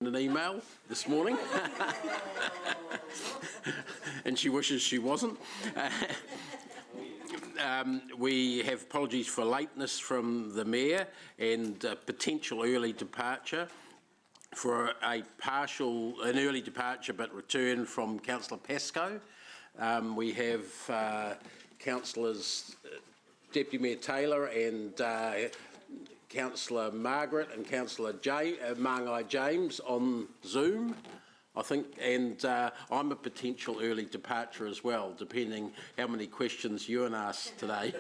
an email this morning. And she wishes she wasn't. We have apologies for lateness from the Mayor and potential early departure. For an early departure but return from Councillor Pascoe. We have Councillors Deputy Mayor Taylor and Councillor Margaret and Councillor Mangai James on Zoom, I think, and I'm a potential early departure as well, depending how many questions Ewan asked today.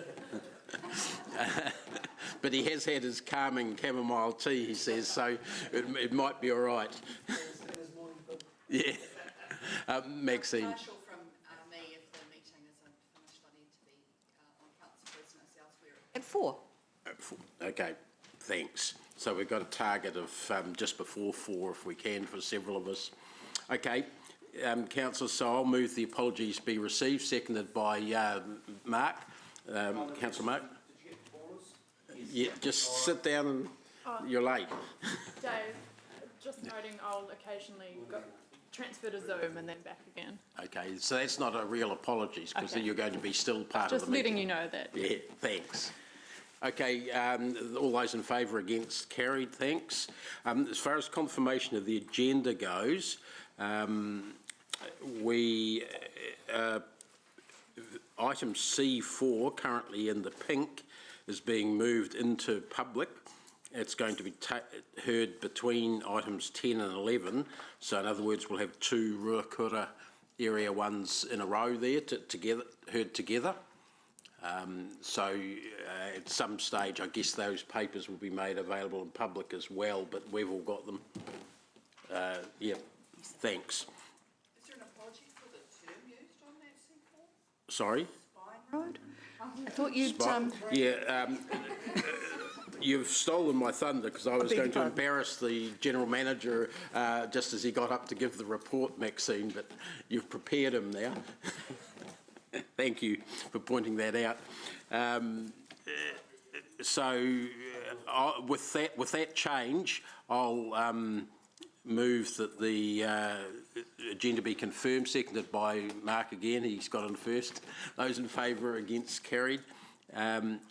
But he has had his calming chamomile tea, he says, so it might be all right. Yeah. Maxine. Partial from me if the meeting isn't finished. I need to be on council business elsewhere at 4. At 4. Okay, thanks. So we've got a target of just before 4 if we can for several of us. Okay, Councillor, so I'll move the apologies be received, seconded by Mark. Councillor Mark. Yeah, just sit down and you're late. Dave, just noting I'll occasionally transfer to Zoom and then back again. Okay, so that's not a real apologies because you're going to be still part of the Just meeting. letting you know that. Yeah, thanks. Okay, all those in favour, against, carried, thanks. As far as confirmation of the agenda goes, item C4, currently in the pink, is being moved into public. It's going to be heard between items 10 and 11. So in other words, we'll have 2 Ruakura area ones in a row there heard together. So at some stage, I guess those papers will be made available in public as well, but we've all got them. Yeah, thanks. Is there an apology for the term used on that C4? Sorry? Spine Road? I thought you'd... Yeah, you've stolen my thunder because I was going to embarrass the General Manager just as he got up to give the report, Maxine, but you've prepared him now. Thank you for pointing that out. With that change, I'll move that the agenda be confirmed, seconded by Mark again. He's got on first. Those in favour, against, carried.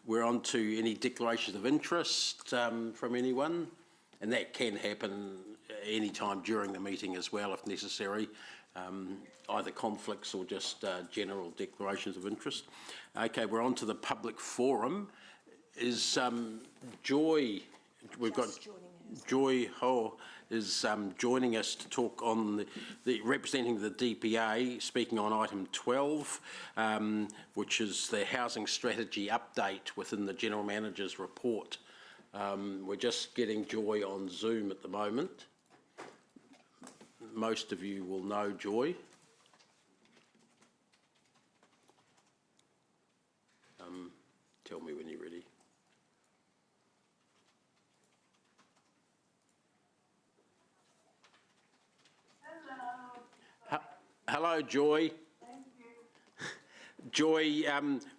We're on to any declarations of interest from anyone, and that can happen any time during the meeting as well if necessary, either conflicts or just general declarations of interest. Okay, we're on to the public forum. Is Joy, we've got Joy Ho is joining us to talk on representing the DPA, speaking on item 12, which is the housing strategy update within the General Manager's report. We're just getting Joy on Zoom at the moment. Most of you will know Joy. Tell me when you're ready. Hello, Joy. Thank you. Joy,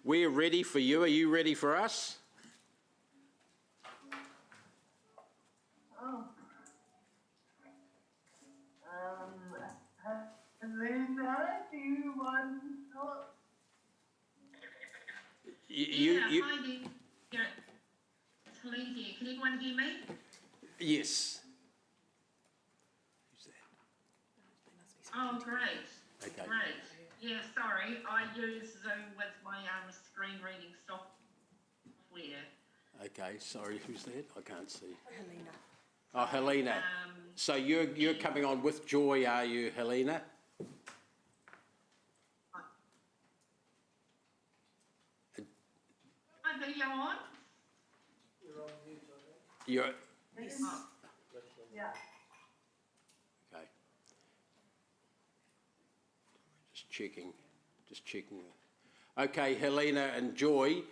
we're ready for you. Are you ready for us? Oh. Helena, do you want to talk? Hi there. Yeah, it's Helena here. Can anyone hear me? Yes. Who's that? Oh, great. Okay. Great. Yeah, sorry. I use Zoom with my screen reading software. Okay, sorry, who's that? I can't see. Helena. Oh, Helena. So you're coming on with Joy, are you, Helena? My video on? You're on mute, I think. You're... Yes. Oh. Yeah. Okay. Just checking. Okay, Helena and Joy,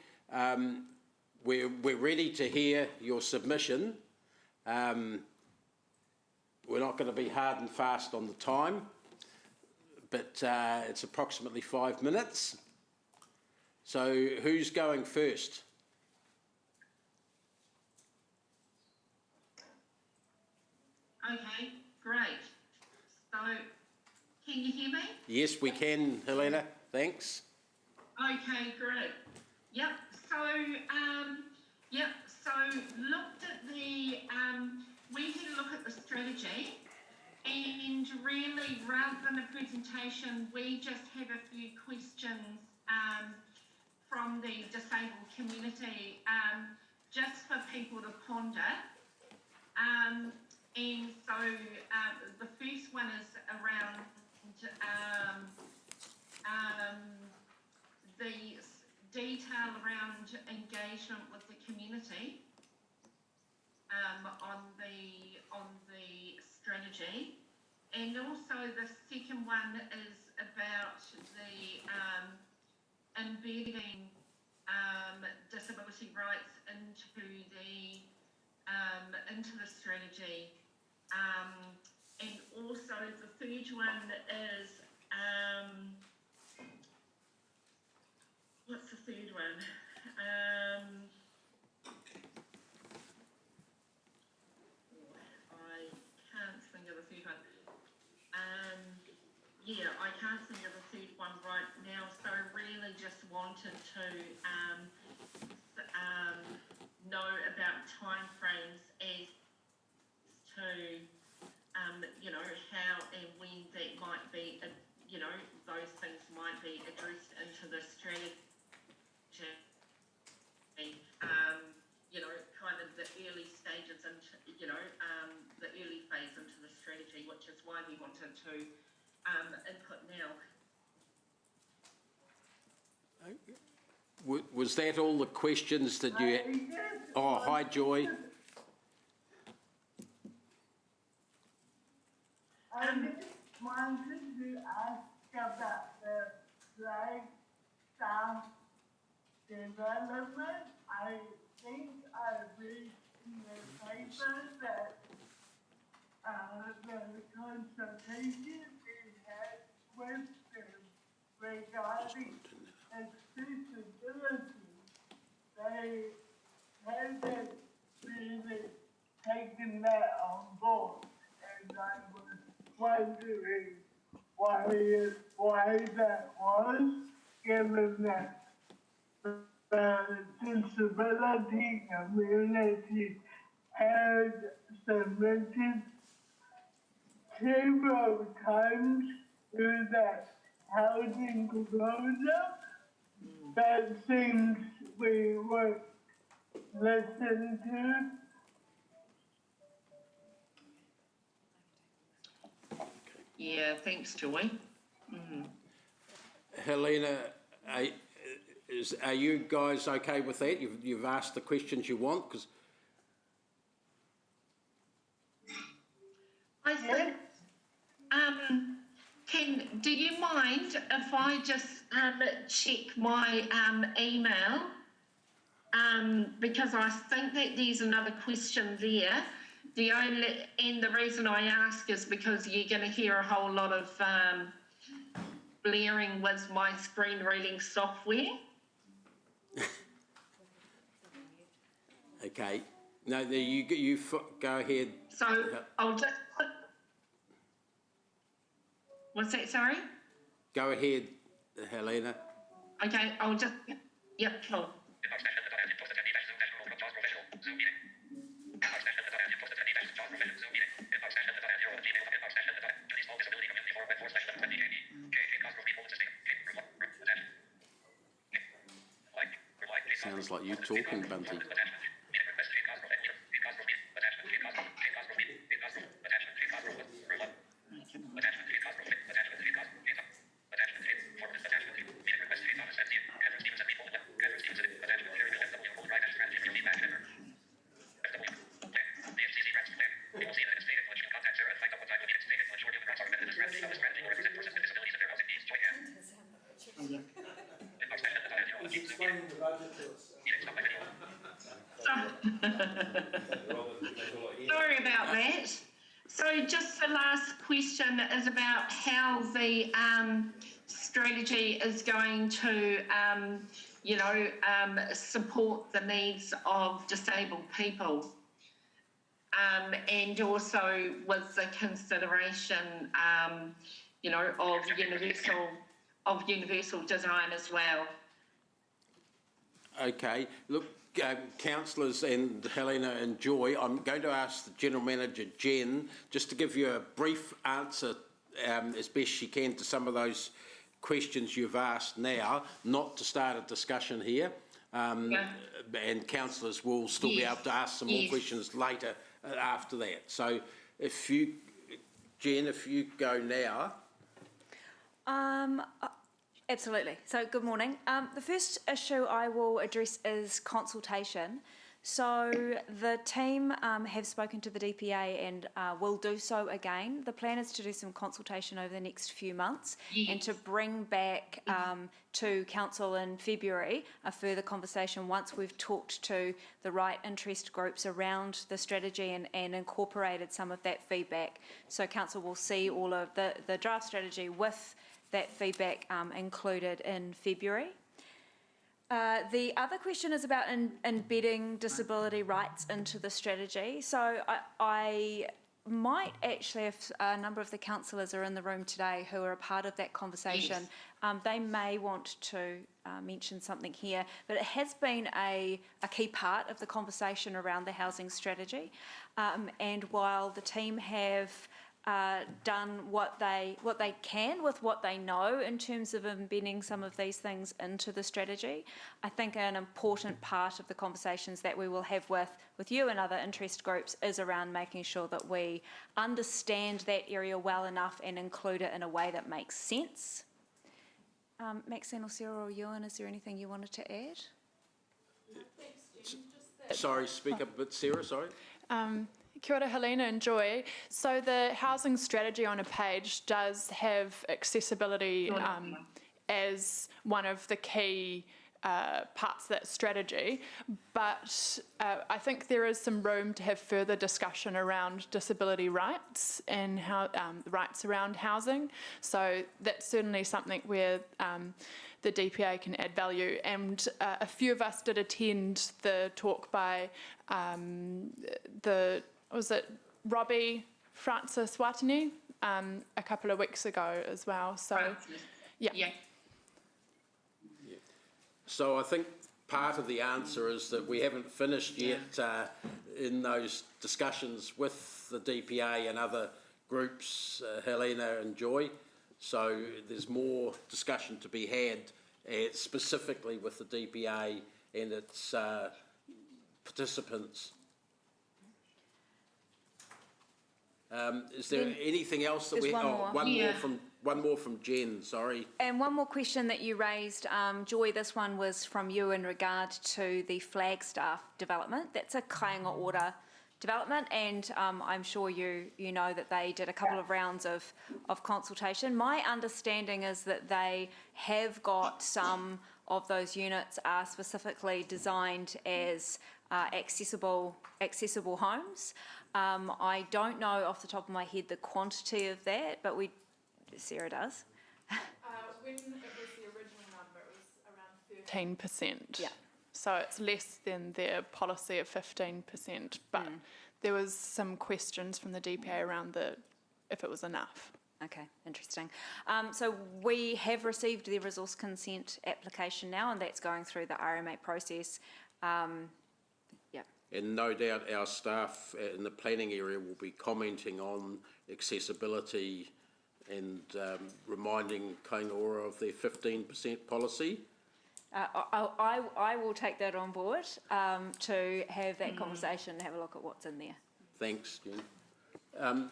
we're ready to hear your submission. We're not going to be hard and fast on the time, but it's approximately 5 minutes. So who's going first? Okay, great. So, can you hear me? Yes, we can, Helena, thanks. Okay, great. Yep. So, looked at the, we had a look at the strategy, and really, rather than a presentation, we just have a few questions from the disabled community, just for people to ponder. And so the first one is around the detail around engagement with the community on the strategy, and also the second one is about the embedding disability rights into the strategy, and also the third one is what's the third one? I can't think of the third one. Yeah, I can't think of the third one right now. So really just wanted to know about timeframes as to how and when that might be, those things might be addressed into the strategy. Kind of the early stages into, the early phase into the strategy, which is why we wanted to input now. Was that all the questions that you... Oh, hi, Joy. I just wanted to ask about the lifestyle development. I think I read in the paper that the consultation we had with them regarding accessibility, they haven't really taken that on board, and I was wondering why that was, given that the disability community had submitted several times to that housing proposal. That seems we were listened to. Yeah, thanks, Joy. Helena, are you guys okay with that? You've asked the questions you want? Because I think, do you mind if I just check my email? Because I think that there's another question there. And the reason I ask is because you're going to hear a whole lot of blaring with my screen reading software. okay. No, you go ahead. So I'll just put... What's that, sorry? Go ahead, Helena. Okay, I'll just... Yep, sure. Sounds like you talking, Bunty. Sorry about that. So just the last question is about how the strategy is going to, support the needs of disabled people. and also with the consideration, of universal design as well. Okay, look, councillors and Helena and Joy, I'm going to ask the General Manager, Jen, just to give you a brief answer as best she can to some of those questions you've asked now, not to start a discussion here. And councillors will still be able to ask some more questions later after that. So if you, Jen, if you go now. Absolutely. So good morning. The first issue I will address is consultation. So the team have spoken to the DPA and will do so again. The plan is to do some consultation over the next few months and to bring back to council in February a further conversation once we've talked to the right interest groups around the strategy and incorporated some of that feedback. So council will see all of the draft strategy with that feedback included in February. The other question is about embedding disability rights into the strategy. So I might actually, if a number of the councillors are in the room today who are a part of that conversation, they may want to mention something here, but it has been a key part of the conversation around the housing strategy. And while the team have done what they can with what they know in terms of embedding some of these things into the strategy, I think an important part of the conversations that we will have with you and other interest groups is around making sure that we understand that area well enough and include it in a way that makes sense. Maxine or Sarah or Ewan, is there anything you wanted to add? Sorry, speak up a bit, Sarah, sorry. Kia ora, Helena and Joy. So the housing strategy on a page does have accessibility as one of the key parts of that strategy, but I think there is some room to have further discussion around disability rights and how rights around housing. So that's certainly something where the DPA can add value. And a few of us did attend the talk by Robbie Francis Watini a couple of weeks ago as well. So, yeah. So I think part of the answer is that we haven't finished yet in those discussions with the DPA and other groups, Helena and Joy. So there's more discussion to be had specifically with the DPA and its participants. Is there anything else that one more from Jen, sorry. And one more question that you raised, Joy, this one was from you in regard to the Flagstaff development. That's a kāinga ora development, and I'm sure you know that they did a couple of rounds of consultation. My understanding is that they have got some of those units are specifically designed as accessible homes. I don't know off the top of my head the quantity of that, but Sarah does. When it was the original number, it was around 13%. Yeah. So it's less than their policy of 15%, but there was some questions from the DPA around if it was enough. Okay, interesting. So we have received the resource consent application now, and that's going through the RMA process. And no doubt our staff in the planning area will be commenting on accessibility and reminding kāinga ora of their 15% policy. I will take that on board to have that conversation and have a look at what's in there. Thanks, Jen.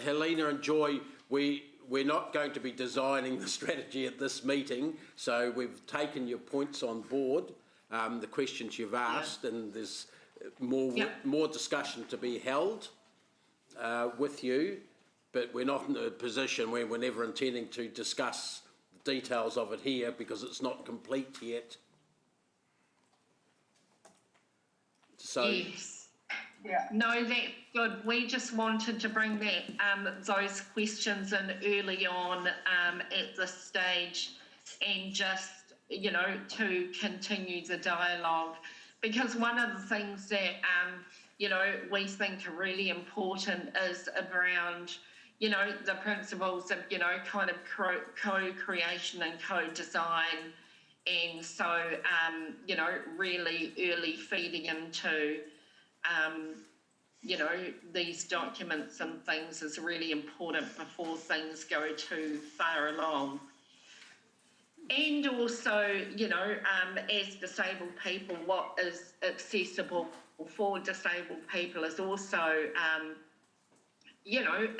Helena and Joy, we're not going to be designing the strategy at this meeting, so we've taken your points on board, the questions you've asked, and there's more discussion to be held with you, but we're not in a position where we're never intending to discuss the details of it here because it's not complete yet. So. Yes. No, that's good. We just wanted to bring that those questions in early on at this stage, and just to continue the dialogue. Because one of the things that we think are really important is around, the principles of, kind of co-creation and co-design. And so, really early feeding into, these documents and things is really important before things go too far along. And also, as disabled people, what is accessible for disabled people is also,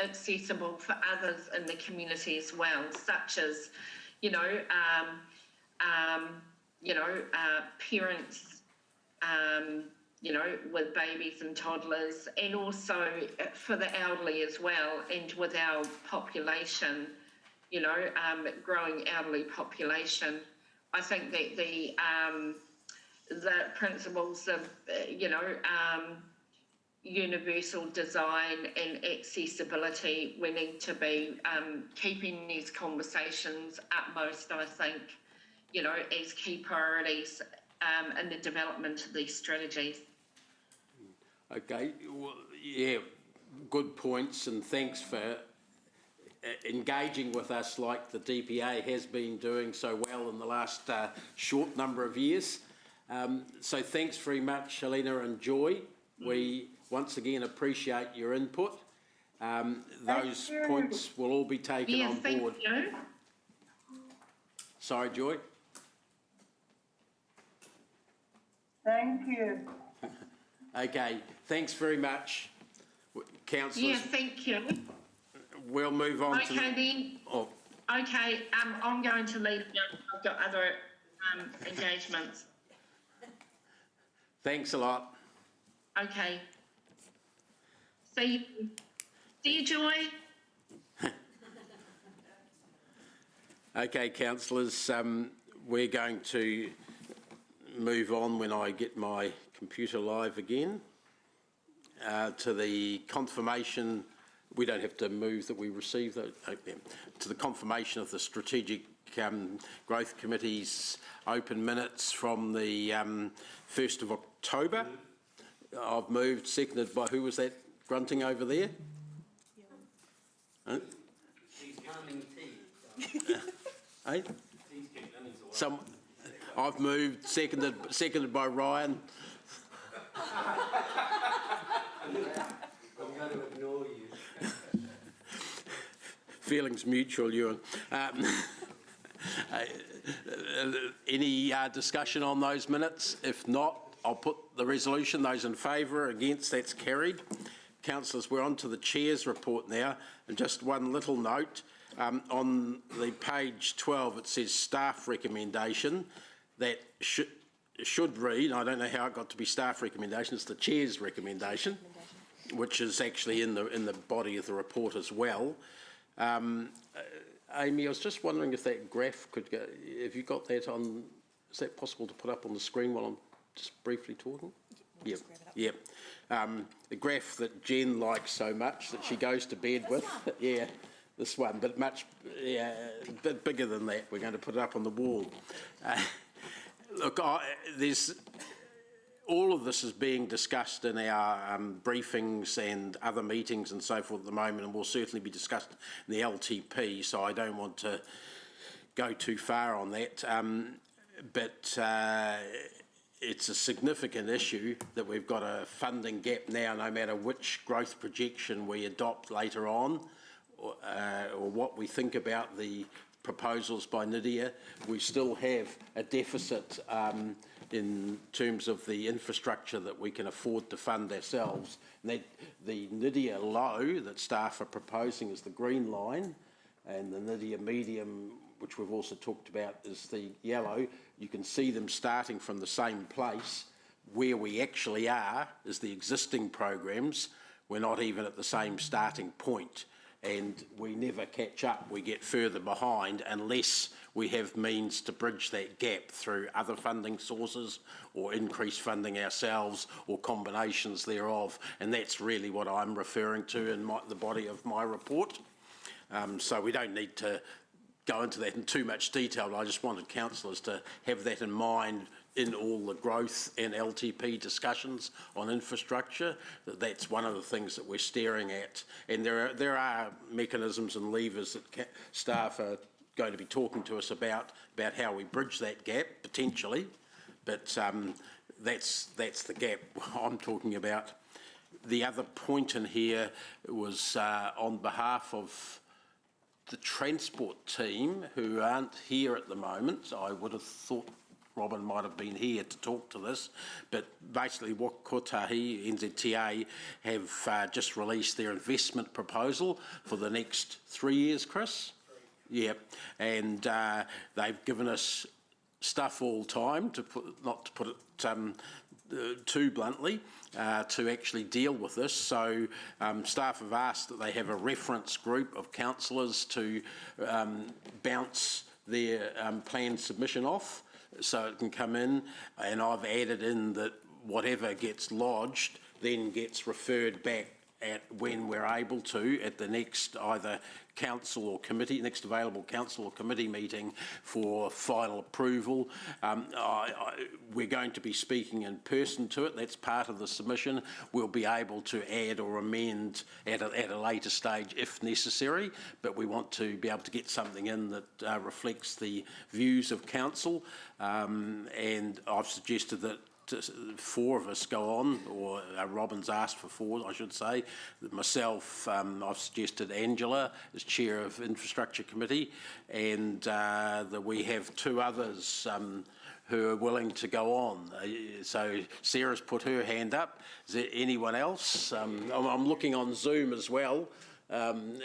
accessible for others in the community as well, such as, parents, with babies and toddlers, and also for the elderly as well, and with our population, growing elderly population. I think that the principles of, universal design and accessibility, we need to be keeping these conversations upmost, I think, as key priorities in the development of these strategies. Okay, well, yeah, good points, and thanks for engaging with us like the DPA has been doing so well in the last short number of years. So thanks very much, Helena and Joy. We once again appreciate your input. Those points will all be taken on board. Thank you. Sorry, Joy? Thank you. Okay, thanks very much, councillors. Yeah, thank you. We'll move on to... Okay, then. Oh, Okay, I'm going to leave now. I've got other engagements. thanks a lot. Okay. See you, Joy. Okay, councillors, we're going to move on when I get my computer live again to the confirmation. We don't have to move that we receive that. To the confirmation of the Strategic Growth Committee's open minutes from the 1st of October. I've moved, seconded by, who was that grunting over there? Huh? She's coming tea. Hey? I've moved, seconded by Ryan. I'm going to ignore you. Feelings mutual, Ewan. Any discussion on those minutes? If not, I'll put the resolution. Those in favour, against, that's carried. Councillors, we're on to the Chair's report now. And just one little note. On the page 12, it says staff recommendation. That should read, I don't know how it got to be staff recommendation, it's the Chair's recommendation, which is actually in the body of the report as well. Amy, I was just wondering if that graph could go, have you got that on, is that possible to put up on the screen while I'm just briefly talking? Yep, yep. The graph that Jen likes so much that she goes to bed with, yeah, this one, but much, yeah, a bit bigger than that. We're going to put it up on the wall. Look, there's all of this is being discussed in our briefings and other meetings and so forth at the moment, and will certainly be discussed in the LTP, so I don't want to go too far on that. But it's a significant issue that we've got a funding gap now, no matter which growth projection we adopt later on, or what we think about the proposals by NIDIA. We still have a deficit in terms of the infrastructure that we can afford to fund ourselves. And that the NIDIA low that staff are proposing is the green line, and the NIDIA medium, which we've also talked about, is the yellow. You can see them starting from the same place. Where we actually are is the existing programs. We're not even at the same starting point, and we never catch up. We get further behind unless we have means to bridge that gap through other funding sources or increase funding ourselves or combinations thereof. And that's really what I'm referring to in the body of my report. So we don't need to go into that in too much detail. I just wanted councillors to have that in mind in all the growth and LTP discussions on infrastructure, that's one of the things that we're staring at. And there are mechanisms and levers that staff are going to be talking to us about how we bridge that gap, potentially. But that's the gap I'm talking about. The other point in here was on behalf of the transport team, who aren't here at the moment. I would have thought Robin might have been here to talk to this, but basically Waka Kotahi, NZTA, have just released their investment proposal for the next 3 years, Chris? Yeah, and they've given us stuff all time, not to put it too bluntly, to actually deal with this. So staff have asked that they have a reference group of councillors to bounce their planned submission off so it can come in, and I've added in that whatever gets lodged then gets referred back at when we're able to at the next either council or committee, next available council or committee meeting for final approval. We're going to be speaking in person to it. That's part of the submission. We'll be able to add or amend at a later stage if necessary, but we want to be able to get something in that reflects the views of council, and I've suggested that 4 of us go on, or Robin's asked for 4, I should say. Myself, I've suggested Angela as Chair of Infrastructure Committee, and that we have 2 others who are willing to go on. So Sarah's put her hand up. Is there anyone else? I'm looking on Zoom as well. I'm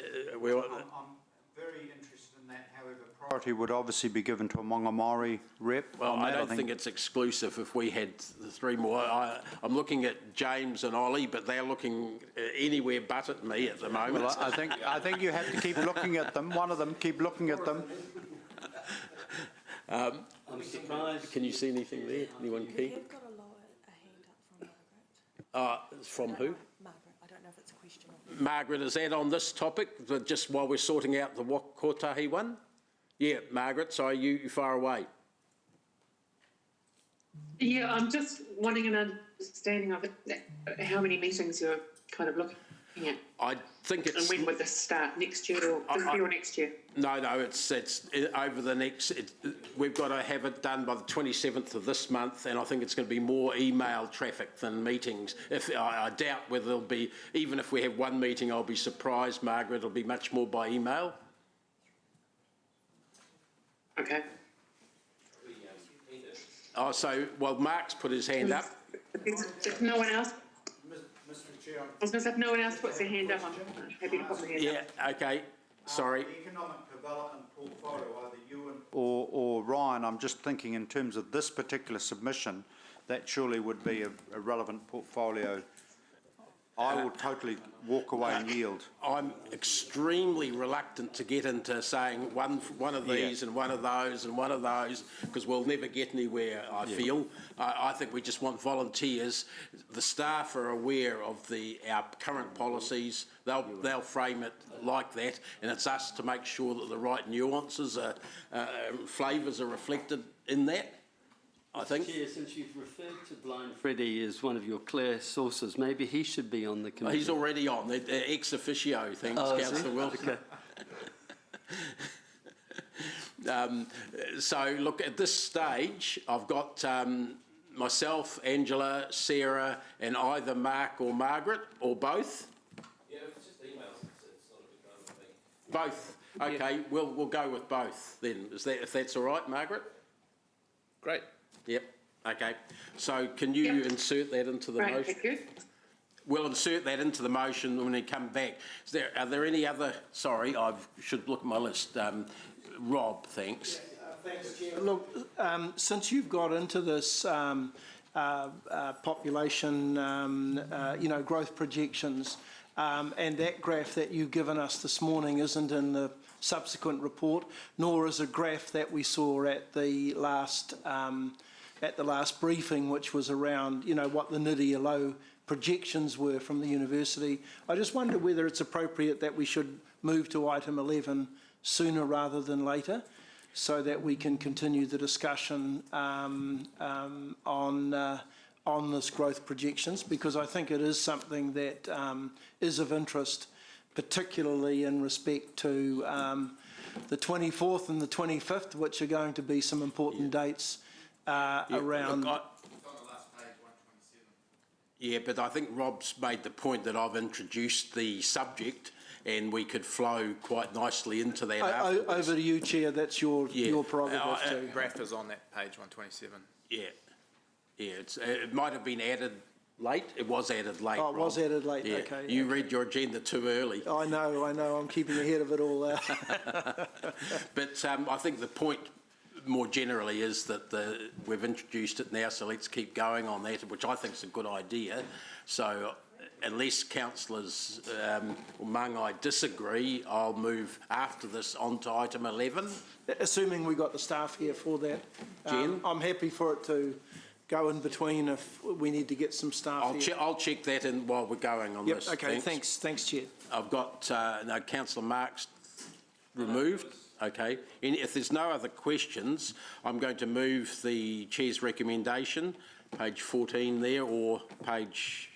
very interested in that. However, priority would obviously be given to a Maori rep. Well, I don't think it's exclusive if we had 3 more. I'm looking at James and Ollie, but they're looking anywhere but at me at the moment. Well, I think you have to keep looking at them. One of them, keep looking at them. I'm surprised. Can you see anything there? Anyone keen? You've got a hand up from Margaret. From who? Margaret, I don't know if it's a question or... Margaret, is that on this topic, just while we're sorting out the Waka Kotahi one? Yeah, Margaret, sorry, you far away. Yeah, I'm just wanting an understanding of it, how many meetings you're kind of looking at. I think it's... And when would this start? Next year or this year or next year? No, it's over the next... we've got to have it done by the 27th of this month, and I think it's going to be more email traffic than meetings. I doubt whether there'll be... Even if we have 1 meeting, I'll be surprised, Margaret, it'll be much more by email. Okay. Oh, so, well, Mark's put his hand up. If no one else... Mr. Chair, I was going to say, if no one else puts their hand up, I'm happy to put my hand up. Yeah, okay, sorry. the economic development portfolio, either you and or Ryan, I'm just thinking in terms of this particular submission, that surely would be a relevant portfolio. I will totally walk away and yield. I'm extremely reluctant to get into saying one of these and one of those and one of those, because we'll never get anywhere, I feel. I think we just want volunteers. The staff are aware of our current policies. They'll frame it like that, and it's us to make sure that the right nuances, flavours are reflected in that. I think. Chair, since you've referred to Blind Freddie as one of your clear sources, maybe he should be on the committee. He's already on, ex officio, thanks, Councillor Wilson. Okay. So, look, at this stage, I've got myself, Angela, Sarah, and either Mark or Margaret, or both. Yeah, if it's just emails, it's not a big deal. Both. Okay, we'll go with both then. If that's all right, Margaret? Great. Yep. Okay. So can you insert that into the Right, motion? thank you. We'll insert that into the motion when we come back. Are there any other... Sorry, I should look at my list. Rob, thanks. Thanks, Chair. Look, since you've got into this population, growth projections, and that graph that you've given us this morning isn't in the subsequent report, nor is a graph that we saw at the last briefing, which was around, what the NIDI-LO projections were from the university. I just wonder whether it's appropriate that we should move to item 11 sooner rather than later. so that we can continue the discussion on this growth projections, because I think it is something that is of interest, particularly in respect to the 24th and the 25th, which are going to be some important dates around. Yeah, but I think Rob's made the point that I've introduced the subject and we could flow quite nicely into that afterwards. Over to you, Chair, that's your prerogative too. Graph is on that page 127. Yeah, it might have been added late. It was added late, Oh, it was Rob. added late, Yeah. okay. You read your agenda too early. I know, I'm keeping ahead of it all there. But I think the point more generally is that we've introduced it now, so let's keep going on that, which I think is a good idea. So unless councillors or Mangai disagree, I'll move after this on to item 11. Assuming we got the staff here for that. Jen? I'm happy for it to go in between if we need to get some staff here. I'll check that in while we're going on this. Okay, thanks, Chair. I've got Councillor Marks removed. Okay. And if there's no other questions, I'm going to move the Chair's recommendation, page 14 there, or page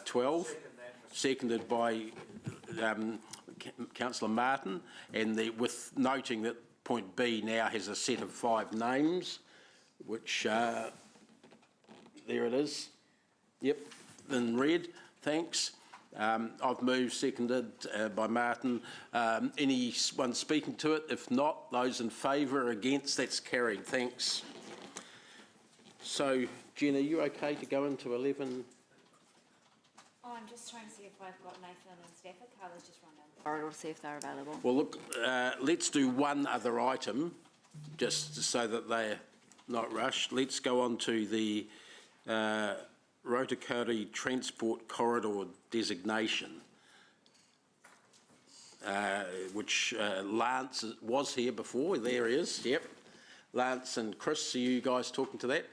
12, seconded by Councillor Martin, and with noting that point B now has a set of 5 names, which there it is. Yep, in red. Thanks. I've moved, seconded by Martin. Anyone speaking to it? If not, those in favour or against, that's carried. Thanks. So, Jen, are you okay to go into 11? Oh, I'm just trying to see if I've got Nathan and Stafford. Carla's just run down the corridor to see if they're available. Well, look, let's do one other item, just so that they're not rushed. Let's go on to the Rotokauri Transport Corridor designation, which Lance was here before. There he is, yep. Lance and Chris, are you guys talking to that?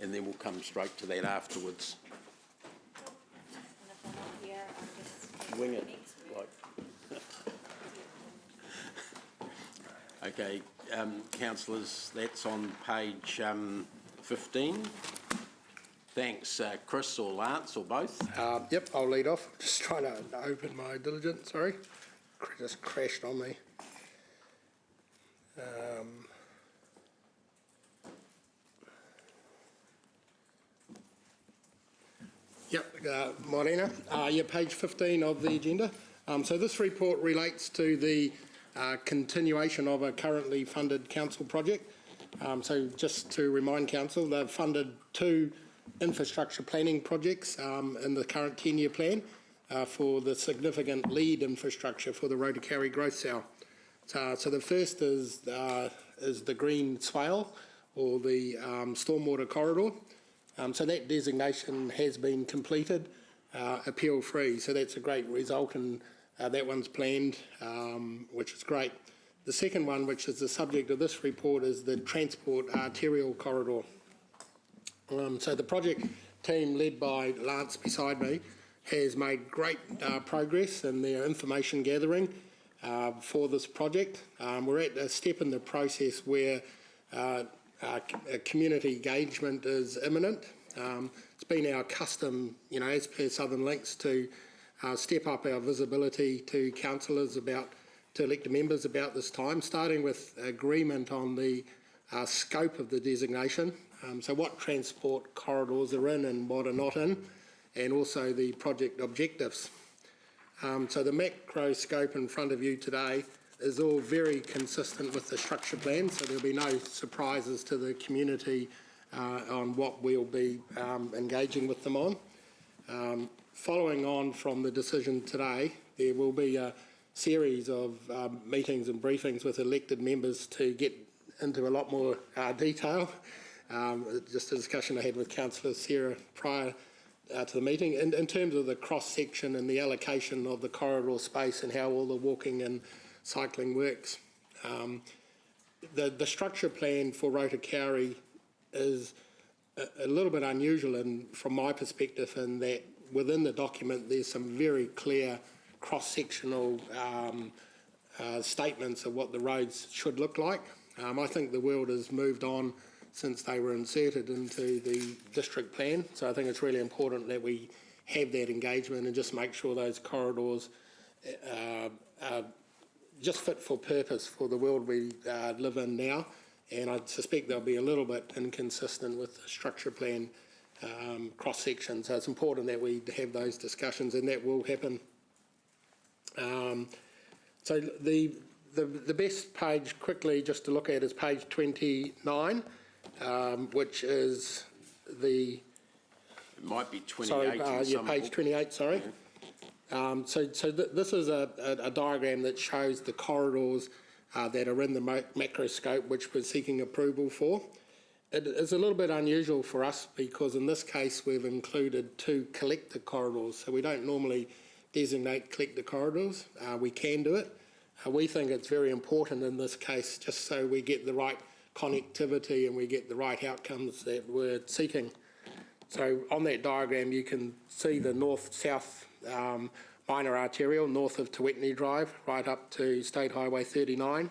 And then we'll come straight to that afterwards. And if they're not here, I'm just... Wing it, like. Okay, councillors, that's on page 15. Thanks, Chris or Lance or both. Yep, I'll lead off. Just trying to open my diligence, sorry. Just crashed on me. Morena. Page 15 of the agenda. So this report relates to the continuation of a currently funded council project. So just to remind council, they've funded 2 infrastructure planning projects in the current 10-year plan for the significant lead infrastructure for the Rotokauri Growth Cell. So the first is the Green Swale, or the Stormwater Corridor. So that designation has been completed, appeal-free. So that's a great result, and that one's planned, which is great. The second one, which is the subject of this report, is the Transport Arterial Corridor. So the project team, led by Lance beside me, has made great progress in their information gathering for this project. We're at a step in the process where community engagement is imminent. It's been our custom, as per Southern Links, to step up our visibility to councillors to elected members about this time, starting with agreement on the scope of the designation, so what transport corridors are in and what are not in, and also the project objectives. So the macro scope in front of you today is all very consistent with the structure plan, so there'll be no surprises to the community on what we'll be engaging with them on. Following on from the decision today, there will be a series of meetings and briefings with elected members to get into a lot more detail. Just a discussion I had with Councillor Sarah prior to the meeting in terms of the cross-section and the allocation of the corridor space and how all the walking and cycling works. The structure plan for Rotokauri is a little bit unusual from my perspective, in that within the document there's some very clear cross-sectional statements of what the roads should look like. I think the world has moved on since they were inserted into the district plan, so I think it's really important that we have that engagement and just make sure those corridors are just fit for purpose for the world we live in now, and I suspect they'll be a little bit inconsistent with the structure plan cross-section, so it's important that we have those discussions, and that will happen. So the best page quickly just to look at is page 29, which is the... It might be 28. Sorry, page 28, sorry. This is a diagram that shows the corridors that are in the macro scope, which we're seeking approval for. It is a little bit unusual for us because in this case we've included 2 collector corridors, so we don't normally designate collector corridors. We can do it. We think it's very important in this case just so we get the right connectivity and we get the right outcomes that we're seeking. So on that diagram you can see the north-south minor arterial north of Te Wetini Drive right up to State Highway 39.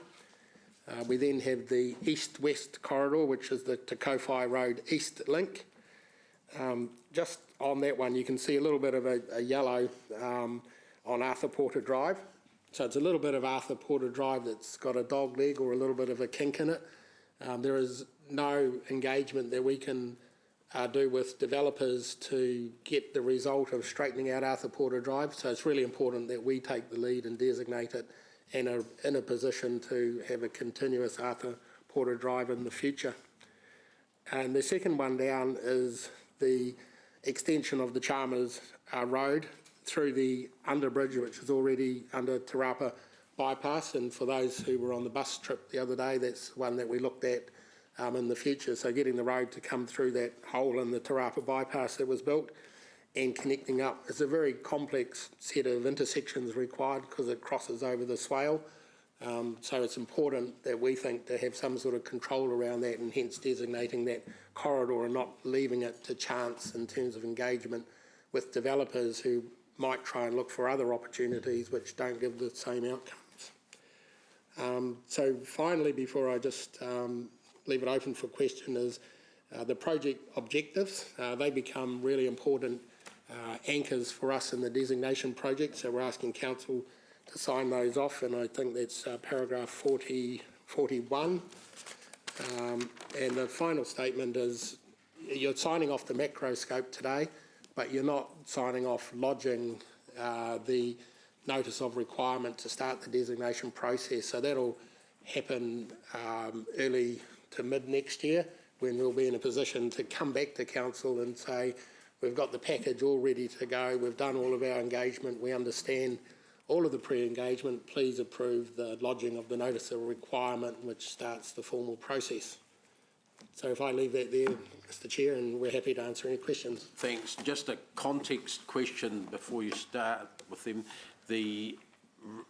We then have the east-west corridor, which is the Te Kowhai Road East link. Just on that one you can see a little bit of a yellow on Arthur Porter Drive. So it's a little bit of Arthur Porter Drive that's got a dog leg or a little bit of a kink in it. There is no engagement that we can do with developers to get the result of straightening out Arthur Porter Drive, so it's really important that we take the lead and designate it and are in a position to have a continuous Arthur Porter Drive in the future. And the second one down is the extension of the Chalmers Road through the underbridge, which is already under Te Rapa bypass, and for those who were on the bus trip the other day, that's one that we looked at in the future, so getting the road to come through that hole in the Te Rapa bypass that was built and connecting up. It's a very complex set of intersections required because it crosses over the swale, so it's important that we think to have some sort of control around that and hence designating that corridor and not leaving it to chance in terms of engagement with developers who might try and look for other opportunities which don't give the same outcomes. So finally, before I just leave it open for question, is the project objectives. They become really important anchors for us in the designation project, so we're asking council to sign those off, and I think that's paragraph 41. And the final statement is you're signing off the macro scope today, but you're not signing off lodging the notice of requirement to start the designation process. So that'll happen early to mid next year, when we'll be in a position to come back to council and say, we've got the package all ready to go, we've done all of our engagement, we understand all of the pre-engagement, please approve the lodging of the notice of requirement, which starts the formal process. So if I leave that there, Mr. Chair, and we're happy to answer any questions. Thanks. Just a context question before you start with them. The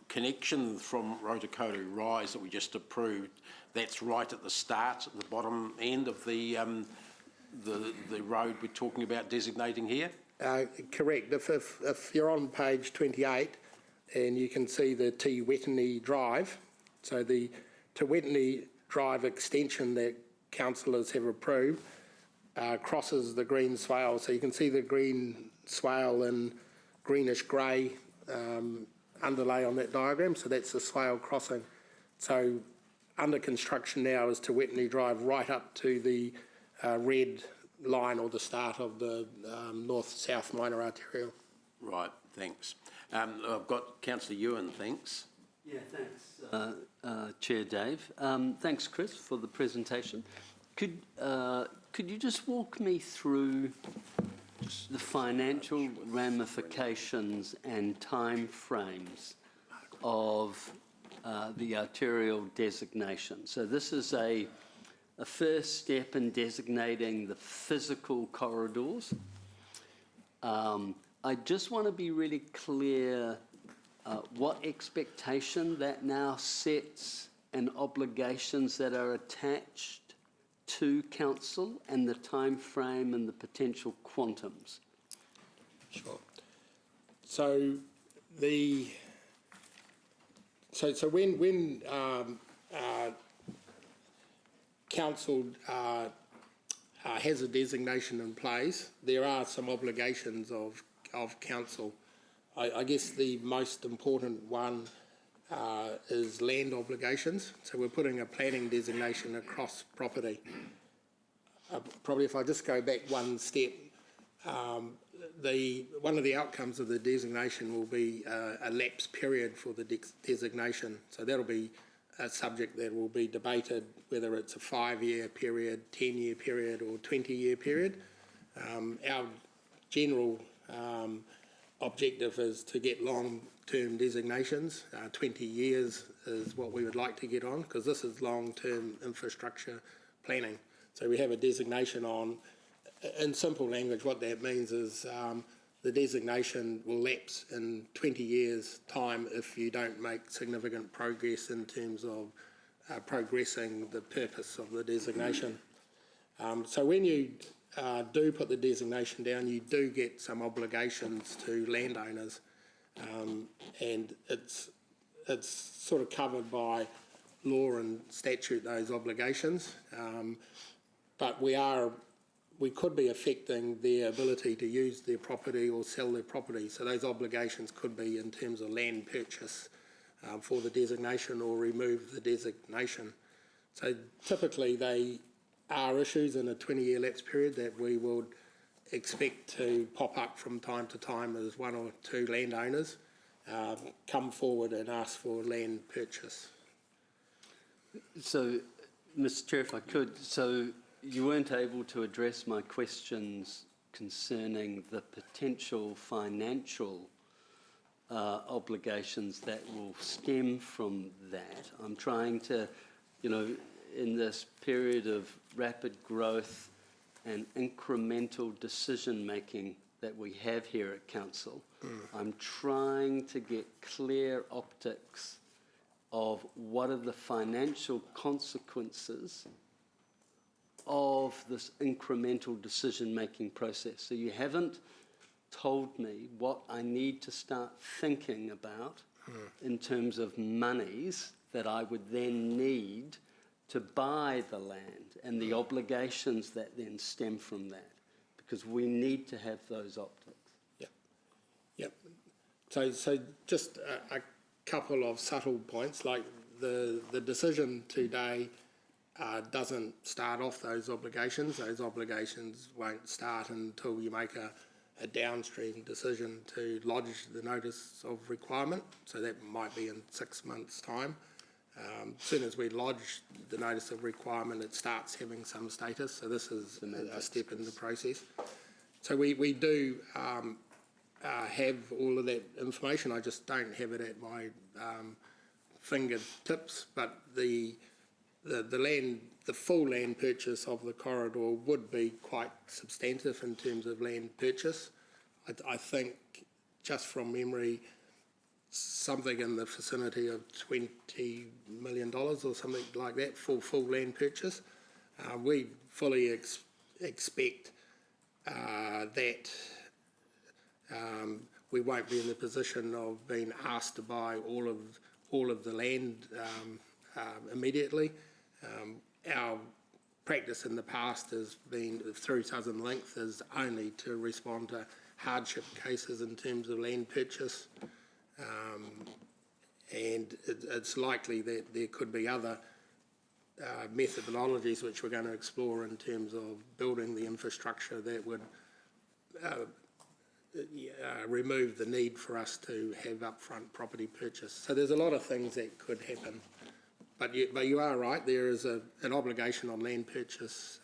connection from Rotokauri Rise that we just approved, that's right at the start, at the bottom end of the road we're talking about designating here? Correct. If you're on page 28 and you can see the Te Wetini Drive, so the Te Wetini Drive extension that councillors have approved crosses the green swale. So you can see the green swale in greenish grey underlay on that diagram, so that's the swale crossing. So under construction now is Te Wetini Drive right up to the red line or the start of the north-south minor arterial. Right, thanks. I've got Councillor Ewan, thanks. Yeah, thanks, Chair Dave. Thanks, Chris, for the presentation. Could you just walk me through the financial ramifications and time frames of the arterial designation? So this is a first step in designating the physical corridors. I just want to be really clear what expectation that now sets and obligations that are attached to council and the time frame and the potential quantums. Sure. So when council has a designation in place, there are some obligations of council. I guess the most important one is land obligations. So we're putting a planning designation across property. Probably if I just go back one step, one of the outcomes of the designation will be a lapse period for the designation. So that'll be a subject that will be debated, whether it's a 5-year period, 10-year period or 20-year period. Our general objective is to get long-term designations. 20 years is what we would like to get on, because this is long-term infrastructure planning. So we have a designation on, in simple language, what that means is the designation will lapse in 20 years' time if you don't make significant progress in terms of progressing the purpose of the designation. So when you do put the designation down, you do get some obligations to landowners, and it's sort of covered by law and statute, those obligations. But we could be affecting their ability to use their property or sell their property. So those obligations could be in terms of land purchase for the designation or remove the designation. So typically they are issues in a 20-year lapse period that we would expect to pop up from time to time as one or two landowners come forward and ask for land purchase. So, Mr. Chair, if I could, so you weren't able to address my questions concerning the potential financial obligations that will stem from that. I'm trying to, in this period of rapid growth and incremental decision-making that we have here at Council, I'm trying to get clear optics of what are the financial consequences of this incremental decision-making process. So you haven't told me what I need to start thinking about in terms of monies that I would then need to buy the land and the obligations that then stem from that, because we need to have those optics. Yep. So just a couple of subtle points, like the decision today doesn't start off those obligations. Those obligations won't start until you make a downstream decision to lodge the notice of requirement. So that might be in 6 months' time. As soon as we lodge the notice of requirement, it starts having some status. So this is a step in the process. So we do have all of that information. I just don't have it at my fingertips. But the full land purchase of the corridor would be quite substantive in terms of land purchase. I think, just from memory, something in the vicinity of $20 million or something like that for full land purchase. We fully expect that we won't be in the position of being asked to buy all of the land immediately. Our practice in the past has been, through Southern Link, is only to respond to hardship cases in terms of land purchase. And it's likely that there could be other methodologies which we're going to explore in terms of building the infrastructure that would remove the need for us to have upfront property purchase. So there's a lot of things that could happen. But you are right, there is an obligation on land purchase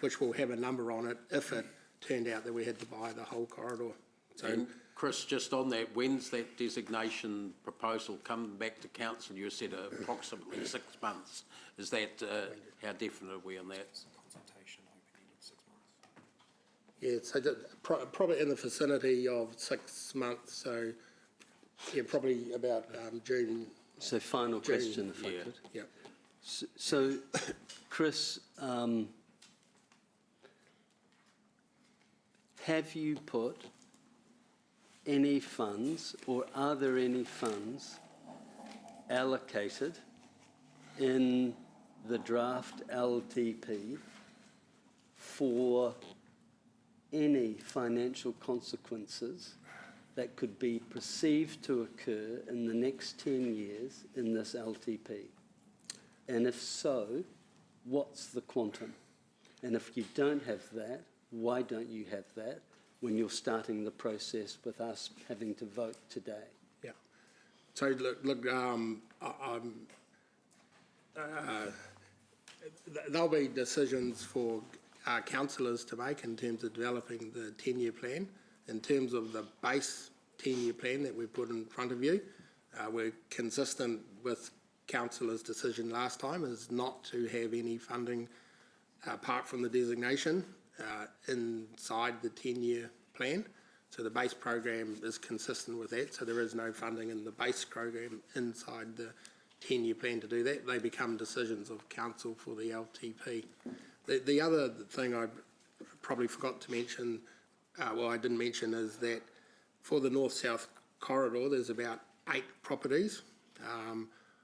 which will have a number on it if it turned out that we had to buy the whole corridor. So, and Chris, just on that, when's that designation proposal come back to council? You said approximately 6 months. Is that, how definite are we on that? Consultation, hoping in 6 months. Yeah, so probably in the vicinity of 6 months. So, yeah, probably about June. So final question, if I could. Yeah. So, Chris, have you put any funds, or are there any funds allocated in the draft LTP for any financial consequences that could be perceived to occur in the next 10 years in this LTP? And if so, what's the quantum? And if you don't have that, why don't you have that when you're starting the process with us having to vote today? Yeah. So look, there'll be decisions for councillors to make in terms of developing the 10-year plan. In terms of the base 10-year plan that we put in front of you, we're consistent with councillors' decision last time is not to have any funding apart from the designation inside the 10-year plan. So the base program is consistent with that, so there is no funding in the base program inside the 10-year plan to do that. They become decisions of council for the LTP. The other thing I probably forgot to mention, well, I didn't mention, is that for the north-south corridor, there's about 8 properties.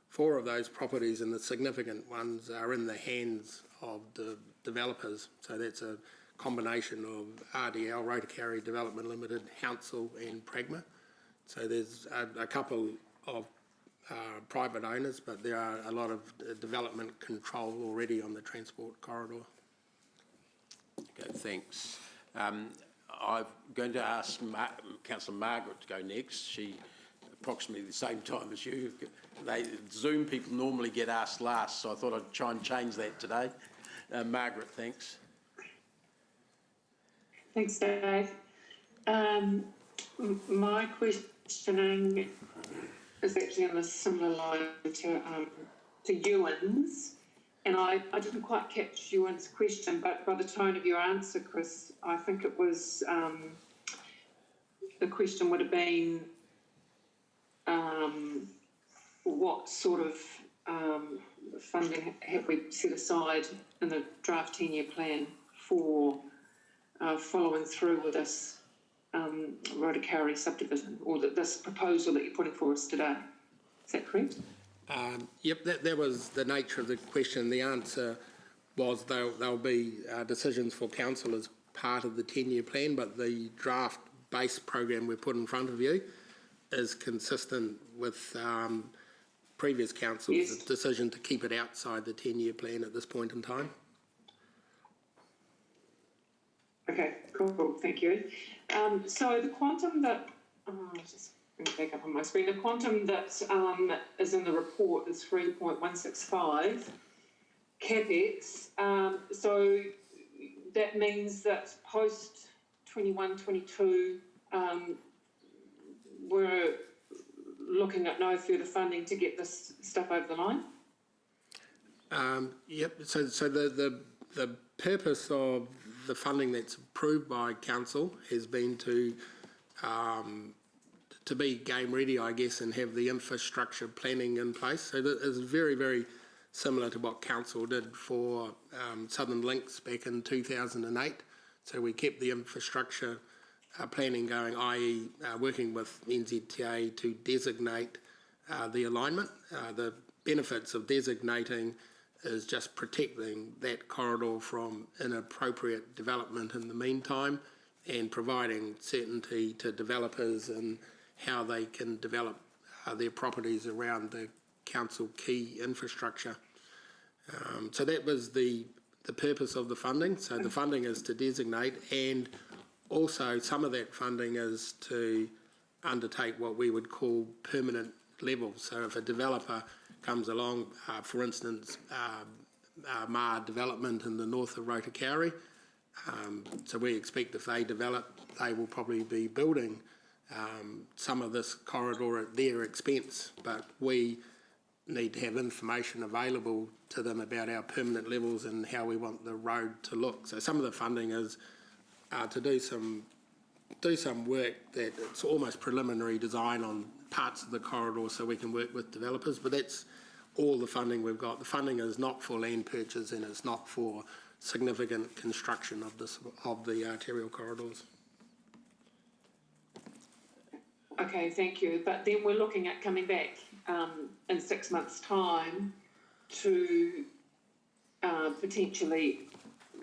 4 of those properties, and the significant ones, are in the hands of the developers. So that's a combination of RDL, Rotokauri Development Limited, Hounsel and Pragma. So there's a couple of private owners, but there are a lot of development control already on the transport corridor. Okay, thanks. I'm going to ask Councillor Margaret to go next. She, approximately the same time as you. Zoom people normally get asked last, so I thought I'd try and change that today. Margaret, thanks. Thanks, Dave. My questioning is actually on a similar line to Ewan's, and I didn't quite catch Ewan's question, but by the tone of your answer, Chris, I think it was the question would have been what sort of funding have we set aside in the draft 10-year plan for following through with this Rotokauri subdivision, or this proposal that you're putting for us today. Is that correct? Yep, that was the nature of the question. The answer was there'll be decisions for council as part of the 10-year plan, but the draft base program we put in front of you is consistent with previous council's decision to keep it outside the 10-year plan at this point in time. Okay, cool, thank you. So the quantum that, just bring it back up on my screen, the quantum that is in the report is 3.165 CapEx. So that means that post 21-22, we're looking at no further funding to get this stuff over the line? Yep, so the purpose of the funding that's approved by council has been to be game ready, I guess, and have the infrastructure planning in place. So that is very, very similar to what council did for Southern Links back in 2008. So we kept the infrastructure planning going, i.e. Working with NZTA to designate the alignment. The benefits of designating is just protecting that corridor from inappropriate development in the meantime, and providing certainty to developers and how they can develop their properties around the council key infrastructure. So that was the purpose of the funding. So the funding is to designate, and also some of that funding is to undertake what we would call permanent levels. So if a developer comes along, for instance, Mar Development in the north of Rotokauri, so we expect if they develop, they will probably be building some of this corridor at their expense, but we need to have information available to them about our permanent levels and how we want the road to look. So some of the funding is to do some work that it's almost preliminary design on parts of the corridor so we can work with developers, but that's all the funding we've got. The funding is not for land purchase, and it's not for significant construction of the arterial corridors. Okay, thank you. But then we're looking at coming back in 6 months' time to potentially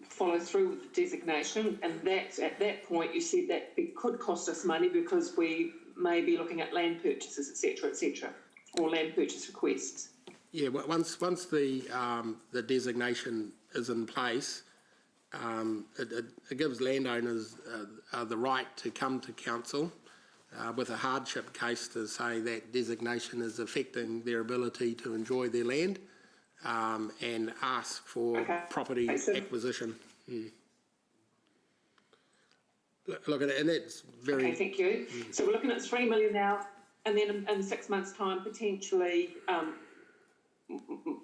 follow through with the designation, and that at that point you said that it could cost us money because we may be looking at land purchases, etc., or land purchase requests. Yeah, once the designation is in place, it gives landowners the right to come to council with a hardship case to say that designation is affecting their ability to enjoy their land, and ask for property acquisition. Look at it, and that's very... Okay, thank you. So we're looking at 3 million now, and then in 6 months' time, potentially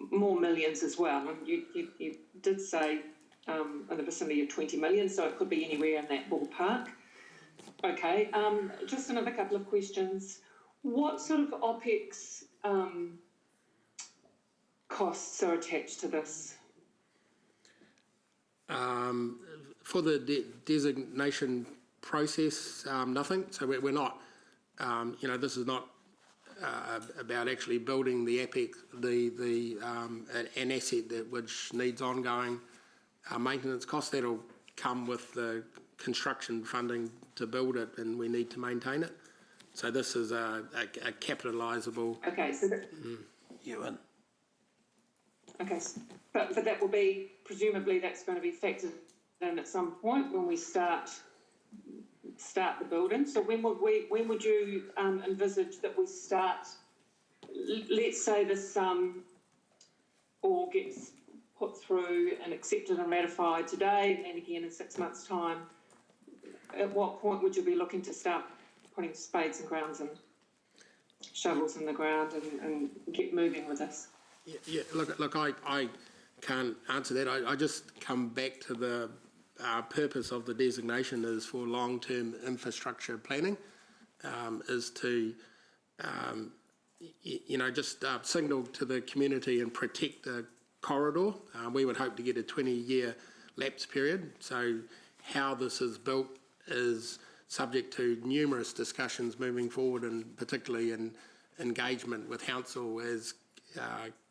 more millions as well. And you did say in the vicinity of 20 million, so it could be anywhere in that ballpark. Okay, just another couple of questions. What sort of OPEX costs are attached to this? For the designation process, nothing. So we're not, this is not about actually building the APEX, an asset which needs ongoing maintenance costs. That'll come with the construction funding to build it, and we need to maintain it. So this is a capitalisable. Okay, so that. Ewan. Okay, but that will be, presumably that's going to be factored in at some point when we start the building. So when would you envisage that we start? Let's say this all gets put through and accepted and ratified today, and again in 6 months' time. At what point would you be looking to start putting spades and grounds and shovels in the ground and get moving with this? Yeah. Look. I can't answer that. I just come back to the purpose of the designation is for long-term infrastructure planning, is to, just signal to the community and protect the corridor. We would hope to get a 20-year lapse period. So how this is built is subject to numerous discussions moving forward, and particularly in engagement with council, as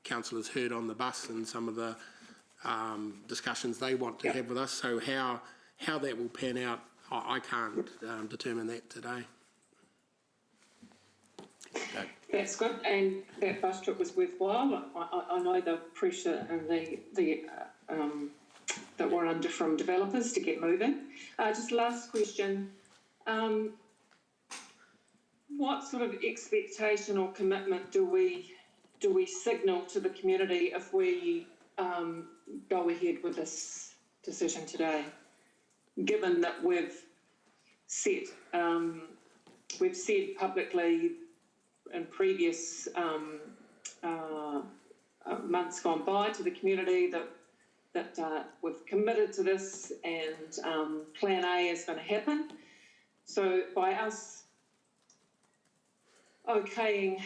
council has heard on the bus and some of the discussions they want to have with us. So how that will pan out, I can't determine that today. That's good, and that bus trip was worthwhile. I know the pressure and the that we're under from developers to get moving. Just last question. What sort of expectation or commitment do we signal to the community if we go ahead with this decision today, given that we've said publicly in previous months gone by to the community that we've committed to this, and Plan A is going to happen. So by us okaying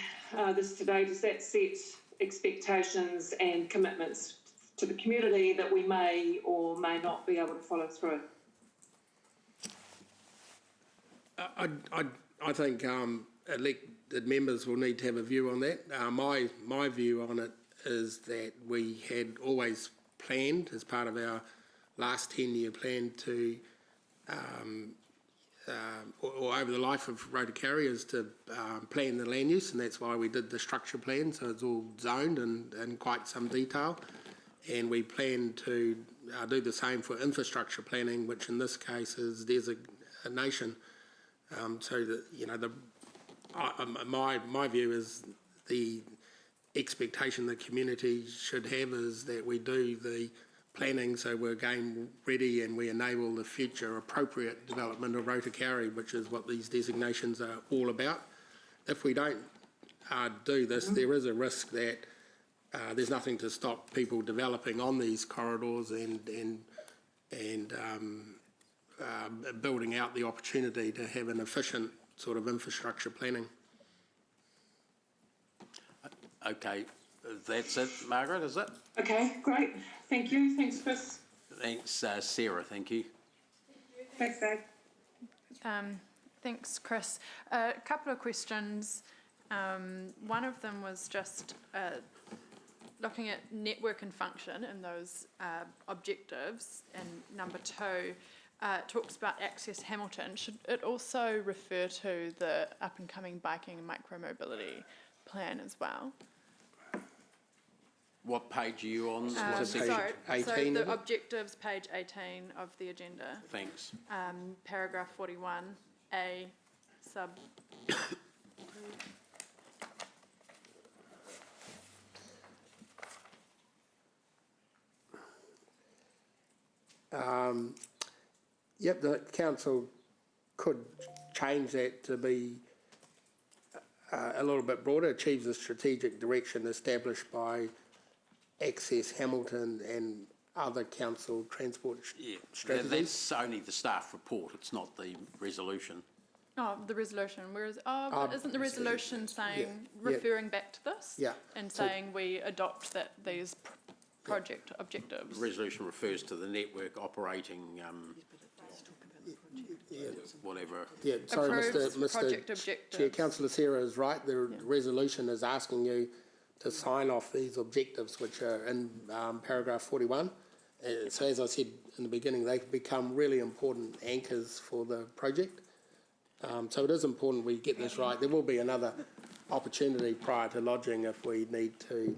this today, does that set expectations and commitments to the community that we may or may not be able to follow through? I think elected members will need to have a view on that. My view on it is that we had always planned as part of our last 10-year plan to, or over the life of Rotokauri, is to plan the land use, and that's why we did the structure plan, so it's all zoned and in quite some detail. And we plan to do the same for infrastructure planning, which in this case is designation. So that my view is the expectation the community should have is that we do the planning so we're game ready and we enable the future appropriate development of Rotokauri, which is what these designations are all about. If we don't do this, there is a risk that there's nothing to stop people developing on these corridors and building out the opportunity to have an efficient sort of infrastructure planning. Okay, that's it, Margaret, is it? Okay, great. Thank you. Thanks, Chris. Thanks, Sarah, thank you. Thanks, Dave. Thanks, Chris. A couple of questions. One of them was just looking at network and function and those objectives. And number two talks about Access Hamilton. Should it also refer to the up-and-coming biking and micromobility plan as well? What page are you on? So 18, the is it? objectives, page 18 of the agenda. Thanks. Paragraph 41A, sub. Yep, the council could change that to be a little bit broader, achieves the strategic direction established by Access Hamilton and other council transport strategies. That's only the staff report, it's not the resolution. Oh, the resolution, where is, but isn't the resolution saying, yeah. referring back to this? Yeah. And So- saying we adopt that these project objectives? The resolution refers to the network operating, whatever. Yeah, sorry, Approves project Mr. Chair, objectives. Councillor Sarah is right. The resolution is asking you to sign off these objectives, which are in paragraph 41. So as I said in the beginning, they become really important anchors for the project. So it is important we get this right. There will be another opportunity prior to lodging if we need to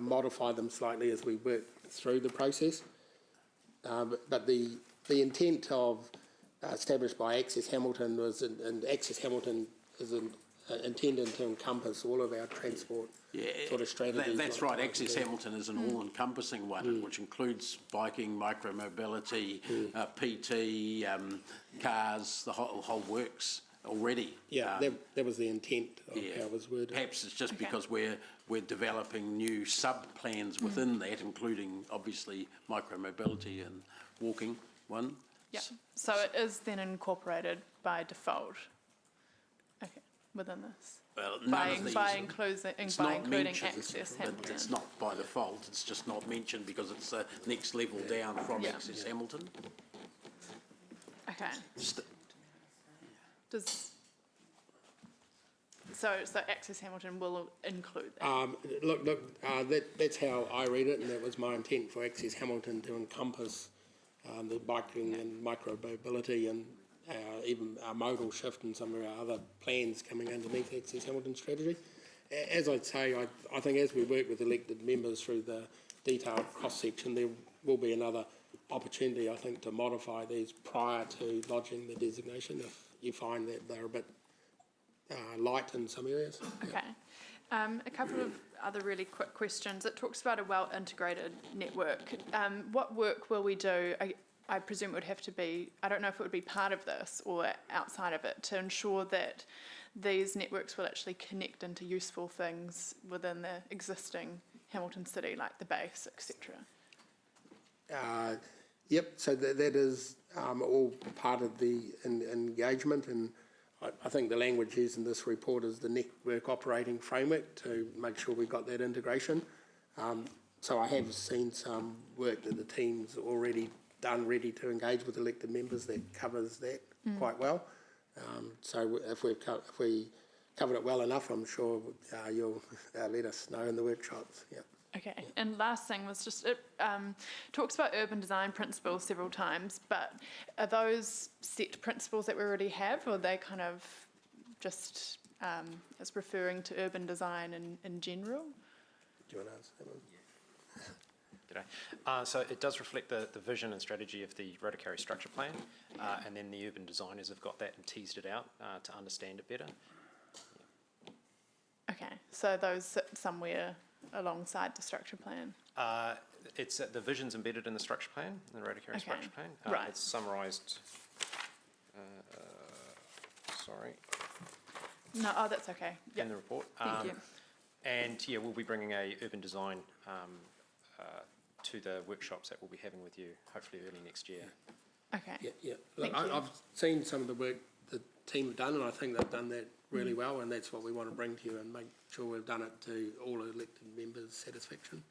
modify them slightly as we work through the process. But the intent of established by Access Hamilton was, and Access Hamilton is intended to encompass all of our transport sort of strategies. That's right, Access Hamilton is an all-encompassing one, which includes biking, micromobility, PT, cars, the whole works already. Yeah, that was the intent of how it was worded. Perhaps it's just because we're developing new sub-plans within that, including obviously micromobility and walking one. Yeah, so it is then incorporated by default, okay, within this? Well, By none of these. including Access but Hamilton? it's not by default, it's just not mentioned because it's the next level down from Access Hamilton. Okay. So Access Hamilton will include that? That's how I read it, and that was my intent for Access Hamilton to encompass the biking and micromobility and even our modal shift and some of our other plans coming underneath Access Hamilton strategy. As I'd say, I think as we work with elected members through the detailed cross-section, there will be another opportunity, I think, to modify these prior to lodging the designation if you find that they're a bit light in some areas. Okay. A couple of other really quick questions. It talks about a well-integrated network. What work will we do? I presume it would have to be, I don't know if it would be part of this or outside of it, to ensure that these networks will actually connect into useful things within the existing Hamilton City, like the base, etc. Yep, so that is all part of the engagement, and I think the language used in this report is the network operating framework to make sure we've got that integration. So I have seen some work that the team's already done, ready to engage with elected members that covers that quite well. So if we covered it well enough, I'm sure you'll let us know in the workshops. Yeah. Okay, and last thing was just, it talks about urban design principles several times, but are those set principles that we already have, or are they kind of just as referring to urban design in general? Do you want to answer that one? G'day. So it does reflect the vision and strategy of the Rotokauri structure plan, and then the urban designers have got that and teased it out to understand it better. Okay, so those sit somewhere alongside the structure plan? It's the vision's embedded in the structure plan, the Rotokauri structure plan. Right. It's summarised. Sorry. No, oh, that's okay. In the report. Thank you. And yeah, we'll be bringing a urban design to the workshops that we'll be having with you, hopefully early next year. Okay. Yeah. Look, I've seen some of the work the team have done, and I think they've done that really well, and that's what we want to bring to you and make sure we've done it to all elected members' satisfaction.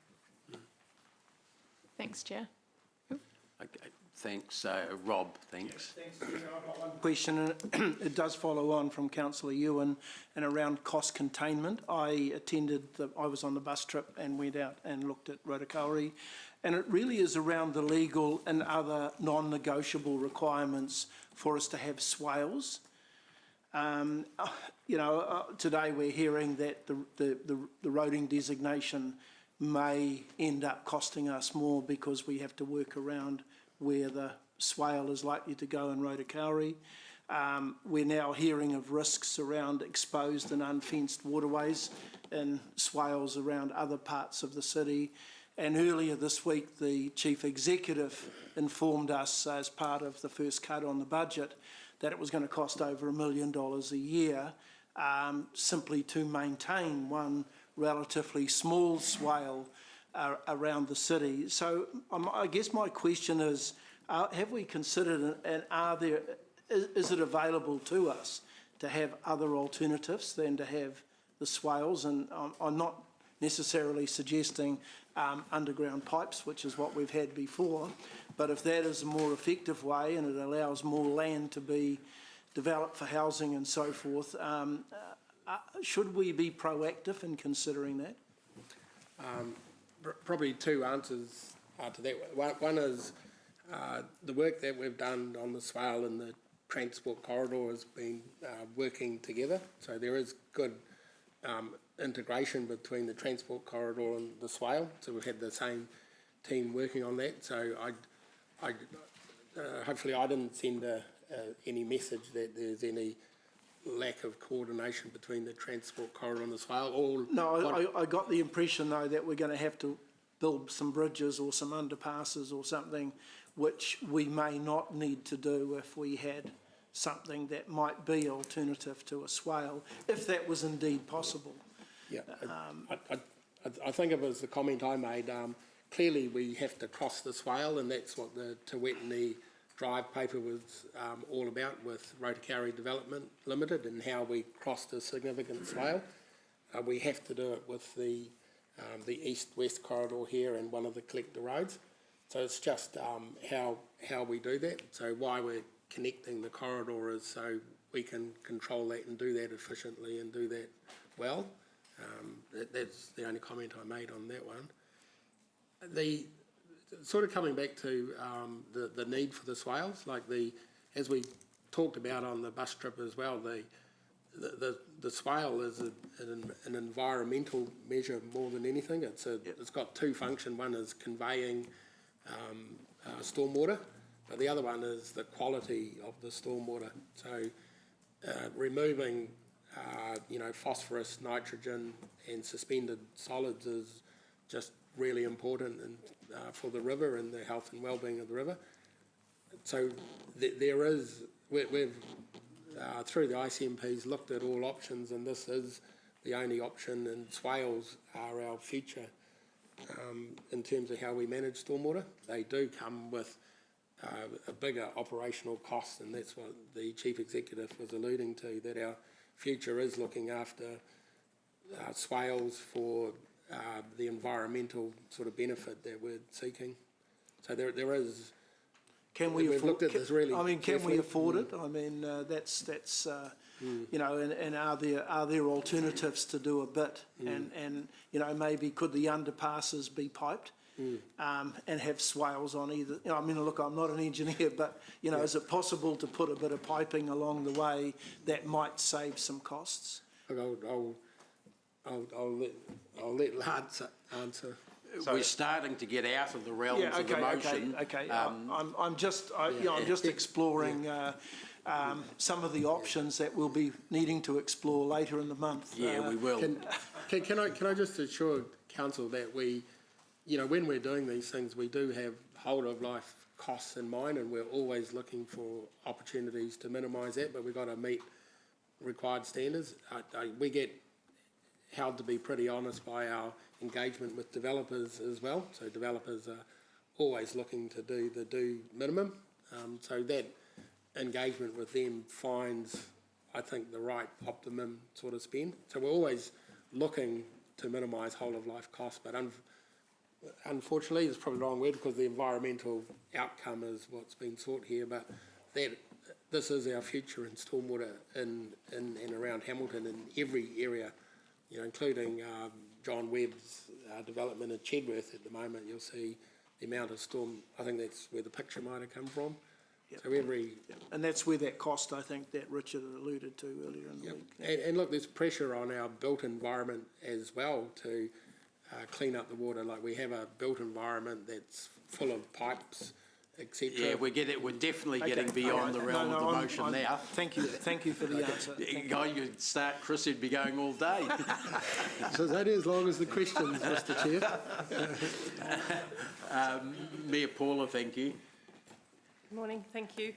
Thanks, Chair. Okay. Thanks. Rob, thanks. Thanks, Chair. I've got one question, and it does follow on from Councillor Ewan and around cost containment. I was on the bus trip and went out and looked at Rotokauri, and it really is around the legal and other non-negotiable requirements for us to have swales. Today we're hearing that the roading designation may end up costing us more because we have to work around where the swale is likely to go in Rotokauri. We're now hearing of risks around exposed and unfenced waterways and swales around other parts of the city. And earlier this week, the Chief Executive informed us as part of the first cut on the budget that it was going to cost over $1 million a year simply to maintain one relatively small swale around the city. So I guess my question is, have we considered and is it available to us to have other alternatives than to have the swales? And I'm not necessarily suggesting underground pipes, which is what we've had before, but if that is a more effective way and it allows more land to be developed for housing and so forth, should we be proactive in considering that? Probably two answers to that. One is the work that we've done on the swale and the transport corridor has been working together. So there is good integration between the transport corridor and the swale. So we've had the same team working on that. So hopefully I didn't send any message that there's any lack of coordination between the transport corridor and the swale. I got the impression though that we're going to have to build some bridges or some underpasses or something which we may not need to do if we had something that might be alternative to a swale, if that was indeed possible. Yeah, I think it was the comment I made. Clearly we have to cross the swale, and that's what the Te Wetini Drive paper was all about with Rotokauri Development Limited and how we crossed a significant swale. We have to do it with the east-west corridor here and one of the collector roads. So it's just how we do that. So why we're connecting the corridor is so we can control that and do that efficiently and do that well. That's the only comment I made on that one. The sort of coming back to the need for the swales, as we talked about on the bus trip as well, the swale is an environmental measure more than anything. It's got two functions. One is conveying stormwater, but the other one is the quality of the stormwater. So removing phosphorus, nitrogen and suspended solids is just really important for the river and the health and well-being of the river. So we've through the ICMPs looked at all options, and this is the only option, and swales are our future in terms of how we manage stormwater. They do come with a bigger operational cost, and that's what the Chief Executive was alluding to, that our future is looking after swales for the environmental sort of benefit that we're seeking. So there is. Can we afford? Looked at this really can we afford it? I mean, that's and are there alternatives to do a bit? And maybe could the underpasses be piped? And have swales on either. Look, I'm not an engineer, but is it possible to put a bit of piping along the way that might save some costs? I'll let Lance answer. We're starting to get out of the realms of emotion. Okay. I'm just exploring some of the options that we'll be needing to explore later in the month. Yeah, we will. Can I just assure Council that we, when we're doing these things, we do have whole of life costs in mind, and we're always looking for opportunities to minimise that, but we've got to meet required standards. We get held to be pretty honest by our engagement with developers as well. So developers are always looking to do the minimum. So that engagement with them finds, I think, the right optimum sort of spend. So we're always looking to minimise whole of life costs, but unfortunately, it's probably the wrong word because the environmental outcome is what's been sought here, but this is our future in stormwater in and around Hamilton in every area, you know, including John Webb's development in Chedworth at the moment. You'll see the amount of storm, I think that's where the picture might have come from. Yep. So every... Yep. And that's where that cost, I think, that Richard alluded to earlier in the week. And look, there's pressure on our built environment as well to clean up the water. Like we have a built environment that's full of pipes, etc. Yeah, we're definitely getting beyond the realm of the motion now. Thank you for the answer. You'd start, Chris, you'd be going all day. So that is as long as the questions, Mr. Chair. Mayor Paula, thank you. Good morning, thank you.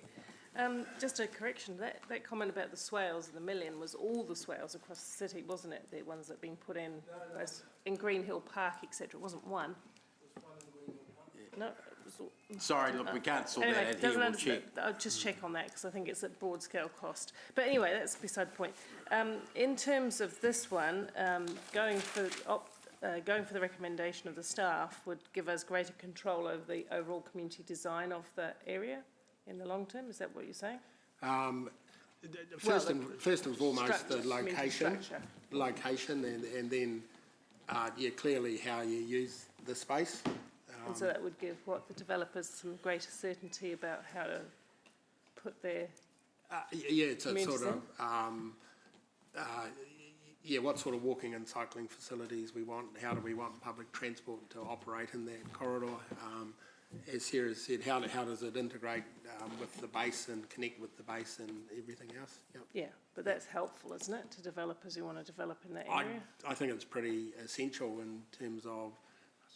Just a correction, that comment about the swales and the million was all the swales across the city, wasn't it? The ones that have been put in, in Green Hill Park, etc. It wasn't one. No. Sorry, look, we can't sort that out here, we'll check. I'll just check on that because I think it's at board scale cost. But anyway, that's beside the point. In terms of this one, going for the recommendation of the staff would give us greater control over the overall community design of the area in the long term. Is that what you're saying? First and foremost, the location, and then clearly how you use the space. And so that would give the developers some greater certainty about how to put their it's a sort of what sort of walking and cycling facilities we want. How do we want public transport to operate in that corridor? As Sarah said, how does it integrate with the base and connect with the base and everything else? Yep. Yeah, but that's helpful, isn't it, to developers who want to develop in that area? I think it's pretty essential in terms of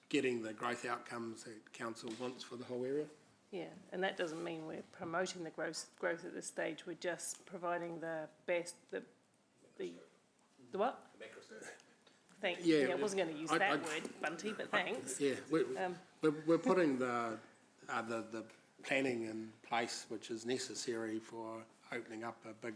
getting the growth outcomes that council wants for the whole area. Yeah, and that doesn't mean we're promoting the growth at this stage. We're just providing the best, the what? Thanks. Yeah, I wasn't going to use that word, Bunty, but thanks. Yeah, we're putting the planning in place which is necessary for opening up a big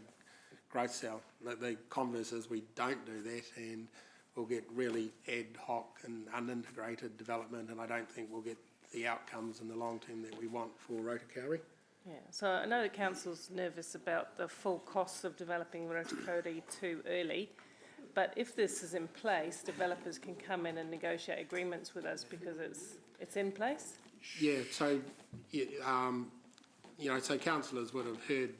growth cell. The converse is we don't do that and we'll get really ad hoc and unintegrated development, and I don't think we'll get the outcomes in the long term that we want for Rotokauri. Yeah, so I know the council's nervous about the full costs of developing Rotokauri too early, but if this is in place, developers can come in and negotiate agreements with us because it's in place? Yeah, so, so councillors would have heard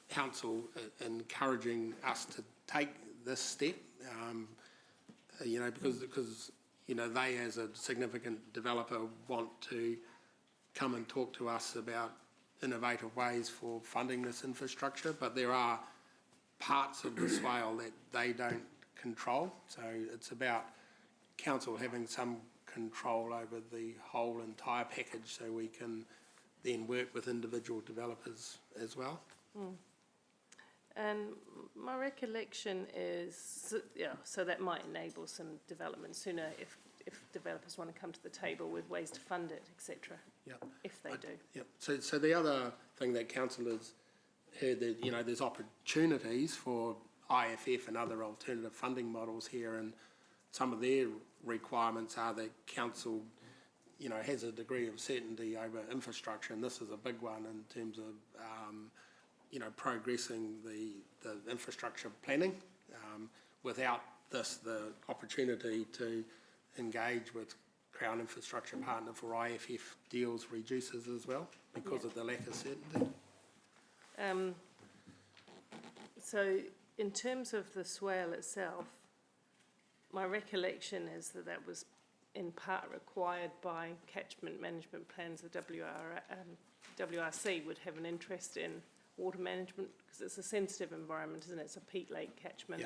council encouraging us to take this step, because they as a significant developer want to come and talk to us about innovative ways for funding this infrastructure, but there are parts of the swale that they don't control, so it's about council having some control over the whole entire package so we can then work with individual developers as well. Mm. And my recollection is, so that might enable some development sooner if developers want to come to the table with ways to fund it, etc. Yep. If they do. Yep. So the other thing that councillors heard that, there's opportunities for IFF and other alternative funding models here, and some of their requirements are that council, has a degree of certainty over infrastructure, and this is a big one in terms of, progressing the infrastructure planning. Without this, the opportunity to engage with Crown Infrastructure Partner for IFF deals reduces as well because of the lack of certainty. So in terms of the swale itself, my recollection is that was in part required by catchment management plans. The WRC would have an interest in water management because it's a sensitive environment, isn't it? It's a peat lake catchment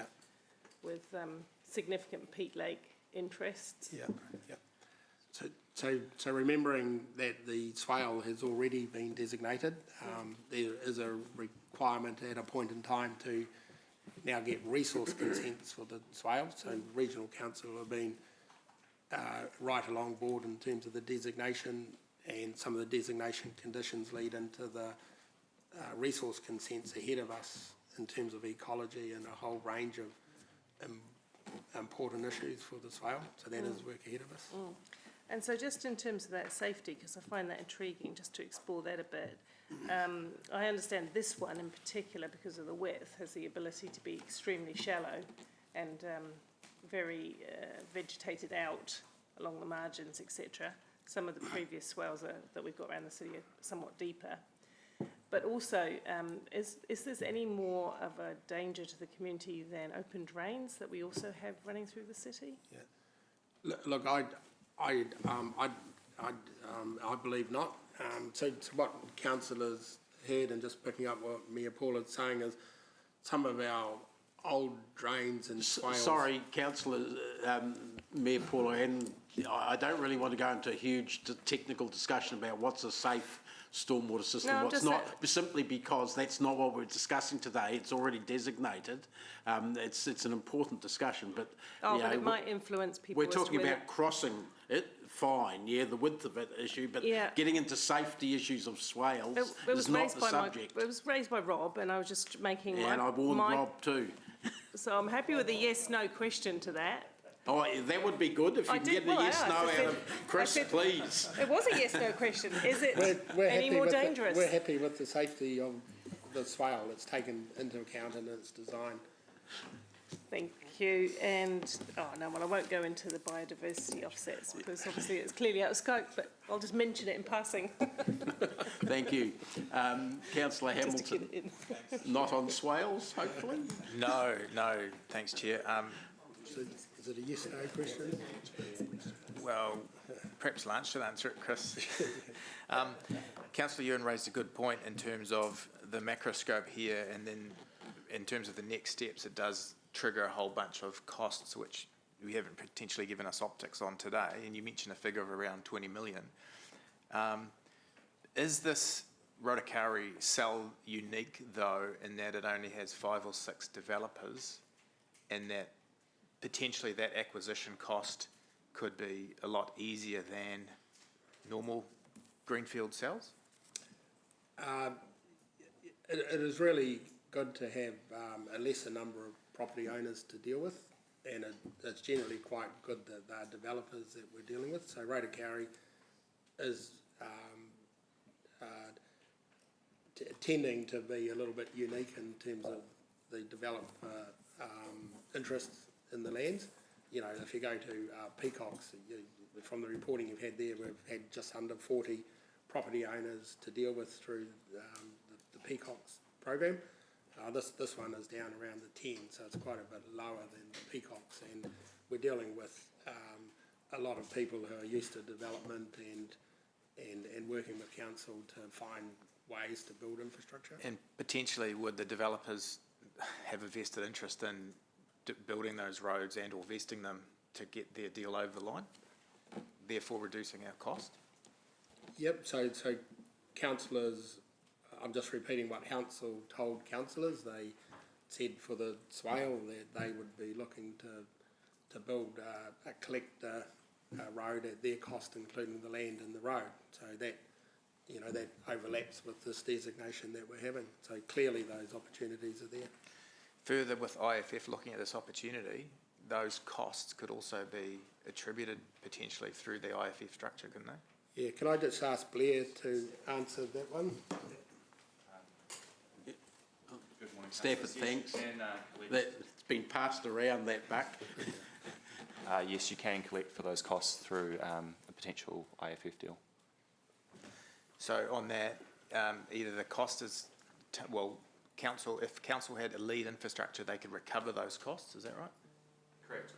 with significant peat lake interests. Yeah. So remembering that the swale has already been designated, there is a requirement at a point in time to now get resource consents for the swale. So regional council have been right along board in terms of the designation, and some of the designation conditions lead into the resource consents ahead of us in terms of ecology and a whole range of important issues for the swale, so that is work ahead of us. And so just in terms of that safety, because I find that intriguing, just to explore that a bit, I understand this one in particular, because of the width, has the ability to be extremely shallow and very vegetated out along the margins, etc. Some of the previous swales that we've got around the city are somewhat deeper. But also, is this any more of a danger to the community than open drains that we also have running through the city? Yeah. Look, I believe not. So what councillors heard, and just picking up what Mayor Paul is saying, is some of our old drains and swales. Sorry, councillor, Mayor Paul, and I don't really want to go into a huge technical discussion about what's a safe stormwater system, No, what's not, simply because that's not what we're discussing today. It's already designated. It's an important discussion, but but it might influence people. We're talking about crossing it, fine, yeah, the width of it issue, but getting into safety issues of swales is not the subject. It was raised by Rob, and I was just making and I warned Rob too. So I'm happy with a yes/no question to that. Oh, that would be good if you can get a yes/no out of Chris, please. It was a yes/no question. Is it We're any happy more with dangerous? We're happy with the safety of the swale. It's taken into account in its design. Thank you. And, I won't go into the biodiversity offsets because obviously it's clearly out of scope, but I'll just mention it in passing. Thank you. Councillor Hamilton, not on swales, hopefully? No, thanks, Chair. Is it a yes/no question? Well, perhaps Lance should answer it, Chris. Councillor Ewan raised a good point in terms of the macroscope here, and then in terms of the next steps, it does trigger a whole bunch of costs which we haven't potentially given us optics on today, and you mentioned a figure of around 20 million. Is this Rotokauri cell unique, though, in that it only has 5 or 6 developers, and that potentially that acquisition cost could be a lot easier than normal greenfield cells? It is really good to have a lesser number of property owners to deal with, and it's generally quite good that they're developers that we're dealing with. So Rotokauri is tending to be a little bit unique in terms of the developer interests in the lands. You know, if you go to Peacocks, from the reporting you've had there, we've had just under 40 property owners to deal with through the Peacocks program. This one is down around the 10, so it's quite a bit lower than the Peacocks, and we're dealing with a lot of people who are used to development and working with council to find ways to build infrastructure. And potentially would the developers have a vested interest in building those roads and or vesting them to get their deal over the line, therefore reducing our cost? Yep, so councillors, I'm just repeating what council told councillors. They said for the swale that they would be looking to build a collector road at their cost, including the land and the road. So that, you know, that overlaps with this designation that we're having. So clearly those opportunities are there. Further, with IFF looking at this opportunity, those costs could also be attributed potentially through the IFF structure, couldn't they? Yeah, can I just ask Blair to answer that one? Good morning, Stafford, thanks. It's been passed around, that buck. Yes, you can collect for those costs through a potential IFF deal. So on that, either the cost is, if council had a lead infrastructure, they could recover those costs, is that right? Correct.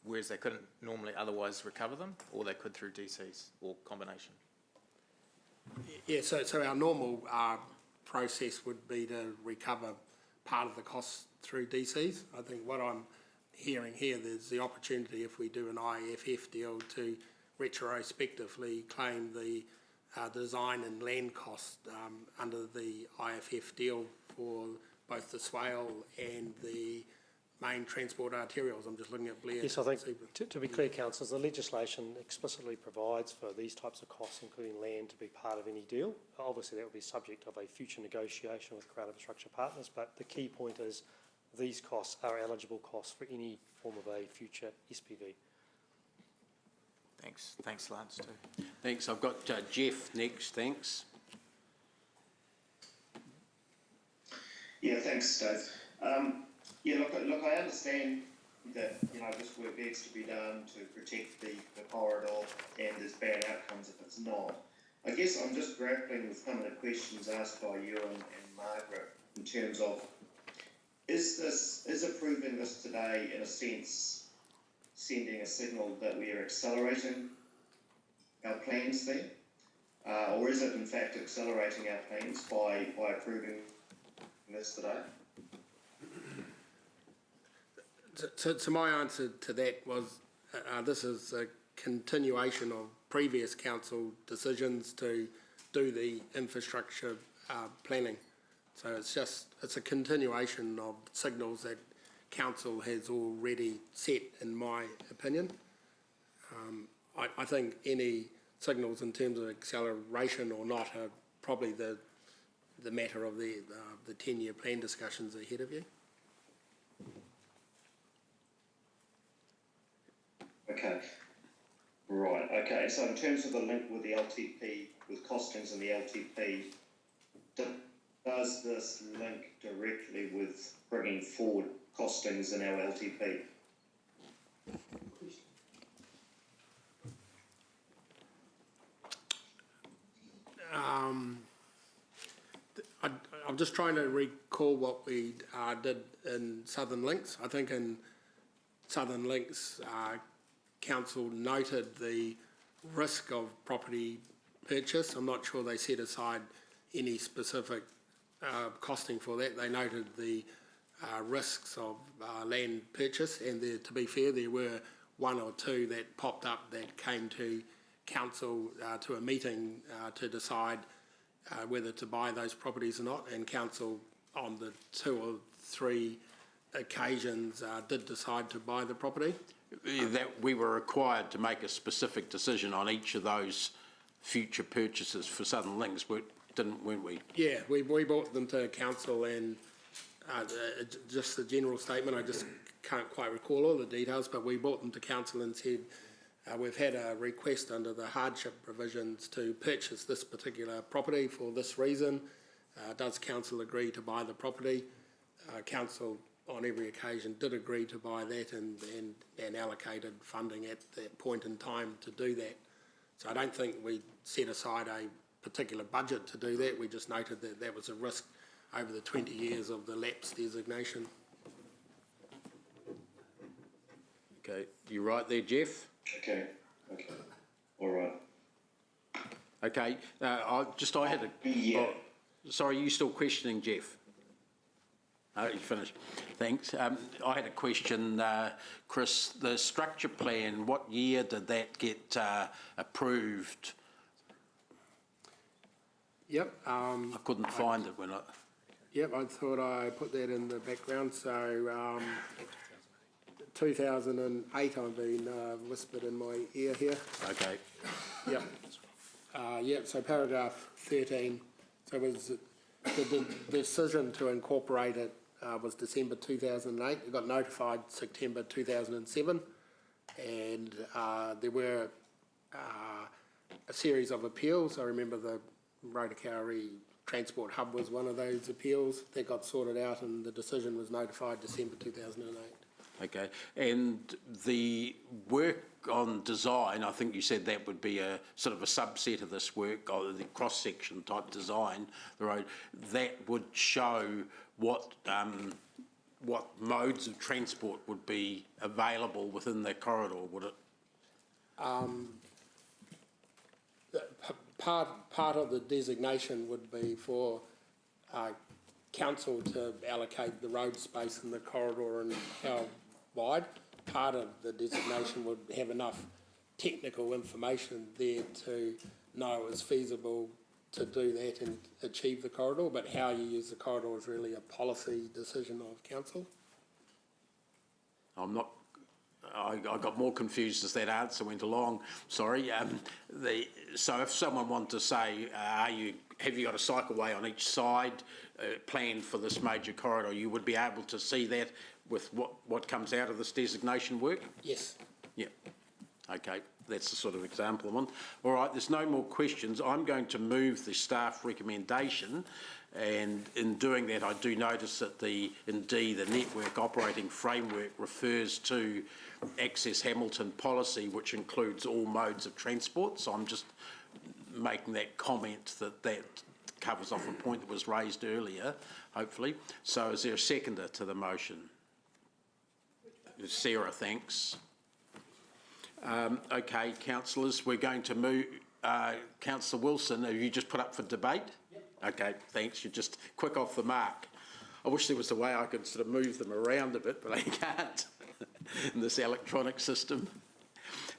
Whereas they couldn't normally otherwise recover them, or they could through DCs, or combination? Yeah, so our normal process would be to recover part of the costs through DCs. I think what I'm hearing here, there's the opportunity if we do an IFF deal to retrospectively claim the design and land cost under the IFF deal for both the swale and the main transport arterials. I'm just looking at Blair. Yes, I think, to be clear, councillors, the legislation explicitly provides for these types of costs, including land, to be part of any deal. Obviously, that will be subject of a future negotiation with Crown Infrastructure Partners, but the key point is these costs are eligible costs for any form of a future SPV. Thanks, Lance, too. Thanks. I've got Jeff next. Thanks. Yeah, thanks, Dave. Look, I understand that, this work needs to be done to protect the corridor, and there's bad outcomes if it's not. I guess I'm just grappling with some of the questions asked by you and Margaret in terms of, is approving this today, in a sense, sending a signal that we are accelerating our plans there? Or is it in fact accelerating our plans by approving this today? So my answer to that was, this is a continuation of previous council decisions to do the infrastructure planning. So it's a continuation of signals that council has already set, in my opinion. I think any signals in terms of acceleration or not are probably the matter of the 10-year plan discussions ahead of you. Okay. Right, okay. So in terms of the link with the LTP, with costings and the LTP, does this link directly with bringing forward costings in our LTP? I'm just trying to recall what we did in Southern Links. I think in Southern Links, council noted the risk of property purchase. I'm not sure they set aside any specific costing for that. They noted the risks of land purchase, and to be fair, there were one or two that popped up that came to council to a meeting to decide whether to buy those properties or not, and council on the 2 or 3 occasions did decide to buy the property. That we were required to make a specific decision on each of those future purchases for Southern Links, weren't we? Yeah, we brought them to council, and just the general statement, I just can't quite recall all the details, but we brought them to council and said, we've had a request under the hardship provisions to purchase this particular property for this reason. Does council agree to buy the property? Council on every occasion did agree to buy that and allocated funding at that point in time to do that. So I don't think we set aside a particular budget to do that. We just noted that that was a risk over the 20 years of the lapse designation. Okay, you right there, Jeff? Okay, all right. Okay, I had a... Yeah. Oh, sorry, you still questioning, Jeff? No, you finished. Thanks. I had a question, Chris. The structure plan, what year did that get approved? Yep. I couldn't find it when I... Yep, I thought I put that in the background. So 2008, I've been whispered in my ear here. Okay. Yep. Yep, so paragraph 13. So it was the decision to incorporate it was December 2008. It got notified September 2007. And there were a series of appeals. I remember the Rotokauri Transport Hub was one of those appeals that got sorted out, and the decision was notified December 2008. Okay, and the work on design, I think you said that would be a sort of a subset of this work, or the cross-section type design, the road, that would show what modes of transport would be available within the corridor, would it? Part of the designation would be for council to allocate the road space in the corridor and how wide. Part of the designation would have enough technical information there to know it was feasible to do that and achieve the corridor, but how you use the corridor is really a policy decision of council. I got more confused as that answer went along. Sorry. So if someone wanted to say, are you have you got a cycleway on each side planned for this major corridor? You would be able to see that with what comes out of this designation work? Yes. Yeah. Okay, that's the sort of example I want. All right, there's no more questions. I'm going to move the staff recommendation, and in doing that I do notice that the network operating framework refers to Access Hamilton policy, which includes all modes of transport. So I'm just making that comment that covers off a point that was raised earlier, hopefully. So is there a seconder to the motion? Sarah, thanks. Okay, councillors, we're going to move. Councillor Wilson, have you just put up for debate? Yep. Okay, thanks. You're just quick off the mark. I wish there was a way I could sort of move them around a bit, but I can't in this electronic system.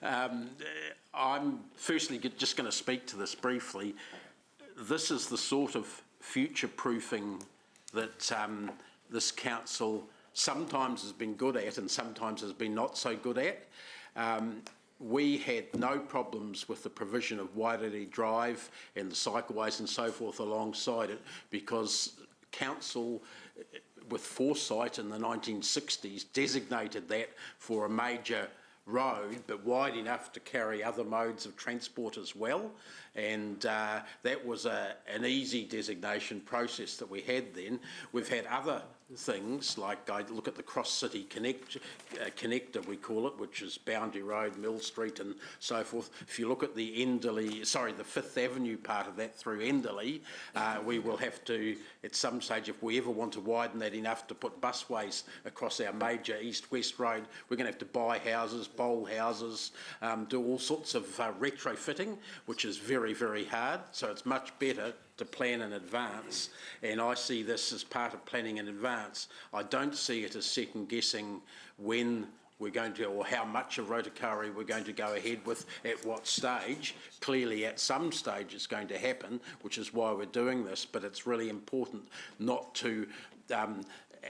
I'm firstly just going to speak to this briefly. This is the sort of future-proofing that this council sometimes has been good at and sometimes has been not so good at. We had no problems with the provision of Wairere Drive and the cycleways and so forth alongside it, because council, with foresight in the 1960s, designated that for a major road, but wide enough to carry other modes of transport as well. And that was an easy designation process that we had then. We've had other things, like I look at the cross-city connector, we call it, which is Boundary Road, Mill Street and so forth. If you look at the the Fifth Avenue part of that through Enderley, we will have to, at some stage, if we ever want to widen that enough to put busways across our major east-west road, we're going to have to buy houses, bowl houses, do all sorts of retrofitting, which is very, very hard. So it's much better to plan in advance, and I see this as part of planning in advance. I don't see it as second guessing when we're going to, or how much of Rotakari we're going to go ahead with at what stage. Clearly at some stage it's going to happen, which is why we're doing this, but it's really important not to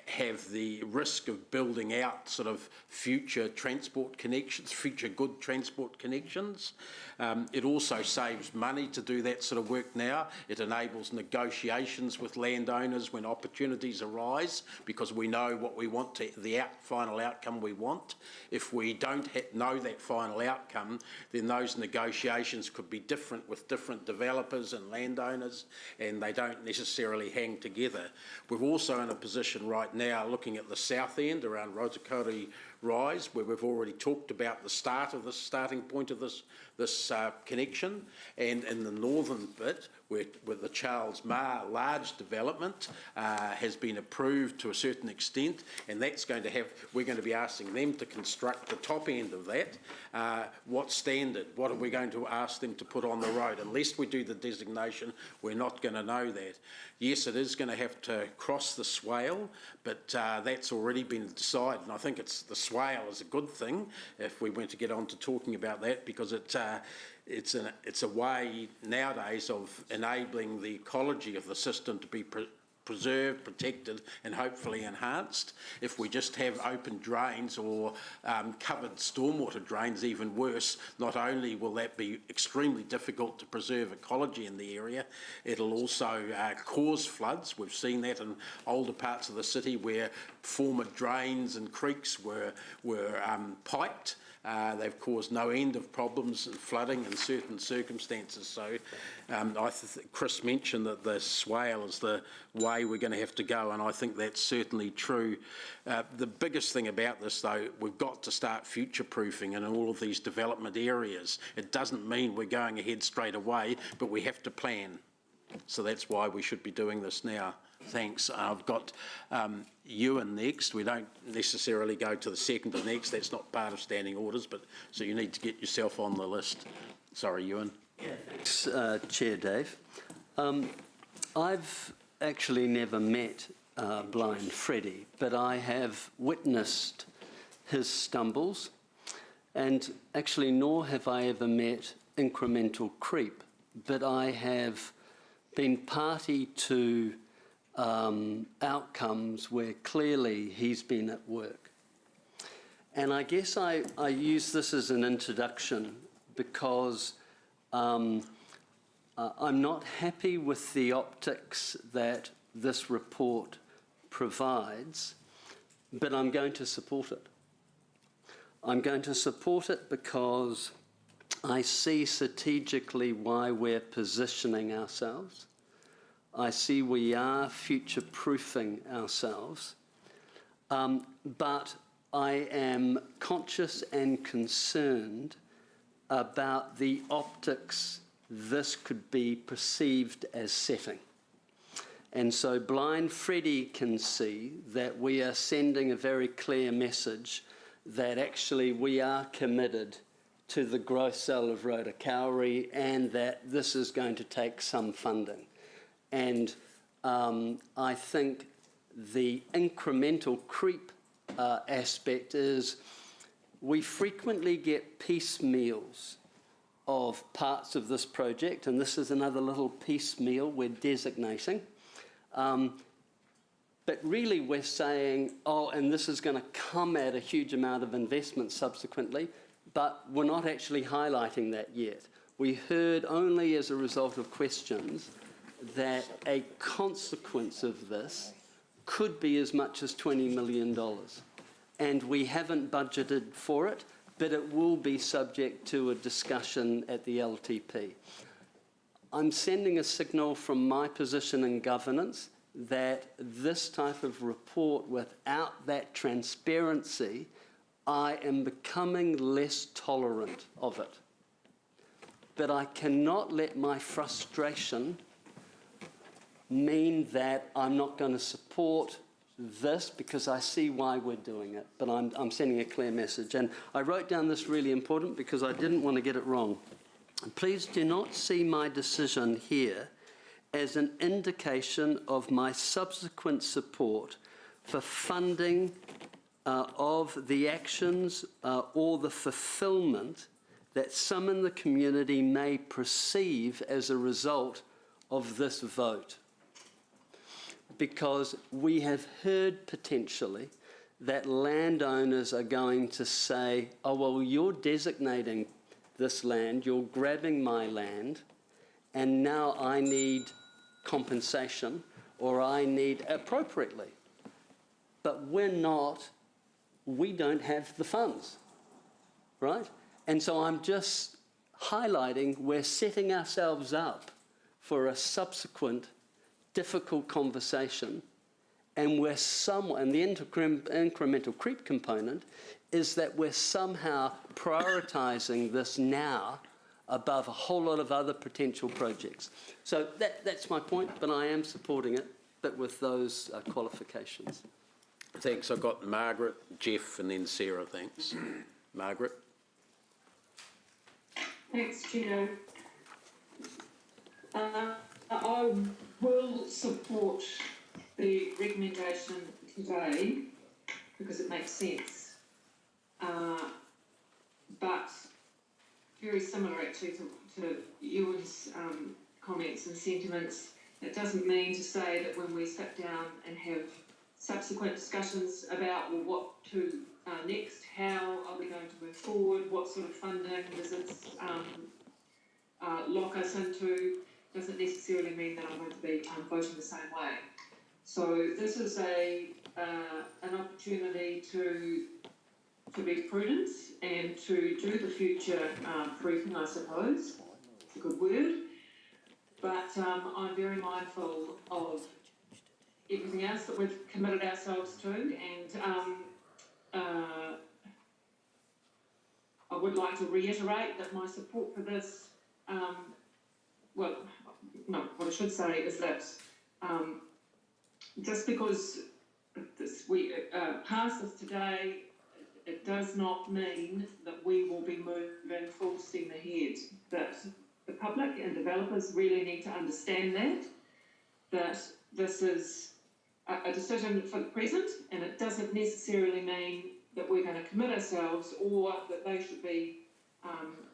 have the risk of building out sort of future transport connections, future good transport connections. It also saves money to do that sort of work now. It enables negotiations with landowners when opportunities arise, because we know what we want to, the final outcome we want. If we don't know that final outcome, then those negotiations could be different with different developers and landowners, and they don't necessarily hang together. We're also in a position right now looking at the south end around Rotakari Rise, where we've already talked about the starting point of this connection, and in the northern bit, where the Charles Marr large development has been approved to a certain extent, and that's going to have, we're going to be asking them to construct the top end of that. What standard? What are we going to ask them to put on the road? Unless we do the designation, we're not going to know that. Yes, it is going to have to cross the swale, but that's already been decided, and I think it's the swale is a good thing if we went to get on to talking about that, because it's a way nowadays of enabling the ecology of the system to be preserved, protected and hopefully enhanced. If we just have open drains or covered stormwater drains, even worse, not only will that be extremely difficult to preserve ecology in the area, it'll also cause floods. We've seen that in older parts of the city where former drains and creeks were piped. They've caused no end of problems and flooding in certain circumstances. So Chris mentioned that the swale is the way we're going to have to go, and I think that's certainly true. The biggest thing about this, though, we've got to start future-proofing in all of these development areas. It doesn't mean we're going ahead straight away, but we have to plan. So that's why we should be doing this now. Thanks. I've got Ewan next. We don't necessarily go to the seconder next. That's not part of standing orders, but so you need to get yourself on the list. Sorry, Ewan. Yeah, thanks, Chair Dave. I've actually never met Blind Freddie, but I have witnessed his stumbles, and actually nor have I ever met incremental creep, but I have been party to outcomes where clearly he's been at work. And I guess I use this as an introduction because I'm not happy with the optics that this report provides, but I'm going to support it. I'm going to support it because I see strategically why we're positioning ourselves. I see we are future-proofing ourselves, but I am conscious and concerned about the optics this could be perceived as setting. And so Blind Freddie can see that we are sending a very clear message that actually we are committed to the growth cell of Rotokauri and that this is going to take some funding. And I think the incremental creep aspect is we frequently get piecemeals of parts of this project, and this is another little piecemeal we're designating. But really we're saying, oh, and this is going to come at a huge amount of investment subsequently, but we're not actually highlighting that yet. We heard only as a result of questions that a consequence of this could be as much as $20 million. And we haven't budgeted for it, but it will be subject to a discussion at the LTP. I'm sending a signal from my position in governance that this type of report, without that transparency, I am becoming less tolerant of it. But I cannot let my frustration mean that I'm not going to support this because I see why we're doing it. But I'm sending a clear message. And I wrote down this really important because I didn't want to get it wrong. Please do not see my decision here as an indication of my subsequent support for funding of the actions or the fulfilment that some in the community may perceive as a result of this vote. Because we have heard potentially that landowners are going to say, oh, well, you're designating this land, you're grabbing my land, and now I need compensation, or I need appropriately. But we don't have the funds, right? And so I'm just highlighting we're setting ourselves up for a subsequent difficult conversation, and and the incremental creep component is that we're somehow prioritising this now above a whole lot of other potential projects. So that's my point, but I am supporting it, but with those qualifications. Thanks. I've got Margaret, Jeff, and then Sarah. Thanks. Margaret. Thanks, Chair. I will support the recommendation today because it makes sense. But very similar actually to Ewan's comments and sentiments, it doesn't mean to say that when we sit down and have subsequent discussions about, well, what to next, how are we going to move forward, what sort of funding does it lock us into, doesn't necessarily mean that I'm going to be voting the same way. So this is an opportunity to be prudent and to do the future proofing, I suppose. It's a good word. But I'm very mindful of everything else that we've committed ourselves to, and I would like to reiterate that my support for this, what I should say is that just because we pass this today, it does not mean that we will be moving full steam ahead. That the public and developers really need to understand that this is a decision for the present, and it doesn't necessarily mean that we're going to commit ourselves or that they should be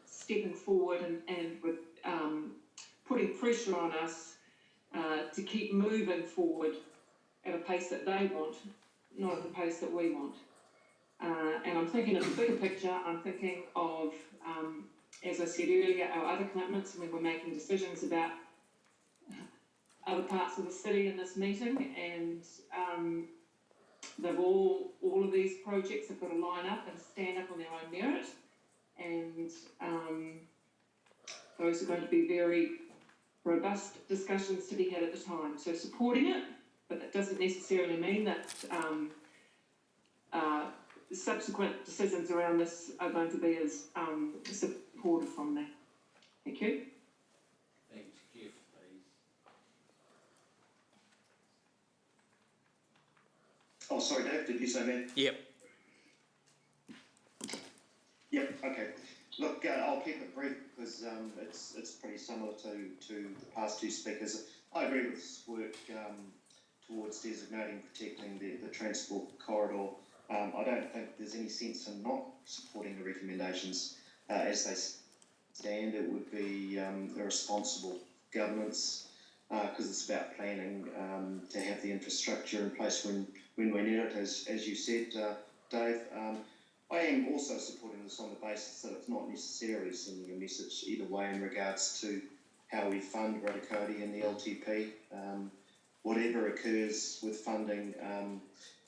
stepping forward and with putting pressure on us to keep moving forward at a pace that they want, not at the pace that we want. And I'm thinking of the bigger picture. I'm thinking of as I said earlier, our other commitments when we're making decisions about other parts of the city in this meeting, and they've all of these projects have got to line up and stand up on their own merit, and those are going to be very robust discussions to be had at the time. So supporting it, but that doesn't necessarily mean that subsequent decisions around this are going to be as supported from there. Thank you. Thanks, Jeff, please. Oh, sorry, Dave, did you say that? Yep. Yep, okay. Look, I'll keep it brief because it's pretty similar to the past two speakers. I agree with this work towards designating, protecting the transport corridor. I don't think there's any sense in not supporting the recommendations as they stand. It would be irresponsible governance because it's about planning to have the infrastructure in place when we need it, as you said, Dave. I am also supporting this on the basis that it's not necessarily sending a message either way in regards to how we fund Rotokauri and the LTP. Whatever occurs with funding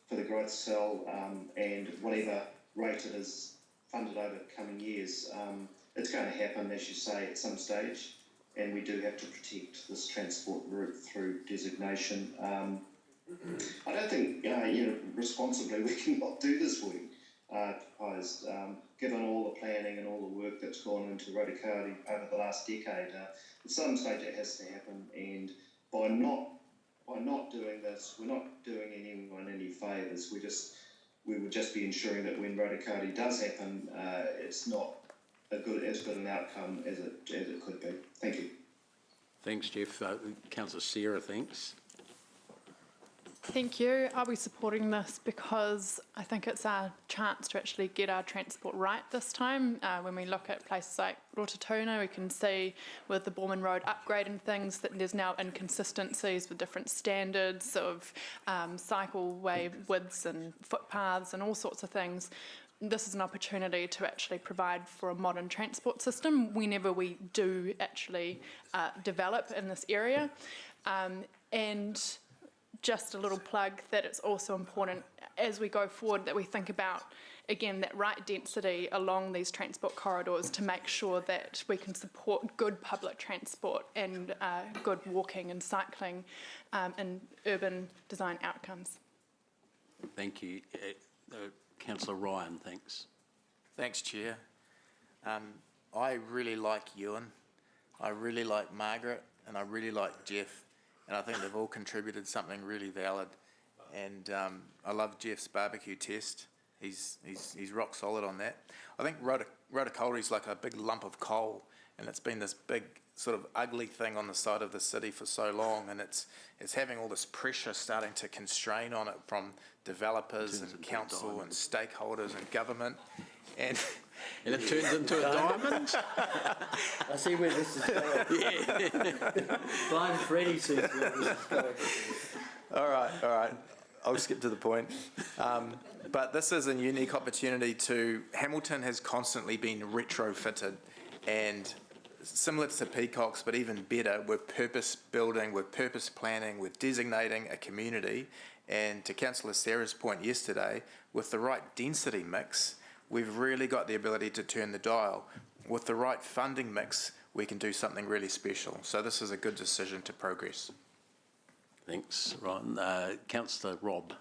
for the growth cell and whatever rate it is funded over the coming years, it's going to happen, as you say, at some stage, and we do have to protect this transport route through designation. I don't think, responsibly we cannot do this work proposed, given all the planning and all the work that's gone into Rotokauri over the last decade. At some stage it has to happen, and by not doing this, we're not doing anyone any favours. We would just be ensuring that when Rotokauri does happen, it's not as good an outcome as it could be. Thank you. Thanks, Jeff. Councillor Sarah, thanks. Thank you. I'll be supporting this because I think it's our chance to actually get our transport right this time. When we look at places like Rototuna, we can see with the Borman Road upgrade and things that there's now inconsistencies with different standards of cycleway widths and footpaths and all sorts of things. This is an opportunity to actually provide for a modern transport system whenever we do actually develop in this area. And just a little plug that it's also important as we go forward that we think about, again, that right density along these transport corridors to make sure that we can support good public transport and good walking and cycling and urban design outcomes. Thank you. Councillor Ryan, thanks. Thanks, Chair. I really like Ewan, I really like Margaret, and I really like Jeff, and I think they've all contributed something really valid. And I love Jeff's barbecue test. He's rock solid on that. I think Rotokauri's like a big lump of coal, and it's been this big sort of ugly thing on the side of the city for so long, and it's having all this pressure starting to constrain on it from developers and council and stakeholders and government, and it turns into a diamond. I see where this is going. Blind Freddy sees where this is going. All right. I'll skip to the point. But this is a unique opportunity Hamilton has constantly been retrofitted, and similar to Peacocks, but even better, we're purpose building, we're purpose planning, we're designating a community. And to Councillor Sarah's point yesterday, with the right density mix, we've really got the ability to turn the dial. With the right funding mix, we can do something really special. So this is a good decision to progress. Thanks, Ron. Councillor Rob.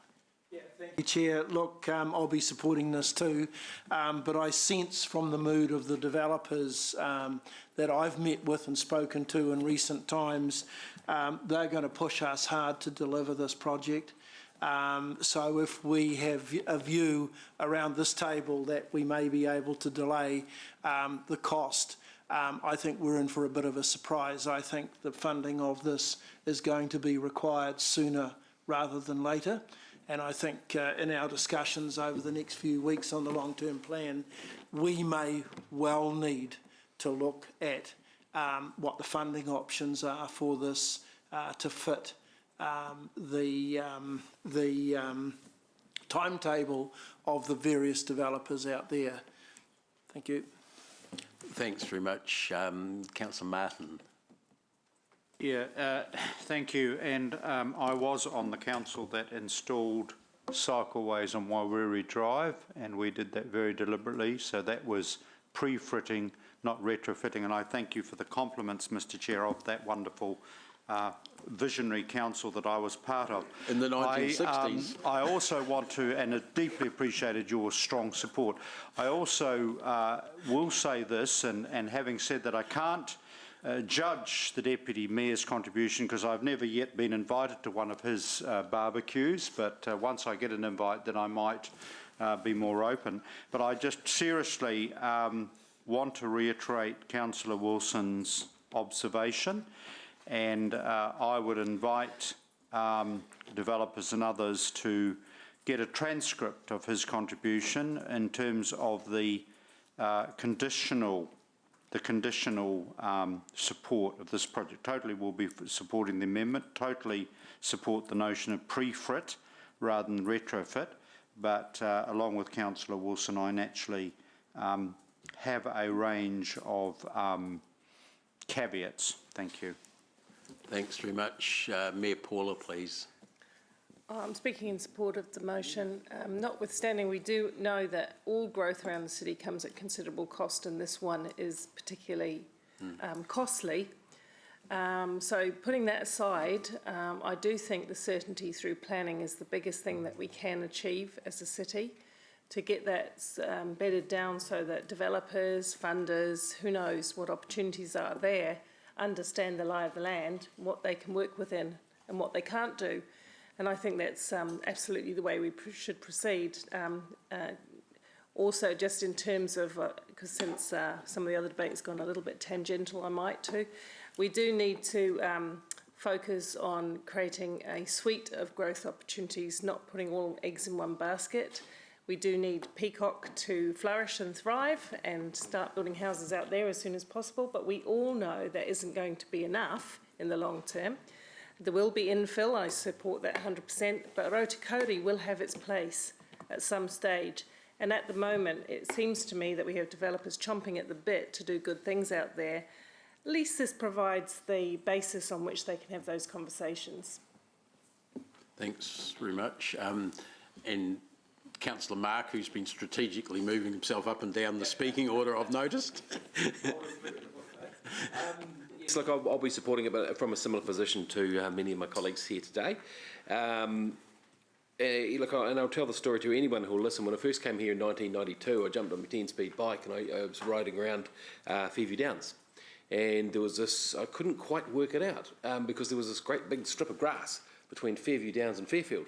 Yeah, thank you, Chair. Look, I'll be supporting this too, but I sense from the mood of the developers that I've met with and spoken to in recent times, they're going to push us hard to deliver this project. So if we have a view around this table that we may be able to delay the cost, I think we're in for a bit of a surprise. I think the funding of this is going to be required sooner rather than later. And I think in our discussions over the next few weeks on the long-term plan, we may well need to look at what the funding options are for this to fit the timetable of the various developers out there. Thank you. Thanks very much. Councillor Martin. Yeah, thank you. And I was on the council that installed cycleways on Wairiri Drive, and we did that very deliberately. So that was pre-fitting, not retrofitting. And I thank you for the compliments, Mr. Chair, of that wonderful visionary council that I was part of. In the 1960s. I also want to, and it deeply appreciated your strong support. I also will say this, and having said that, I can't judge the Deputy Mayor's contribution because I've never yet been invited to one of his barbecues, but once I get an invite then I might be more open. But I just seriously want to reiterate Councillor Wilson's observation, and I would invite developers and others to get a transcript of his contribution in terms of the conditional support of this project. Totally will be supporting the amendment, totally support the notion of pre-fit rather than retrofit, but along with Councillor Wilson, I naturally have a range of caveats. Thank you. Thanks very much. Mayor Paula, please. I'm speaking in support of the motion. Notwithstanding, we do know that all growth around the city comes at considerable cost, and this one is particularly costly. So putting that aside, I do think the certainty through planning is the biggest thing that we can achieve as a city, to get that bedded down so that developers, funders, who knows what opportunities are there, understand the lie of the land, what they can work within and what they can't do. And I think that's absolutely the way we should proceed. Also, just in terms of, because since some of the other debate's gone a little bit tangential, I might too, we do need to focus on creating a suite of growth opportunities, not putting all eggs in one basket. We do need Peacock to flourish and thrive and start building houses out there as soon as possible, but we all know that isn't going to be enough in the long term. There will be infill, I support that 100%, but Rotikoti will have its place at some stage. And at the moment, it seems to me that we have developers chomping at the bit to do good things out there. At least this provides the basis on which they can have those conversations. Thanks very much. And Councillor Mark, who's been strategically moving himself up and down the speaking order, I've noticed. Yes, look, I'll be supporting it, but from a similar position to many of my colleagues here today. Look, and I'll tell the story to anyone who will listen. When I first came here in 1992, I jumped on my 10-speed bike and I was riding around Fairview Downs. And there was this, I couldn't quite work it out because there was this great big strip of grass between Fairview Downs and Fairfield.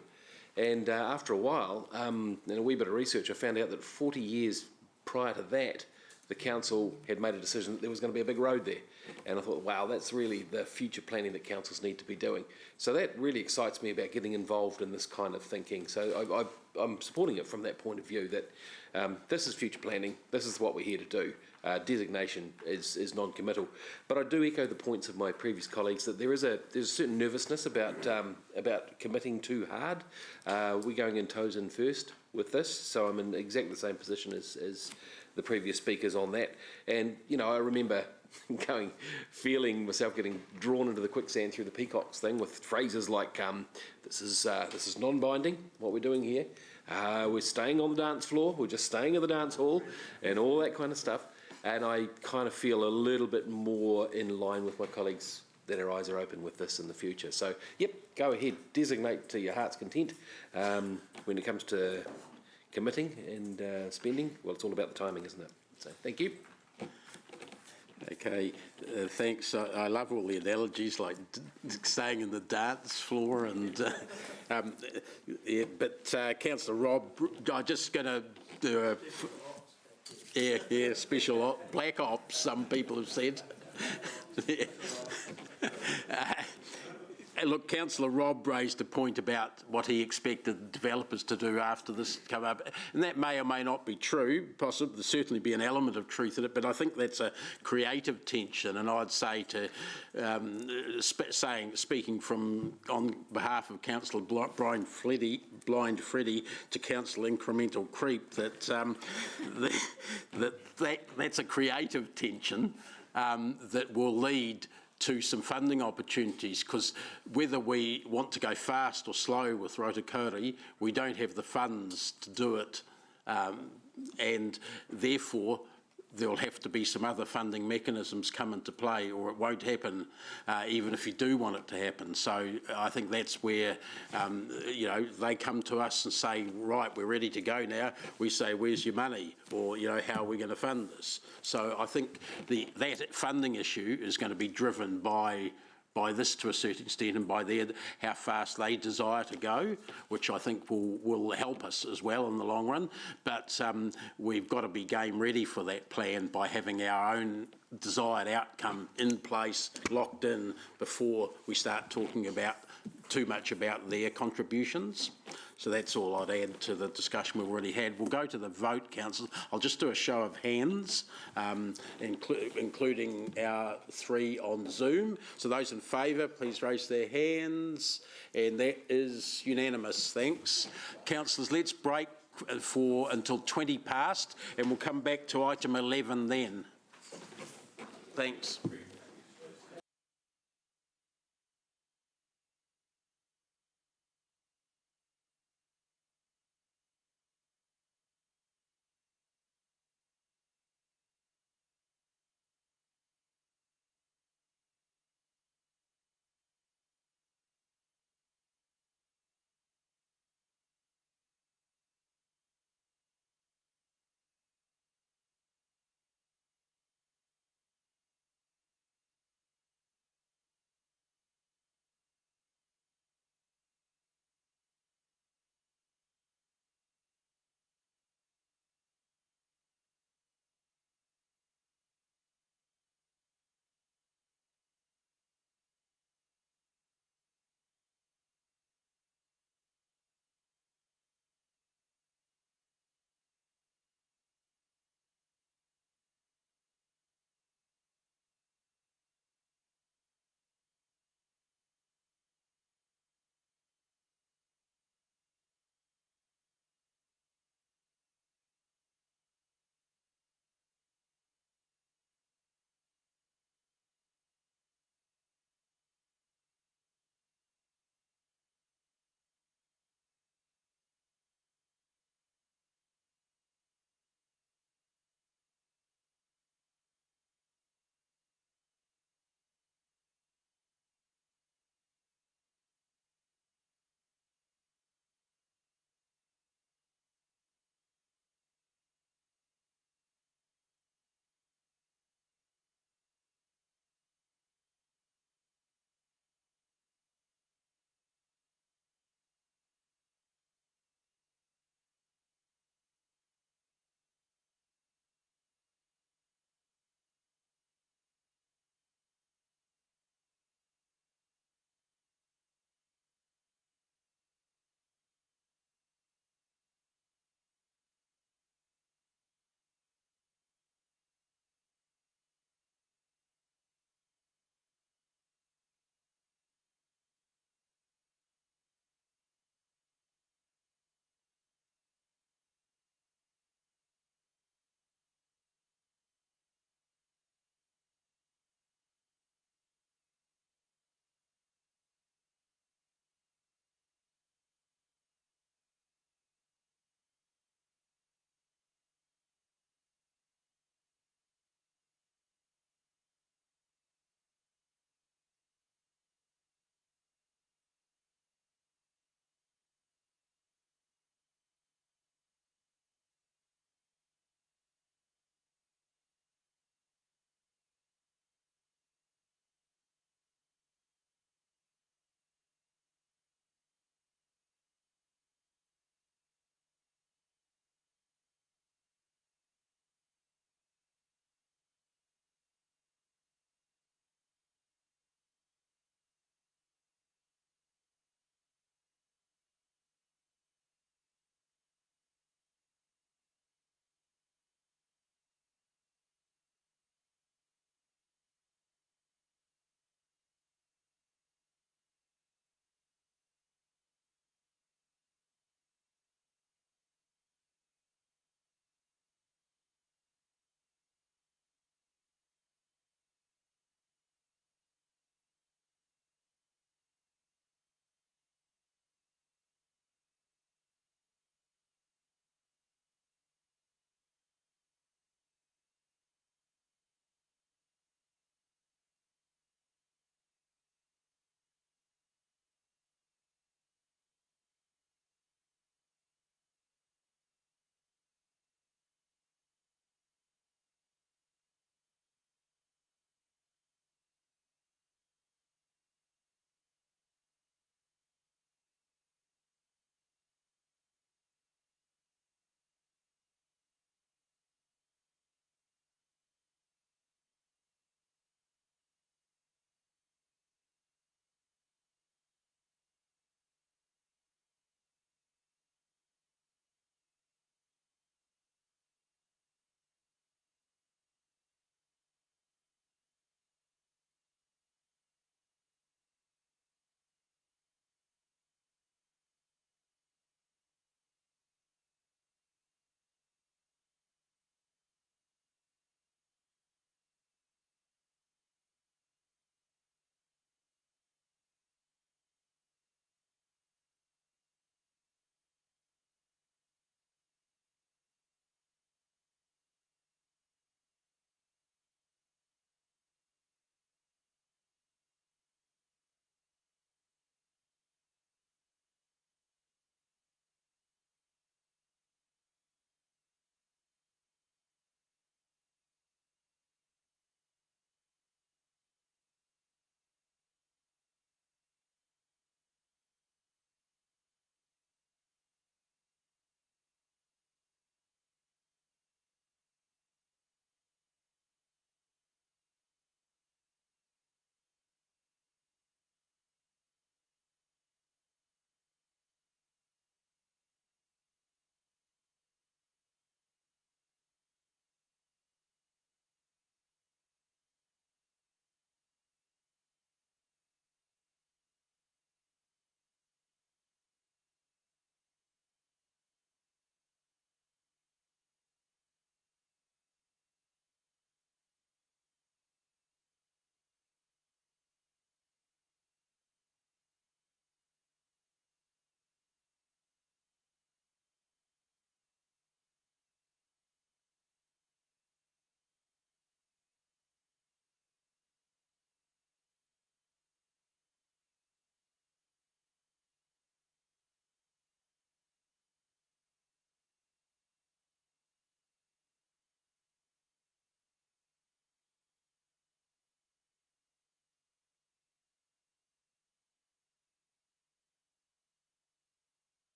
And after a while, and a wee bit of research, I found out that 40 years prior to that, the council had made a decision that there was going to be a big road there. And I thought, wow, that's really the future planning that councils need to be doing. So that really excites me about getting involved in this kind of thinking. So I'm supporting it from that point of view that this is future planning, this is what we're here to do. Designation is non-committal. But I do echo the points of my previous colleagues that there's a certain nervousness about committing too hard. We're going in toes in first with this, so I'm in exactly the same position as the previous speakers on that. And, you know, I remember feeling myself getting drawn into the quicksand through the Peacocks thing with phrases like, this is non-binding, what we're doing here. We're staying on the dance floor, we're just staying in the dance hall, and all that kind of stuff. And I kind of feel a little bit more in line with my colleagues that our eyes are open with this in the future. So, yep, go ahead, designate to your heart's content. When it comes to committing and spending, well, it's all about the timing, isn't it? So, thank you. Okay, thanks. I love all the analogies, like staying in the dance floor and... yeah, but Councillor Rob, I'm just going to do a special black ops, some people have said. Look, Councillor Rob raised a point about what he expected developers to do after this come up, and that may or may not be true. Possibly, there'll certainly be an element of truth in it, but I think that's a creative tension. And I'd say to, speaking from on behalf of Councillor Blind Freddie to Councillor Incremental Creep, that's a creative tension that will lead to some funding opportunities, because whether we want to go fast or slow with Rotokauri, we don't have the funds to do it, and therefore there will have to be some other funding mechanisms come into play, or it won't happen, even if you do want it to happen. So I think that's where, you know, they come to us and say, right, we're ready to go now. We say, where's your money? Or, you know, how are we going to fund this? So I think that funding issue is going to be driven by this to a certain extent, and by how fast they desire to go, which I think will help us as well in the long run. But we've got to be game ready for that plan by having our own desired outcome in place, locked in, before we start talking about too much about their contributions. So that's all I'd add to the discussion we've already had. We'll go to the vote, councillors. I'll just do a show of hands, including our 3 on Zoom. So those in favour, please raise their hands. And that is unanimous. Thanks. Councillors, let's break until 20 past, and we'll come back to item 11 then. Thanks.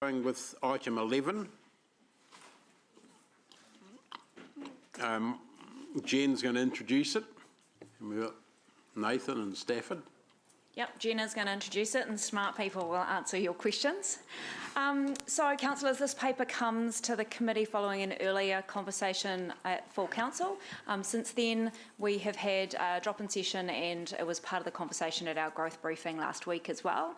Going with item 11. Jen's going to introduce it. And we've got Nathan and Stafford. Yep, Jenna's going to introduce it and smart people will answer your questions. So, councillors, this paper comes to the committee following an earlier conversation at full council. Since then, we have had a drop-in session and it was part of the conversation at our growth briefing last week as well.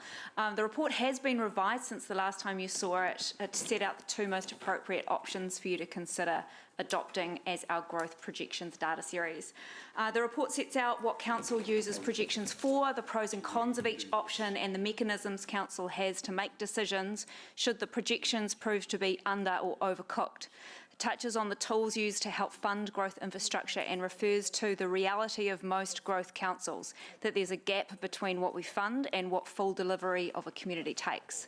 The report has been revised since the last time you saw it to set out the two most appropriate options for you to consider adopting as our growth projections data series. The report sets out what council uses projections for, the pros and cons of each option, and the mechanisms council has to make decisions should the projections prove to be under or overcooked. It touches on the tools used to help fund growth infrastructure and refers to the reality of most growth councils, that there's a gap between what we fund and what full delivery of a community takes.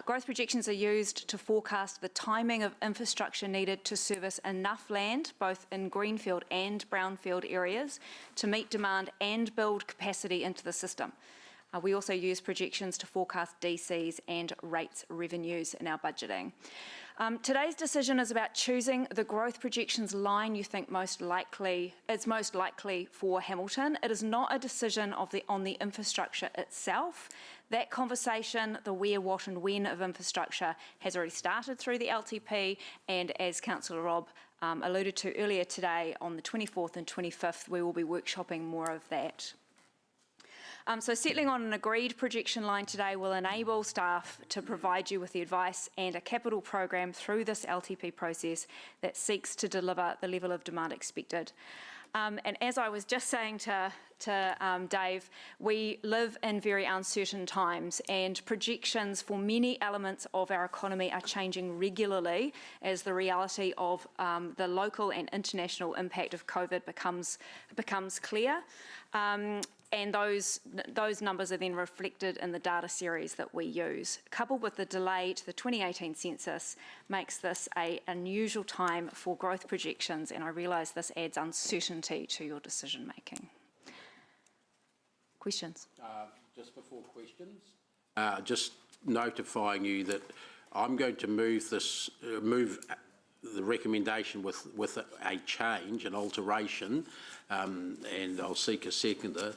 Growth projections are used to forecast the timing of infrastructure needed to service enough land, both in greenfield and brownfield areas, to meet demand and build capacity into the system. We also use projections to forecast DCs and rates revenues in our budgeting. Today's decision is about choosing the growth projections line you think most likely for Hamilton. It is not a decision on the infrastructure itself. That conversation, the where, what and when of infrastructure, has already started through the LTP, and as Councillor Rob alluded to earlier today, on the 24th and 25th we will be workshopping more of that. So settling on an agreed projection line today will enable staff to provide you with the advice and a capital program through this LTP process that seeks to deliver the level of demand expected. And as I was just saying to Dave, we live in very uncertain times, and projections for many elements of our economy are changing regularly as the reality of the local and international impact of COVID becomes clear. And those numbers are then reflected in the data series that we use. Coupled with the delay to the 2018 census makes this an unusual time for growth projections, and I realise this adds uncertainty to your decision making. Questions? Just before questions, just notifying you that I'm going to move the recommendation with a change, an alteration, and I'll seek a seconder.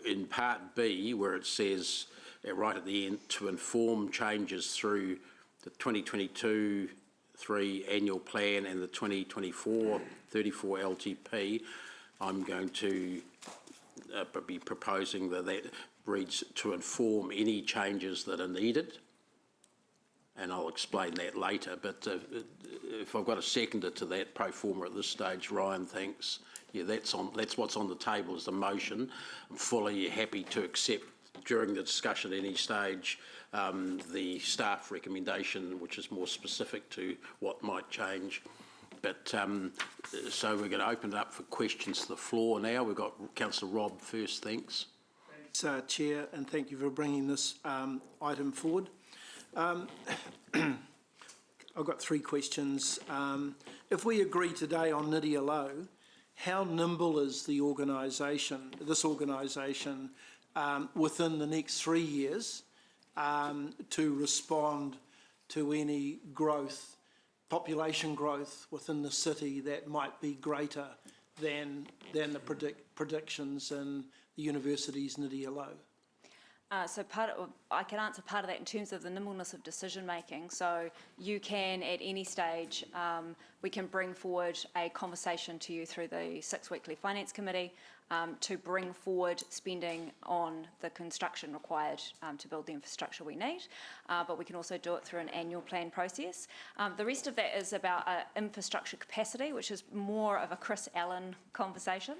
In part B, where it says right at the end, to inform changes through the 2022-3 annual plan and the 2024-34 LTP, I'm going to be proposing that reads to inform any changes that are needed. And I'll explain that later, but if I've got a seconder to that pro forma at this stage, Ryan, thanks. Yeah, that's what's on the table as the motion. I'm fully happy to accept during the discussion at any stage the staff recommendation, which is more specific to what might change. But so we're going to open it up for questions to the floor now. We've got Councillor Rob first, thanks. Thanks, Chair, and thank you for bringing this item forward. I've got three questions. If we agree today on Nydia Low, how nimble is this organisation, within the next 3 years to respond to any growth, population growth within the city that might be greater than the predictions in the university's Nydia Low? So I can answer part of that in terms of the nimbleness of decision making. So you can, at any stage, we can bring forward a conversation to you through the 6-weekly Finance Committee to bring forward spending on the construction required to build the infrastructure we need. But we can also do it through an annual plan process. The rest of that is about infrastructure capacity, which is more of a Chris Allen conversation.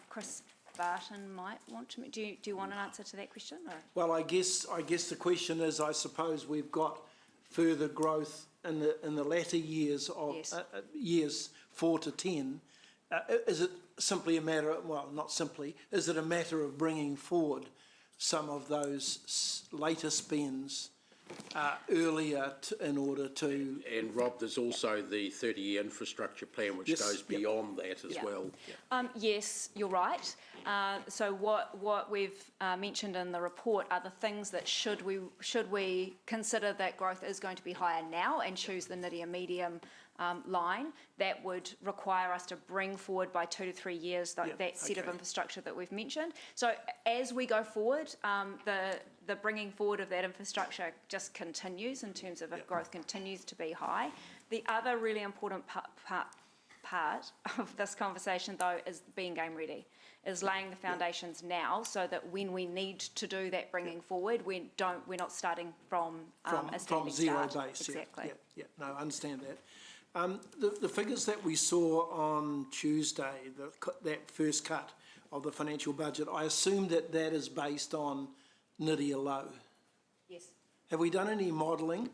Chris Barton might want to. Do you want an answer to that question? Or? Well, I guess the question is, I suppose we've got further growth in the latter years of yes. Years 4 to 10. Is it simply a matter of, well, not simply, is it a matter of bringing forward some of those later spends earlier in order to... And Rob, there's also the 30-year infrastructure plan which Yes, goes beyond that as Yeah. well. Yes, you're right. So what we've mentioned in the report are the things that should we consider that growth is going to be higher now and choose the Nydia medium line, that would require us to bring forward by 2 to 3 years that set of infrastructure that we've mentioned. So as we go forward, the bringing forward of that infrastructure just continues in terms of if growth continues to be high. The other really important part of this conversation, though, is being game ready, is laying the foundations now so that when we need to do that bringing forward, we're not starting from a standing zero start. base. Exactly. No, I understand that. The figures that we saw on Tuesday, that first cut of the financial budget, I assume that is based on Nydia Low. Yes. Have we done any modelling,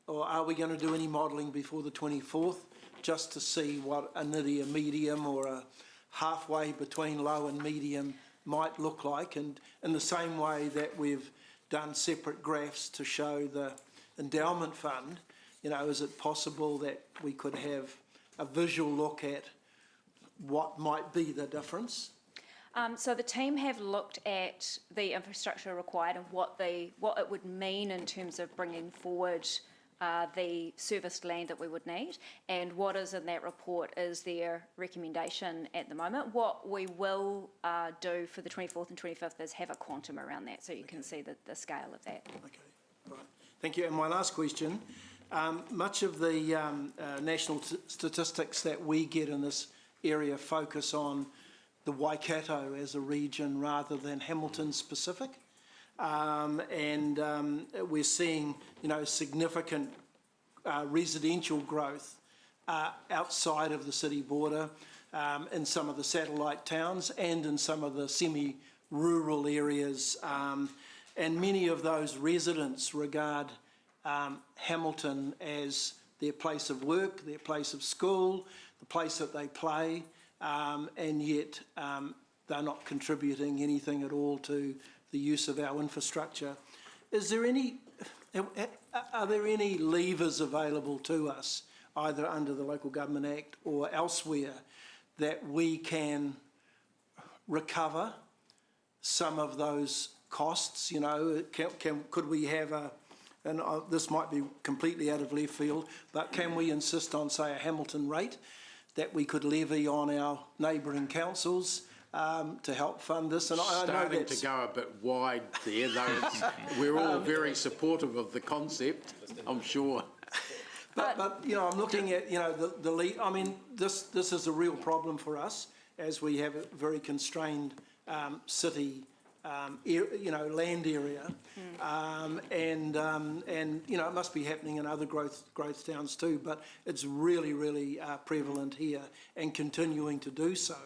or are we going to do any modelling before the 24th, just to see what a Nydia medium or a halfway between low and medium might look like? And in the same way that we've done separate graphs to show the endowment fund, is it possible that we could have a visual look at what might be the difference? So the team have looked at the infrastructure required and what it would mean in terms of bringing forward the serviced land that we would need, and what is in that report is their recommendation at the moment. What we will do for the 24th and 25th is have a quantum around that so you can see the scale of that. Okay, right. Thank you. And my last question, much of the national statistics that we get in this area focus on the Waikato as a region rather than Hamilton specific. We're seeing, significant residential growth outside of the city border in some of the satellite towns and in some of the semi-rural areas. And many of those residents regard Hamilton as their place of work, their place of school, the place that they play, and yet they're not contributing anything at all to the use of our infrastructure. Are there any levers available to us, either under the Local Government Act or elsewhere, that we can recover some of those costs? Could we have this might be completely out of left field, but can we insist on, say, a Hamilton rate that we could levy on our neighbouring councils to help fund this? And I know Starting that's to go a bit wide there, though. We're all very supportive of the concept, I'm sure. But I'm looking at the lead. I mean, this is a real problem for us as we have a very constrained city, land area, and it must be happening in other growth towns too. But it's really prevalent here and continuing to do so.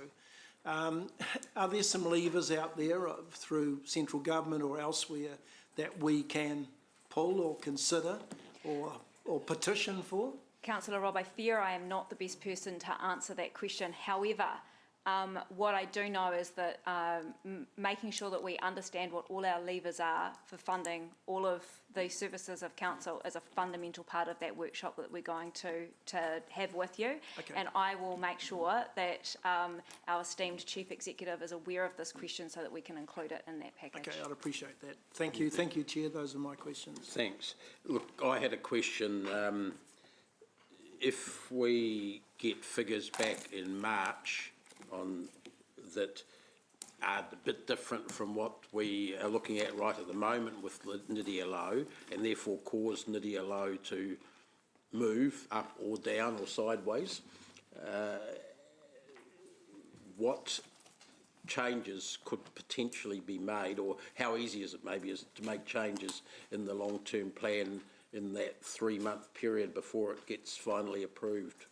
Are there some levers out there through central government or elsewhere that we can pull or consider or petition for? Councillor Rob, I fear I am not the best person to answer that question. However, what I do know is that making sure that we understand what all our levers are for funding all of the services of council is a fundamental part of that workshop that we're going to have with you. Okay. And I will make sure that our esteemed Chief Executive is aware of this question so that we can include it in that package. Okay, I'd appreciate that. Thank you, Chair. Those are my questions. Thanks. Look, I had a question. If we get figures back in March on that are a bit different from what we are looking at right at the moment with Nydia Low, and therefore cause Nydia Low to move up or down or sideways, what changes could potentially be made, or how easy is it maybe to make changes in the long-term plan in that 3-month period before it gets finally approved?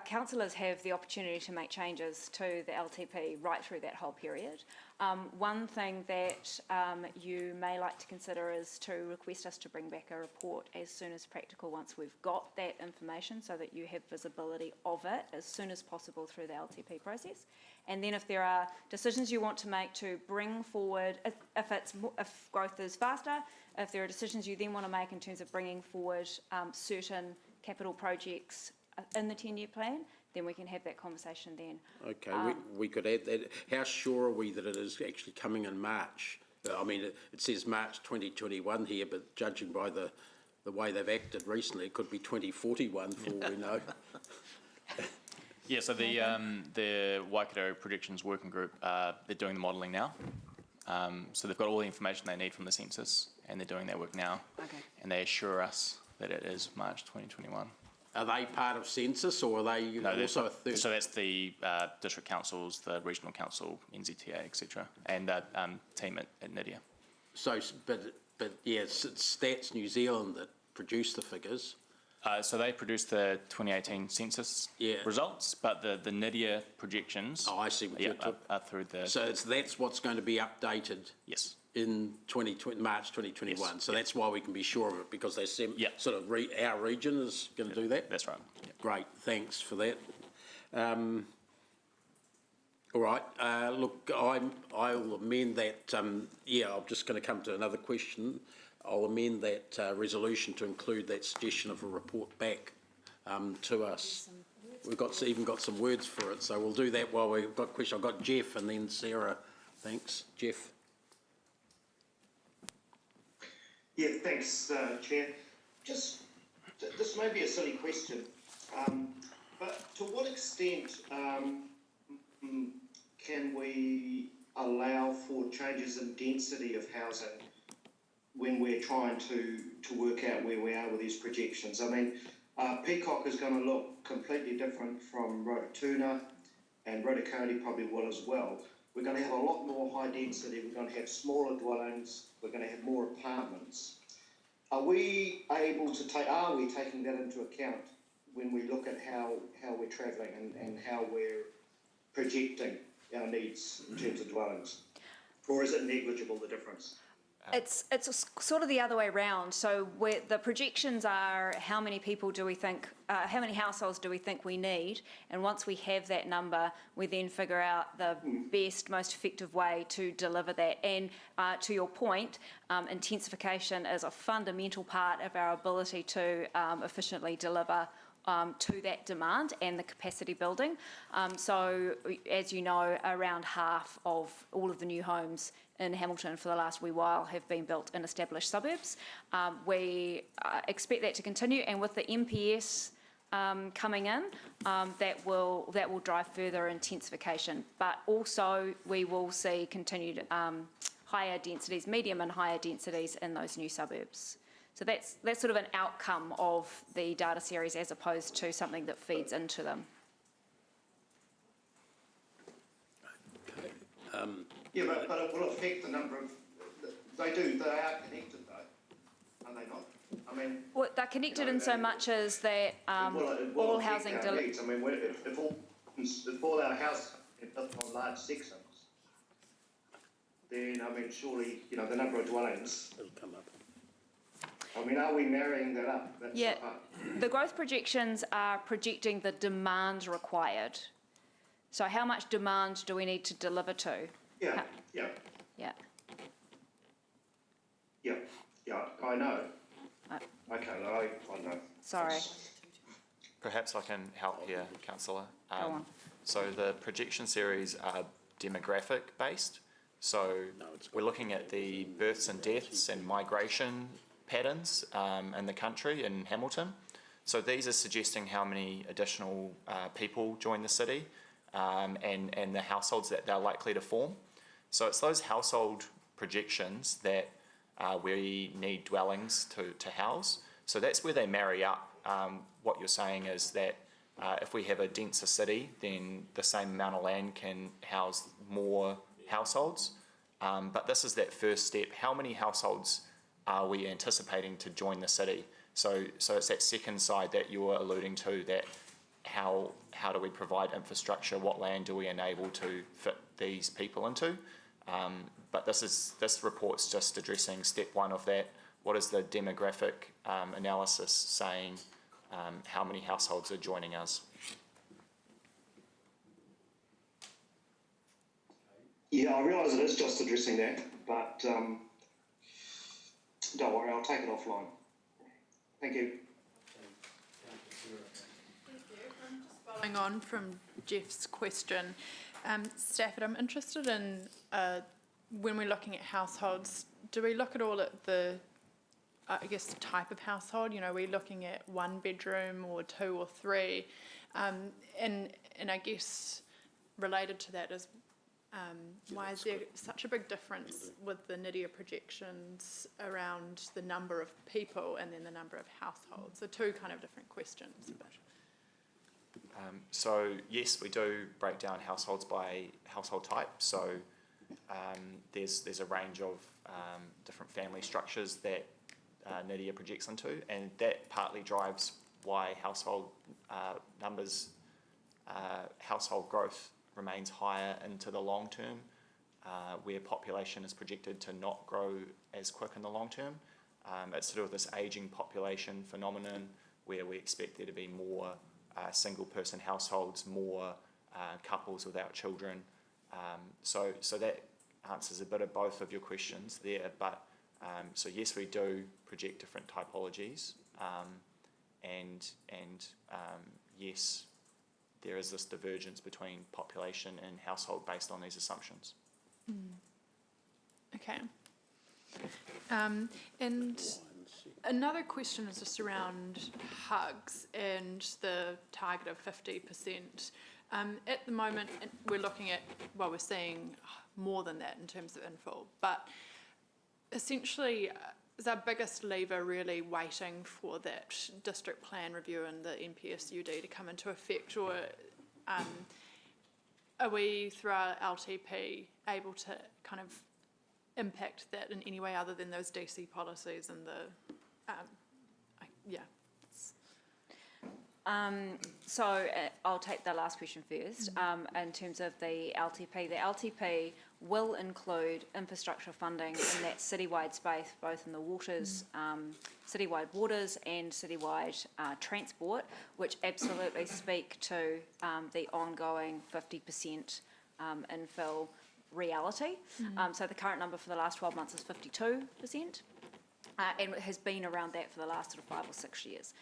councillors have the opportunity to make changes to the LTP right through that whole period. One thing that you may like to consider is to request us to bring back a report as soon as practical once we've got that information, so that you have visibility of it as soon as possible through the LTP process. And then if there are decisions you want to make to bring forward, if growth is faster, if there are decisions you then want to make in terms of bringing forward certain capital projects in the 10-year plan, then we can have that conversation then. Okay, we could add that. How sure are we that it is actually coming in March? I mean, it says March 2021 here, but judging by the way they've acted recently, it could be 2041 for all we know. Yeah, so the Waikato Predictions Working Group, they're doing the modelling now. So they've got all the information they need from the census, and they're doing their work now. Okay. And they assure us that it is March 2021. Are they part of census, or are they also a third? So that's the district councils, the regional council, NZTA, etc., and the team at NIDIA. So, but yes, it's Stats New Zealand that produce the figures. So they produced the 2018 census results, but the NIDIA projections I see what you're talking are through the... So that's what's going to be updated in March 2021. Yes. So that's why we can be sure of it, because they're sort of our region is going to do that? That's right. Great, thanks for that. All right, look, I'll amend that, I'm just going to come to another question. I'll amend that resolution to include that suggestion of a report back to us. We've even got some words for it, so we'll do that while we've got questions. I've got Jeff and then Sarah. Thanks. Jeff. Yeah, thanks, Chair. Just, this may be a silly question, but to what extent can we allow for changes in density of housing when we're trying to work out where we are with these projections? I mean, Peacock is going to look completely different from Rototuna, and Rotokauri probably will as well. We're going to have a lot more high density, we're going to have smaller dwellings, we're going to have more apartments. Are we taking that into account when we look at how we're travelling and how we're projecting our needs in terms of dwellings? Or is it negligible, the difference? It's sort of the other way around. So where the projections are, how many people do we think, how many households do we think we need? And once we have that number, we then figure out the best, most effective way to deliver that. And to your point, intensification is a fundamental part of our ability to efficiently deliver to that demand and the capacity building. So as you know, around half of all of the new homes in Hamilton for the last wee while have been built in established suburbs. We expect that to continue, and with the MPS coming in, that will drive further intensification. But also we will see continued higher densities, medium and higher densities in those new suburbs. So that's sort of an outcome of the data series as opposed to something that feeds into them. Yeah, but it will affect the number of... They are connected though, are they not? I mean... Well, they're connected in so much as that all housing... I mean, if all our houses are built on large sections, then, I mean, surely, the number of dwellings... It'll come up. I mean, are we marrying that up? That's yeah, the growth projections are projecting the demand required. So how much demand do we need to deliver to? Yeah, I know. Okay, I know. Sorry. Perhaps I can help here, Councillor. Go on. So the projection series are demographic based. So we're looking at the births and deaths and migration patterns in the country, in Hamilton. So these are suggesting how many additional people join the city and the households that they're likely to form. So it's those household projections that we need dwellings to house. So that's where they marry up. What you're saying is that if we have a denser city, then the same amount of land can house more households. But this is that first step. How many households are we anticipating to join the city? So it's that second side that you're alluding to, that how how do we provide infrastructure, what land do we enable to fit these people into. But this report's just addressing step one of that. What is the demographic analysis saying? How many households are joining us? Yeah, I realise it is just addressing that, but don't worry, I'll take it offline. Thank you. Following on from Jeff's question, Stafford, I'm interested in when we're looking at households, do we look at all at the, I guess, the type of household? You know, we're looking at 1 bedroom or 2 or 3, and I guess related to that is why is there such a big difference with the NIDIA projections around the number of people and then the number of households? So 2 kind of different questions. But. So yes, we do break down households by household type. So there's a range of different family structures that NIDIA projects into, and that partly drives why household numbers, household growth remains higher into the long term, where population is projected to not grow as quick in the long term. It's sort of this ageing population phenomenon where we expect there to be more single person households, more couples without children. So that answers a bit of both of your questions there. But so yes, we do project different typologies, and yes, there is this divergence between population and household based on these assumptions. Okay. And another question is just around hugs and the target of 50%. At the moment, we're looking at, well, we're seeing more than that in terms of infill, but essentially, is our biggest lever really waiting for that district plan review and the NPSUD to come into effect, or are we, through our LTP, able to kind of impact that in any way other than those DC policies and the, So I'll take the last question first. In terms of the LTP will include infrastructure funding in that citywide space, both in the waters, citywide waters and citywide transport, which absolutely speak to the ongoing 50% infill reality. So the current number for the last 12 months is 52%. And it has been around that for the last sort of 5 or 6 years.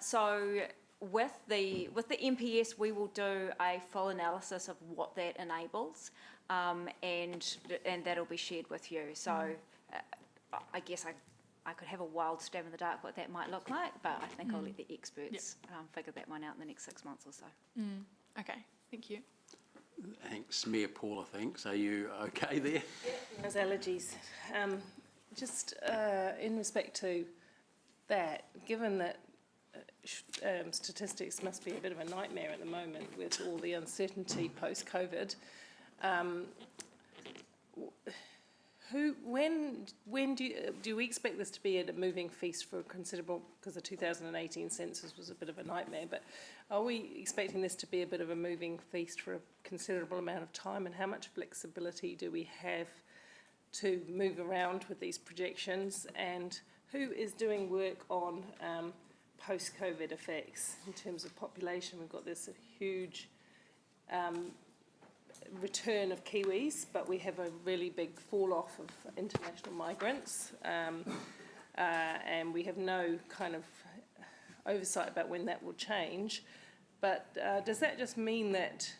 So with the NPS, we will do a full analysis of what that enables, and that'll be shared with you. So I guess I could have a wild stab in the dark what that might look like, but I think I'll let the experts figure that one out in the next 6 months or so. Okay, thank you. Thanks, Mayor Paula, thanks. Are you okay there? Those allergies. Just in respect to that, given that statistics must be a bit of a nightmare at the moment with all the uncertainty post-COVID, when do we expect this to be at a moving feast for a considerable, because the 2018 census was a bit of a nightmare, but are we expecting this to be a bit of a moving feast for a considerable amount of time, and how much flexibility do we have to move around with these projections, and who is doing work on post-COVID effects in terms of population? We've got this huge return of Kiwis, but we have a really big fall-off of international migrants, and we have no kind of oversight about when that will change. But does that just mean that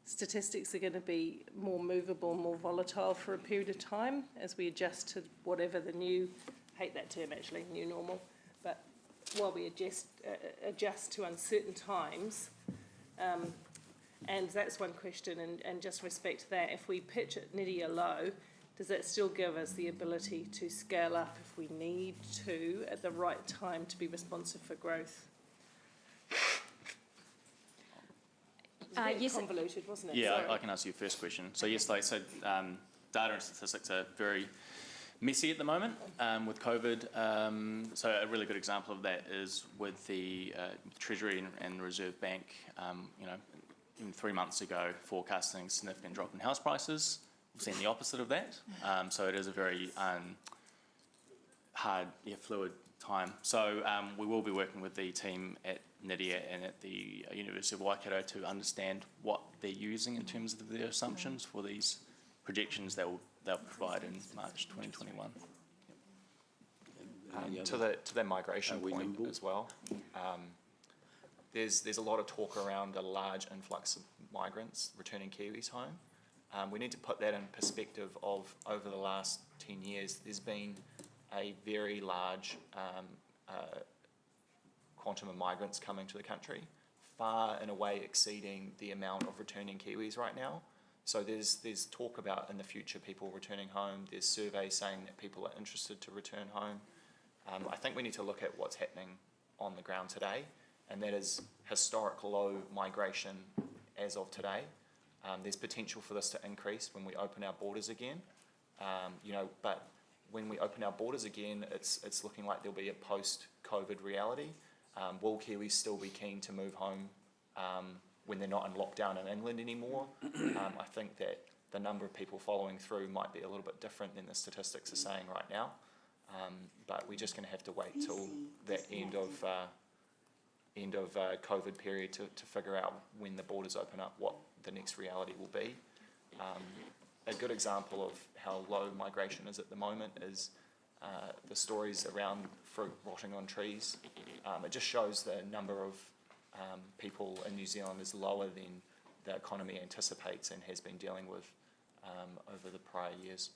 statistics are going to be more movable, more volatile for a period of time as we adjust to whatever the new, hate that term actually, new normal, but while we adjust to uncertain times? And that's one question, and just respect to that, if we pitch at NIDIA low, does that still give us the ability to scale up if we need to at the right time to be responsive for growth? Yes, convoluted, wasn't it? Yeah, Sorry. I can answer your first question. So yes, like I said, data and statistics are very messy at the moment with COVID. So a really good example of that is with the Treasury and Reserve Bank, even 3 months ago, forecasting a significant drop in house prices. We've seen the opposite of that. So it is a very hard, fluid time. So we will be working with the team at NIDIA and at the University of Waikato to understand what they're using in terms of their assumptions for these projections they'll provide in March 2021. To their migration point as well, there's a lot of talk around a large influx of migrants returning Kiwis home. We need to put that in perspective of over the last 10 years, there's been a very large quantum of migrants coming to the country, far in a way exceeding the amount of returning Kiwis right now. So there's talk about in the future people returning home. There's surveys saying that people are interested to return home. I think we need to look at what's happening on the ground today, and that is historic low migration as of today. There's potential for this to increase when we open our borders again, but when we open our borders again, it's looking like there'll be a post-COVID reality. Will Kiwis still be keen to move home when they're not in lockdown in England anymore? I think that the number of people following through might be a little bit different than the statistics are saying right now. But we're just going to have to wait till the end of COVID period to figure out when the borders open up what the next reality will be. A good example of how low migration is at the moment is the stories around fruit rotting on trees. It just shows the number of people in New Zealand is lower than the economy anticipates and has been dealing with over the prior years.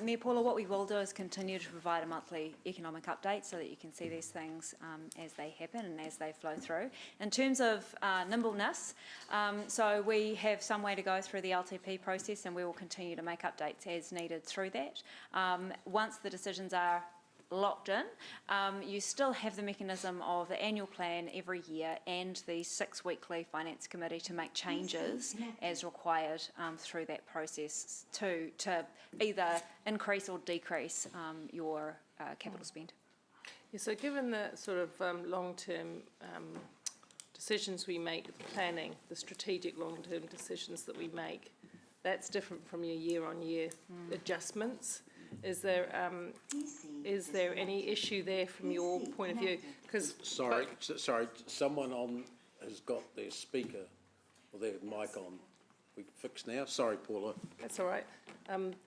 Mayor Paula, what we will do is continue to provide a monthly economic update so that you can see these things as they happen and as they flow through. In terms of nimbleness, so we have some way to go through the LTP process, and we will continue to make updates as needed through that. Once the decisions are locked in, you still have the mechanism of the annual plan every year and the 6 weekly finance committee to make changes as required through that process to either increase or decrease your capital spend. Yeah, so given the sort of long-term decisions we make with planning, the strategic long-term decisions that we make, that's different from your year-on-year adjustments. Is there any issue there from your point of view? Sorry, someone has got their speaker or their mic on. We fixed now. Sorry, Paula. That's all right.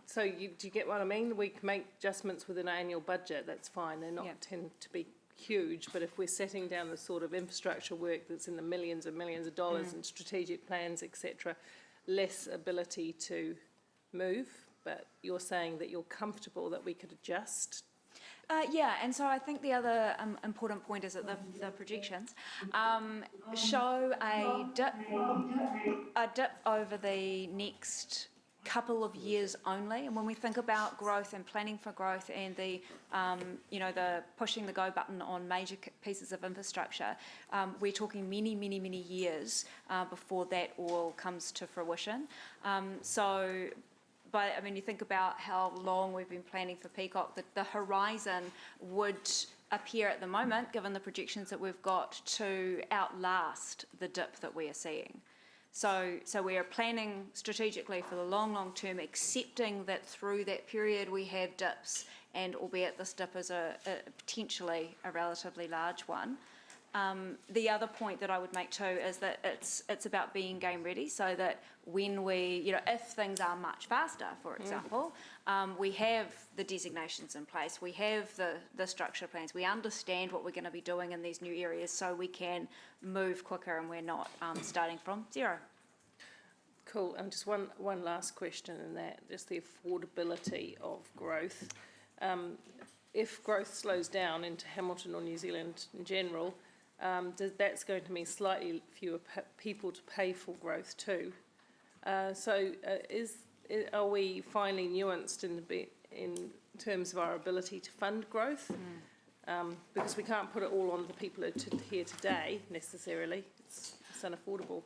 So do you get what I mean? We can make adjustments within our annual budget. That's fine. They're not tend to be huge, but if we're setting down the sort of infrastructure work that's in the millions and millions of dollars and strategic plans, etc., less ability to move. But you're saying that you're comfortable that we could adjust? Yeah, and so I think the other important point is that the projections show a dip over the next couple of years only. And when we think about growth and planning for growth and the pushing the go button on major pieces of infrastructure, we're talking many, many, many years before that all comes to fruition. But I mean, you think about how long we've been planning for Peacock, the horizon would appear at the moment, given the projections that we've got, to outlast the dip that we are seeing. So we are planning strategically for the long, long term, accepting that through that period we have dips, and albeit this dip is potentially a relatively large one. The other point that I would make too is that it's about being game ready, so that when we, if things are much faster, for example, we have the designations in place, we have the structure plans, we understand what we're going to be doing in these new areas, so we can move quicker and we're not starting from zero. Cool. And just one last question in that, just the affordability of growth. If growth slows down into Hamilton or New Zealand in general, that's going to mean slightly fewer people to pay for growth too. Are we finally nuanced in terms of our ability to fund growth? Because we can't put it all on the people who are here today necessarily. It's unaffordable.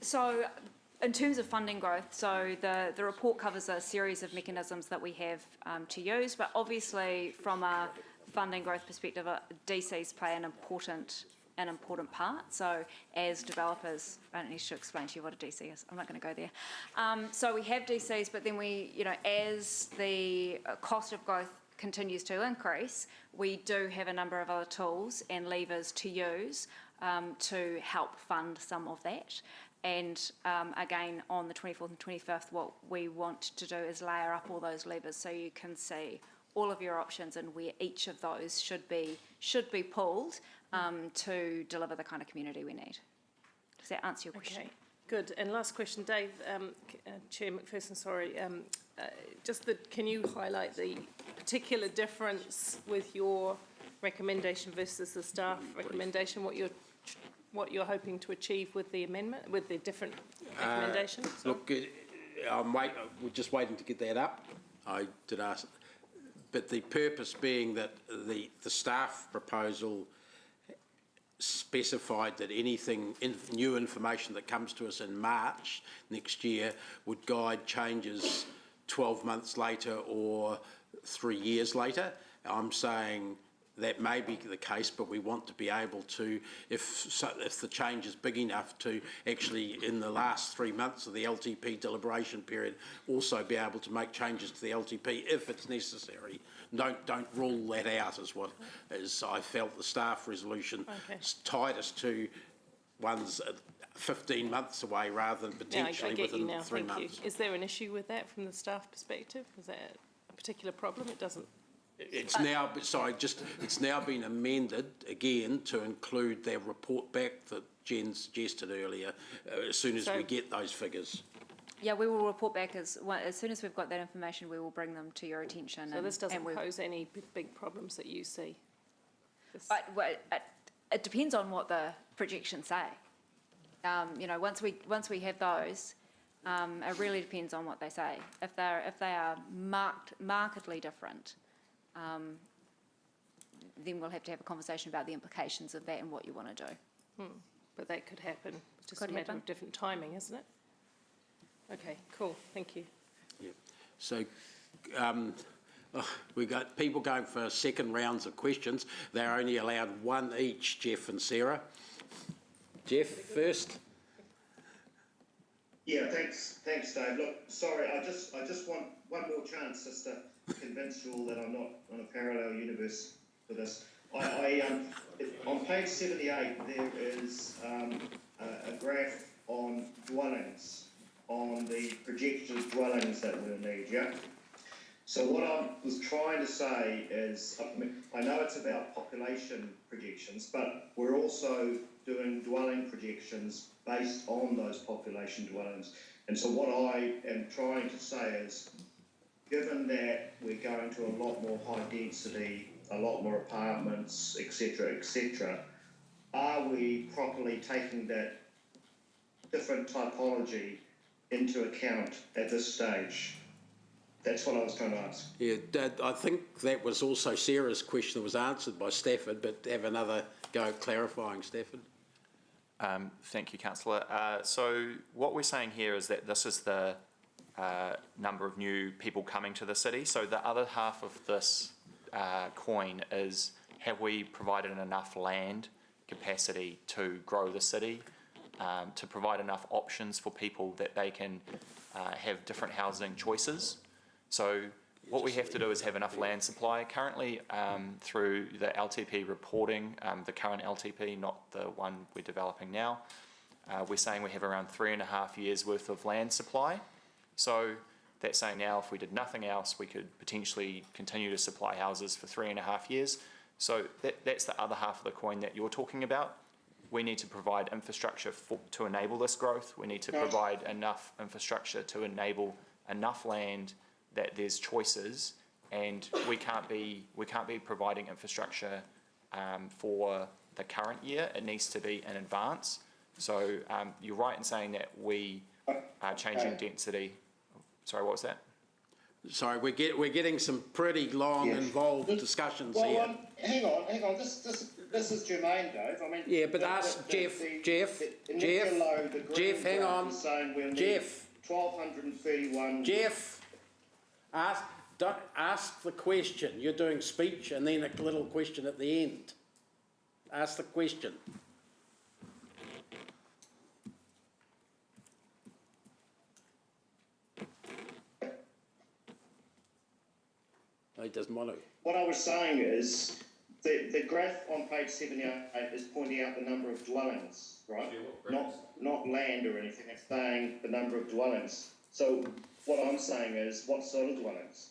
So in terms of funding growth, so the report covers a series of mechanisms that we have to use, but obviously from a funding growth perspective, DCs play an important part. So as developers, I don't need to explain to you what a DC is. I'm not going to go there. So we have DCs, but then as the cost of growth continues to increase, we do have a number of other tools and levers to use to help fund some of that. And again, on the 24th and 25th, what we want to do is layer up all those levers so you can see all of your options and where each of those should be pulled to deliver the kind of community we need. Does that answer your question? Okay, good. And last question, Dave, Chair McPherson, sorry. Can you highlight the particular difference with your recommendation versus the staff recommendation, what you're hoping to achieve with the amendment, with the different recommendations? Look, we're just waiting to get that up. I did ask, but the purpose being that the staff proposal specified that anything, new information that comes to us in March next year would guide changes 12 months later or 3 years later. I'm saying that may be the case, but we want to be able to, if the change is big enough, to actually in the last 3 months of the LTP deliberation period also be able to make changes to the LTP if it's necessary. Don't rule that out as I felt the staff resolution tied us to one's 15 months away rather than potentially within 3 months. Is there an issue with that from the staff perspective? Is that a particular problem? It doesn't. It's now, it's now been amended again to include their report back that Jen suggested earlier, as soon as we get those figures. Yeah, we will report back as soon as we've got that information, we will bring them to your attention. So this doesn't pose any big problems that you see? It depends on what the projections say. Once we have those, it really depends on what they say. If they are markedly different, then we'll have to have a conversation about the implications of that and what you want to do. But that could happen. It's just a matter of different timing, isn't it? Okay, cool. Thank you. Yeah. So we've got people going for second rounds of questions. They're only allowed one each, Jeff and Sarah. Jeff first. Yeah, thanks, Dave. Look, sorry, I just want one more chance just to convince you all that I'm not on a parallel universe for this. On page 78, there is a graph on dwellings, on the projected dwellings that we'll need, yeah? So what I was trying to say is, I know it's about population projections, but we're also doing dwelling projections based on those population dwellings. And so what I am trying to say is, given that we're going to a lot more high density, a lot more apartments, etc., are we properly taking that different typology into account at this stage? That's what I was trying to ask. Yeah, I think that was also Sarah's question that was answered by Stafford, but have another go at clarifying, Stafford. Thank you, Councillor. So what we're saying here is that this is the number of new people coming to the city. So the other half of this coin is, have we provided enough land capacity to grow the city, to provide enough options for people that they can have different housing choices? So what we have to do is have enough land supply. Currently, through the LTP reporting, the current LTP, not the one we're developing now, we're saying we have around 3.5 years worth of land supply. So that's saying now if we did nothing else, we could potentially continue to supply houses for 3.5 years. So that's the other half of the coin that you're talking about. We need to provide infrastructure to enable this growth. We need to provide enough infrastructure to enable enough land that there's choices, and we can't be providing infrastructure for the current year. It needs to be in advance. So you're right in saying that we are changing density. Sorry, what was that? Sorry, we're getting some pretty long, involved discussions Well, here. hang on. This is germane, Dave. I mean. Yeah, but ask Jeff, Jeff, hang on. Jeff. 1,231. Jeff, ask the question. You're doing speech and then a little question at the end. Ask the question. He doesn't want to. What I was saying is, the graph on page 78 is pointing out the number of dwellings, right? Not land or anything, it's saying the number of dwellings. So what I'm saying is, what sort of dwellings?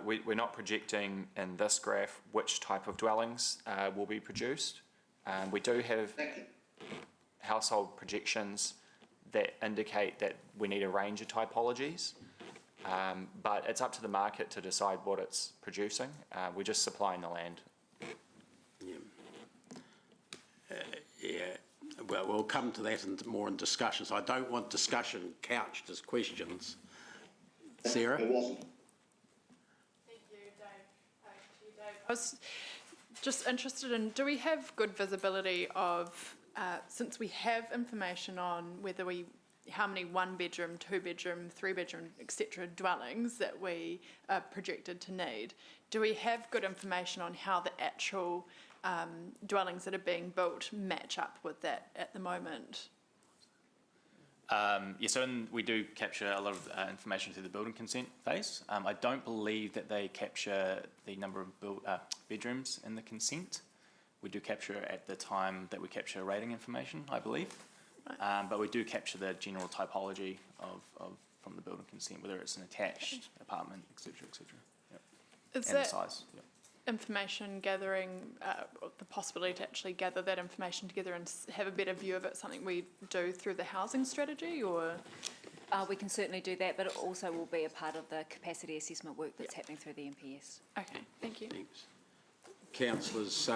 We're not projecting in this graph which type of dwellings will be produced. We do have household projections that indicate that we need a range of typologies, but it's up to the market to decide what it's producing. We're just supplying the land. Well, we'll come to that more in discussions. I don't want discussion couched as questions. Sarah? It wasn't. Thank you, Dave. I was just interested in, do we have good visibility of, since we have information on whether how many 1-bedroom, 2-bedroom, 3-bedroom, etc. dwellings that we are projected to need, do we have good information on how the actual dwellings that are being built match up with that at the moment? We do capture a lot of information through the building consent phase. I don't believe that they capture the number of bedrooms in the consent. We do capture at the time that we capture rating information, I believe. Right. But we do capture the general typology from the building consent, whether it's an attached apartment, etc., etc. Yep. Is and that the size. Yep. Information gathering, the possibility to actually gather that information together and have a better view of it, something we do through the housing strategy, or? We can certainly do that, but it also will be a part of the capacity assessment work that's happening through the MPS. Okay, thank you. Thanks. Councillors,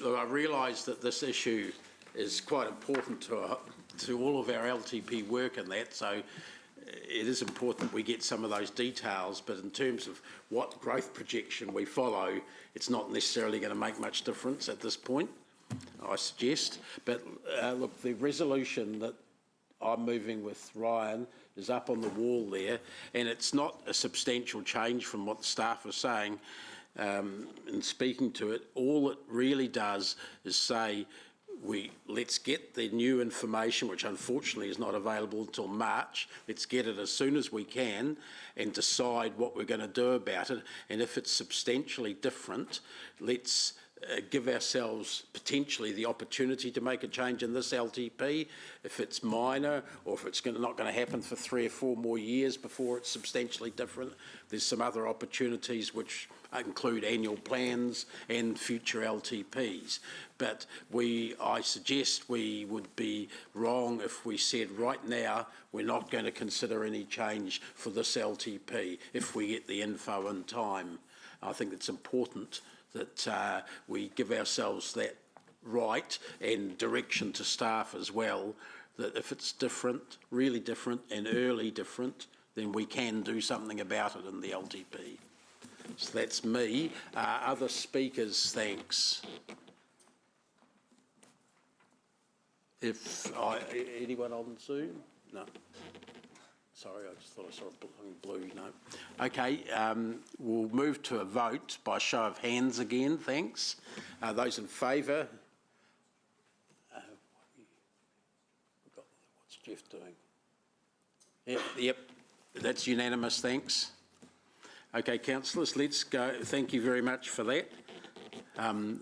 look, I realise that this issue is quite important to all of our LTP work and that, so it is important we get some of those details, but in terms of what growth projection we follow, it's not necessarily going to make much difference at this point, I suggest. But look, the resolution that I'm moving with Ryan is up on the wall there, and it's not a substantial change from what the staff are saying. In speaking to it, all it really does is say, let's get the new information, which unfortunately is not available until March. Let's get it as soon as we can and decide what we're going to do about it. And if it's substantially different, let's give ourselves potentially the opportunity to make a change in this LTP. If it's minor, or if it's not going to happen for 3 or 4 more years before it's substantially different, there's some other opportunities which include annual plans and future LTPs. But I suggest we would be wrong if we said right now we're not going to consider any change for this LTP if we get the info in time. I think it's important that we give ourselves that right and direction to staff as well, that if it's different, really different and early different, then we can do something about it in the LTP. So that's me. Other speakers, thanks. Anyone on Zoom? No. Sorry, I just thought I saw a blue. No. Okay, we'll move to a vote by show of hands again. Thanks. Those in favour? What's Jeff doing? Yep. That's unanimous. Thanks. Okay, councillors, let's go. Thank you very much for that. I'm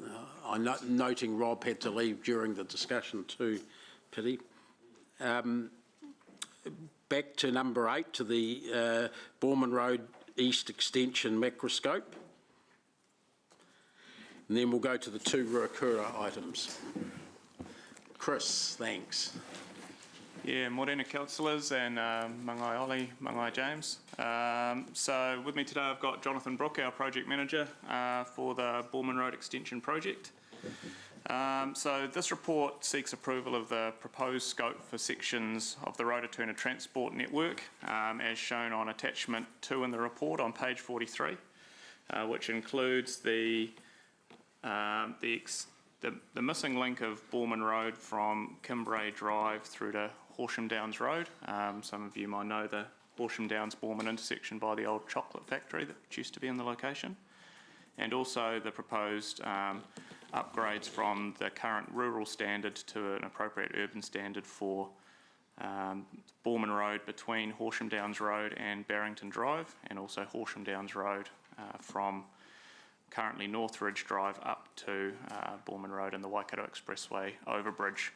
noting Rob had to leave during the discussion too. Pity. Back to number 8, to the Borman Road East Extension macroscope. And then we'll go to the 2 Ruakura items. Chris, thanks. Yeah, morena councillors and Mangai Ollie, Mangai James. So with me today I've got Jonathan Brook, our project manager for the Borman Road Extension project. So this report seeks approval of the proposed scope for sections of the Rototuna Transport Network, as shown on attachment 2 in the report on page 43, which includes the missing link of Borman Road from Kimbray Drive through to Horsham Downs Road. Some of you might know the Horsham Downs Borman intersection by the old chocolate factory that used to be in the location, and also the proposed upgrades from the current rural standard to an appropriate urban standard for Borman Road between Horsham Downs Road and Barrington Drive, and also Horsham Downs Road from currently Northridge Drive up to Borman Road and the Waikato Expressway overbridge.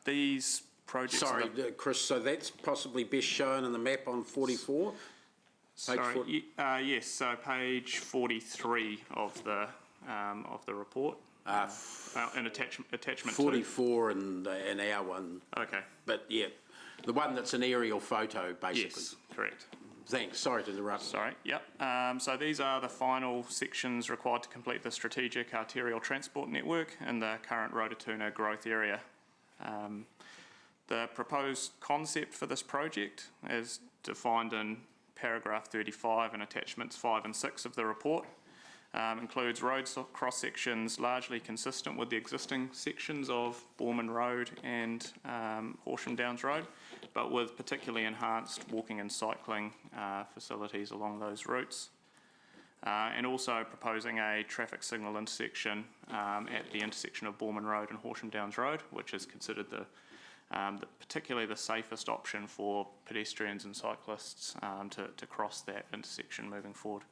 These projects... Sorry, Chris, so that's possibly best shown in the map on 44? Yes, so page 43 of the report. An attachment 44 and our one. Okay. But yeah, the one that's an aerial photo, basically. Yes, correct. Thanks. Sorry to interrupt. Sorry. Yep. So these are the final sections required to complete the strategic arterial transport network in the current Rototuna growth area. The proposed concept for this project, as defined in paragraph 35 and attachments 5 and 6 of the report, includes road cross-sections largely consistent with the existing sections of Borman Road and Horsham Downs Road, but with particularly enhanced walking and cycling facilities along those routes. And also proposing a traffic signal intersection at the intersection of Borman Road and Horsham Downs Road, which is considered particularly the safest option for pedestrians and cyclists to cross that intersection moving forward.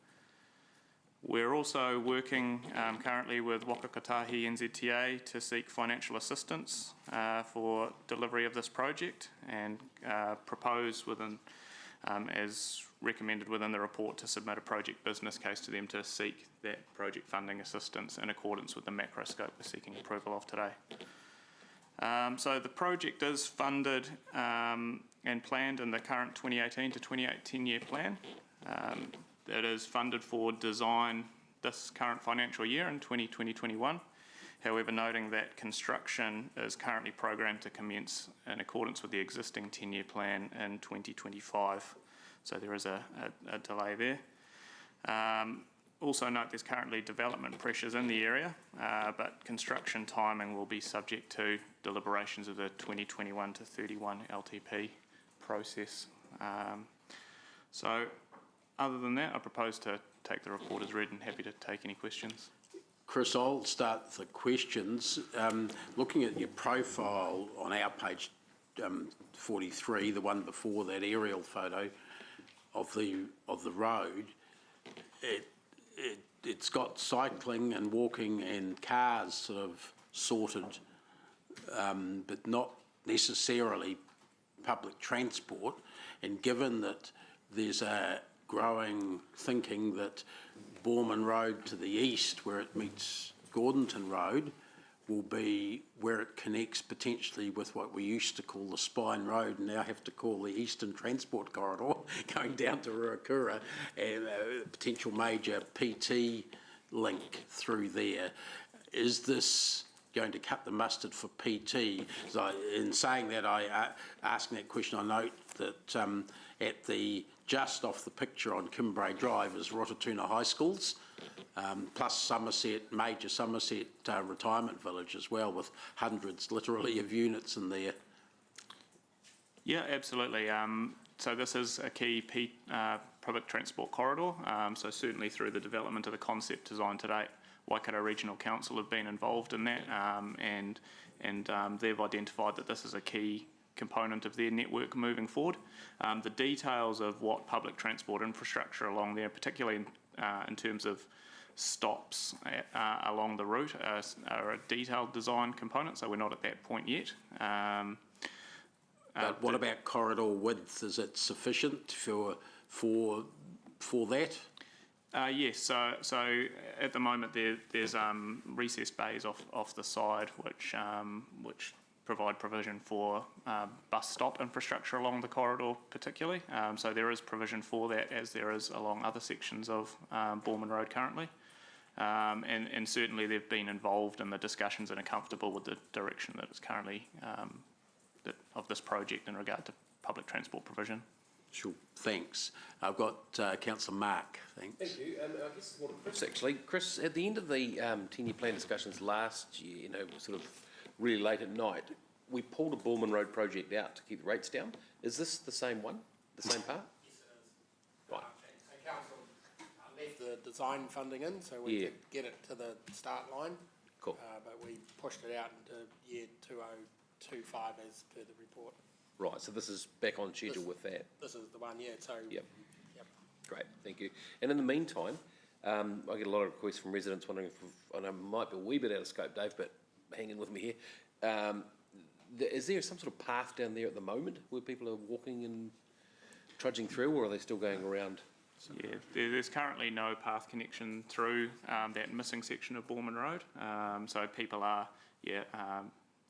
We're also working currently with Waka Kotahi NZTA to seek financial assistance for delivery of this project, and propose within, as recommended within the report, to submit a project business case to them to seek that project funding assistance in accordance with the macro scope we're seeking approval of today. So the project is funded and planned in the current 2018 to 10-year plan. It is funded for design this current financial year in 2020-21. However, noting that construction is currently programmed to commence in accordance with the existing 10-year plan in 2025. So there is a delay there. Also note there's currently development pressures in the area, but construction timing will be subject to deliberations of the 2021 to 31 LTP process. So other than that, I propose to take the report as read and happy to take any questions. Chris, I'll start the questions. Looking at your profile on our page 43, the one before that aerial photo of the road, it's got cycling and walking and cars sort of sorted, but not necessarily public transport. And given that there's a growing thinking that Borman Road to the east, where it meets Gordonton Road, will be where it connects potentially with what we used to call the Spine Road and now have to call the Eastern Transport Corridor, going down to Ruakura, and a potential major PT link through there. Is this going to cut the mustard for PT? So in saying that, asking that question, I note that at the just off the picture on Kimbray Drive is Rototuna High Schools, plus Somerset, major Somerset retirement village as well, with hundreds literally of units in there. Yeah, absolutely. So this is a key public transport corridor. So certainly through the development of the concept design to date, Waikato Regional Council have been involved in that, and they've identified that this is a key component of their network moving forward. The details of what public transport infrastructure along there, particularly in terms of stops along the route, are a detailed design component, so we're not at that point yet. But what about corridor width? Is it sufficient for that? Yes, so at the moment there's recessed bays off the side which provide provision for bus stop infrastructure along the corridor particularly. So there is provision for that, as there is along other sections of Borman Road currently. And certainly they've been involved in the discussions and are comfortable with the direction that it's currently of this project in regard to public transport provision. Sure, thanks. I've got Councillor Mark, thanks. Thank you. I guess one of Chris, actually. Chris, at the end of the 10-year plan discussions last year, sort of really late at night, we pulled a Boorman Road project out to keep the rates down. Is this the same one, the same part? Yes, it is. Right. So council left the design funding in, so we could get it to the start line. Cool. But we pushed it out into year 2025 as per the report. Right, so this is back on schedule with that. This is the one, yeah, so. Yep. Great, thank you. And in the meantime, I get a lot of requests from residents wondering if, and I might be a wee bit out of scope, Dave, but hang in with me here. Is there some sort of path down there at the moment where people are walking and trudging through, or are they still going around? Yeah, there's currently no path connection through that missing section of Boorman Road. So people are,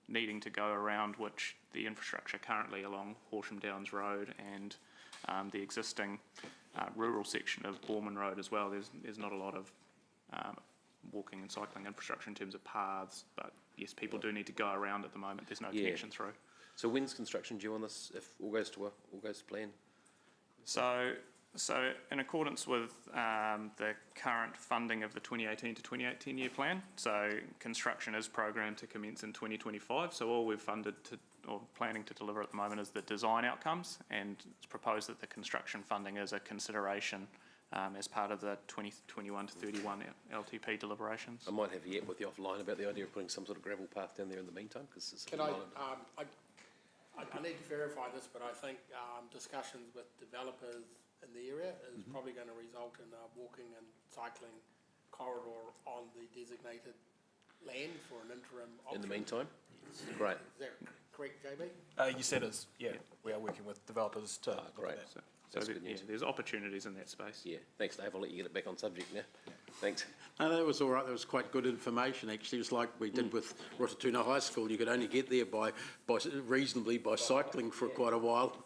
needing to go around, which the infrastructure currently along Horsham Downs Road and the existing rural section of Boorman Road as well. There's not a lot of walking and cycling infrastructure in terms of paths, but yes, people do need to go around at the moment. There's no connection through. So when's construction due on this, if all goes to plan? So in accordance with the current funding of the 2018 to 28 10-year plan, so construction is programmed to commence in 2025. So all we've funded or planning to deliver at the moment is the design outcomes, and it's proposed that the construction funding is a consideration as part of the 2021 to 31 LTP deliberations. I might have a yet with you offline about the idea of putting some sort of gravel path down there in the meantime, because it's Can I need to verify this, but I think discussions with developers in the area is probably going to result in a walking and cycling corridor on the designated land for an interim option. In the meantime? Great. Is that correct, JB? Yes, it is. Yeah, we are working with developers to look at that. So there's opportunities in that space. Yeah, thanks Dave, I'll let you get it back on subject now. Thanks. No, that was all right. That was quite good information, actually. It was like we did with Rotatuna High School. You could only get there by cycling for quite a while.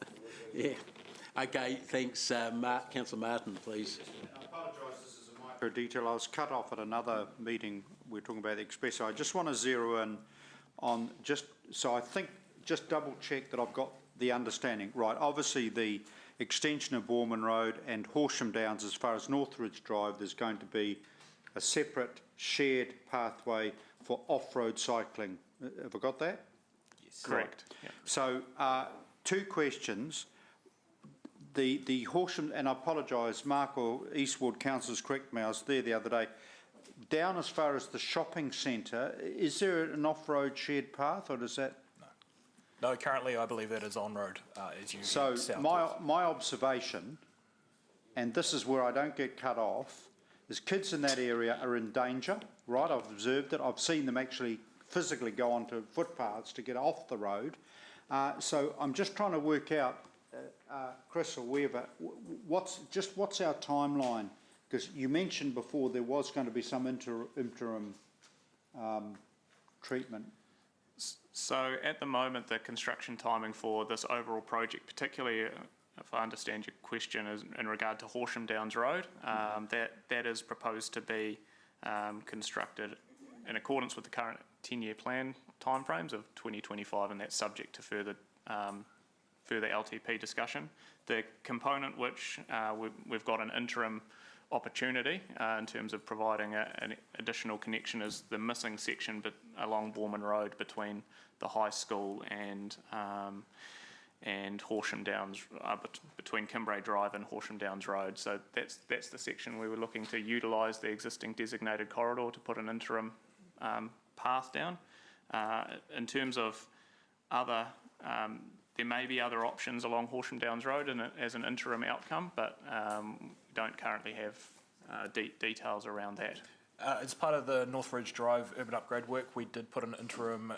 Yeah. Okay, thanks. Councillor Martin, please. I apologise, this is a micro detail. I was cut off at another meeting. We're talking about the Expresso. I just want to zero in on just double check that I've got the understanding right. Obviously, the extension of Boorman Road and Horsham Downs, as far as Northridge Drive, there's going to be a separate shared pathway for off-road cycling. Have I got that? Yes. Correct. Right. So, two questions. The Horsham, and I apologise, Mark or Eastwood councillors correct me, I was there the other day. Down as far as the shopping centre, is there an off-road shared path, or does that? No, currently I believe that is on-road as you So head southwards. my observation, and this is where I don't get cut off, is kids in that area are in danger, right? I've observed it. I've seen them actually physically go onto footpaths to get off the road. So I'm just trying to work out, Chris or whoever, what's our timeline? Because you mentioned before there was going to be some interim treatment. So at the moment, the construction timing for this overall project, particularly if I understand your question, is in regard to Horsham Downs Road. That is proposed to be constructed in accordance with the current 10-year plan timeframes of 2025, and that's subject to further LTP discussion. The component which we've got an interim opportunity in terms of providing an additional connection is the missing section along Boorman Road between the high school and Horsham Downs, between Kimbray Drive and Horsham Downs Road. So that's the section we were looking to utilise the existing designated corridor to put an interim path down. In terms of other, there may be other options along Horsham Downs Road as an interim outcome, but we don't currently have details around that. As part of the Northridge Drive urban upgrade work, we did put an interim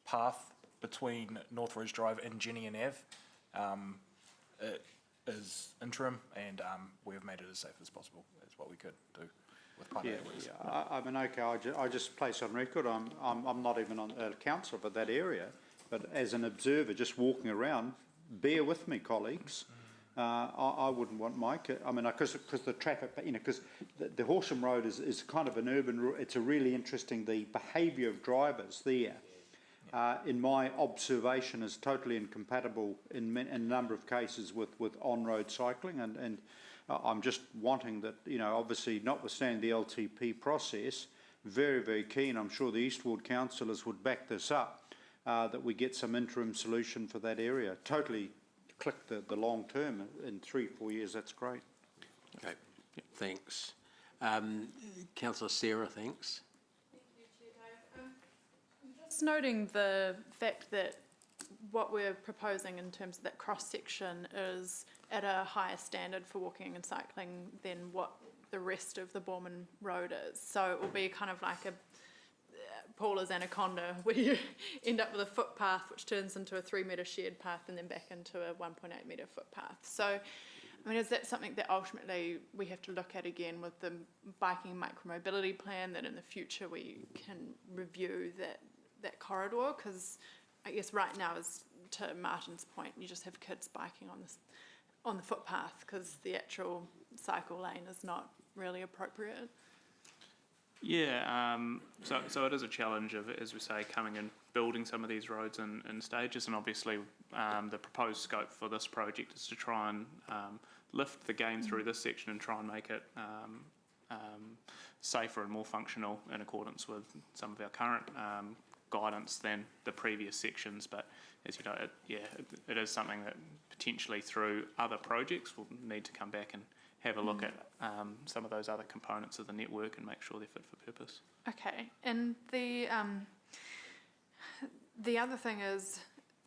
path between Northridge Drive and Jenny and Ave. It is interim, and we've made it as safe as possible. That's what we could do with part of that work. I mean, okay, I just place on record, I'm not even on a councillor for that area, but as an observer, just walking around, bear with me, colleagues. I wouldn't want Mike. I mean, because the traffic, because the Horsham Road is kind of an urban. It's a really interesting. The behaviour of drivers there, in my observation, is totally incompatible in a number of cases with on-road cycling, and I'm just wanting that, obviously notwithstanding the LTP process, very, very keen. I'm sure the East Ward councillors would back this up, that we get some interim solution for that area. Totally click the long term in 3-4 years. That's great. Okay, thanks. Councillor Sarah, thanks. Just noting the fact that what we're proposing in terms of that cross-section is at a higher standard for walking and cycling than what the rest of the Borman Road is. So it will be kind of like a Paula's Anaconda, where you end up with a footpath which turns into a 3-metre shared path and then back into a 1.8-metre footpath. So, I mean, is that something that ultimately we have to look at again with the biking micromobility plan, that in the future we can review that corridor? Because I guess right now, as to Martin's point, you just have kids biking on the footpath because the actual cycle lane is not really appropriate. Yeah, so it is a challenge of, as we say, coming and building some of these roads in stages, and obviously the proposed scope for this project is to try and lift the game through this section and try and make it safer and more functional in accordance with some of our current guidance than the previous sections. But as you know, it is something that potentially through other projects we'll need to come back and have a look at some of those other components of the network and make sure they're fit for purpose. Okay, and the other thing is,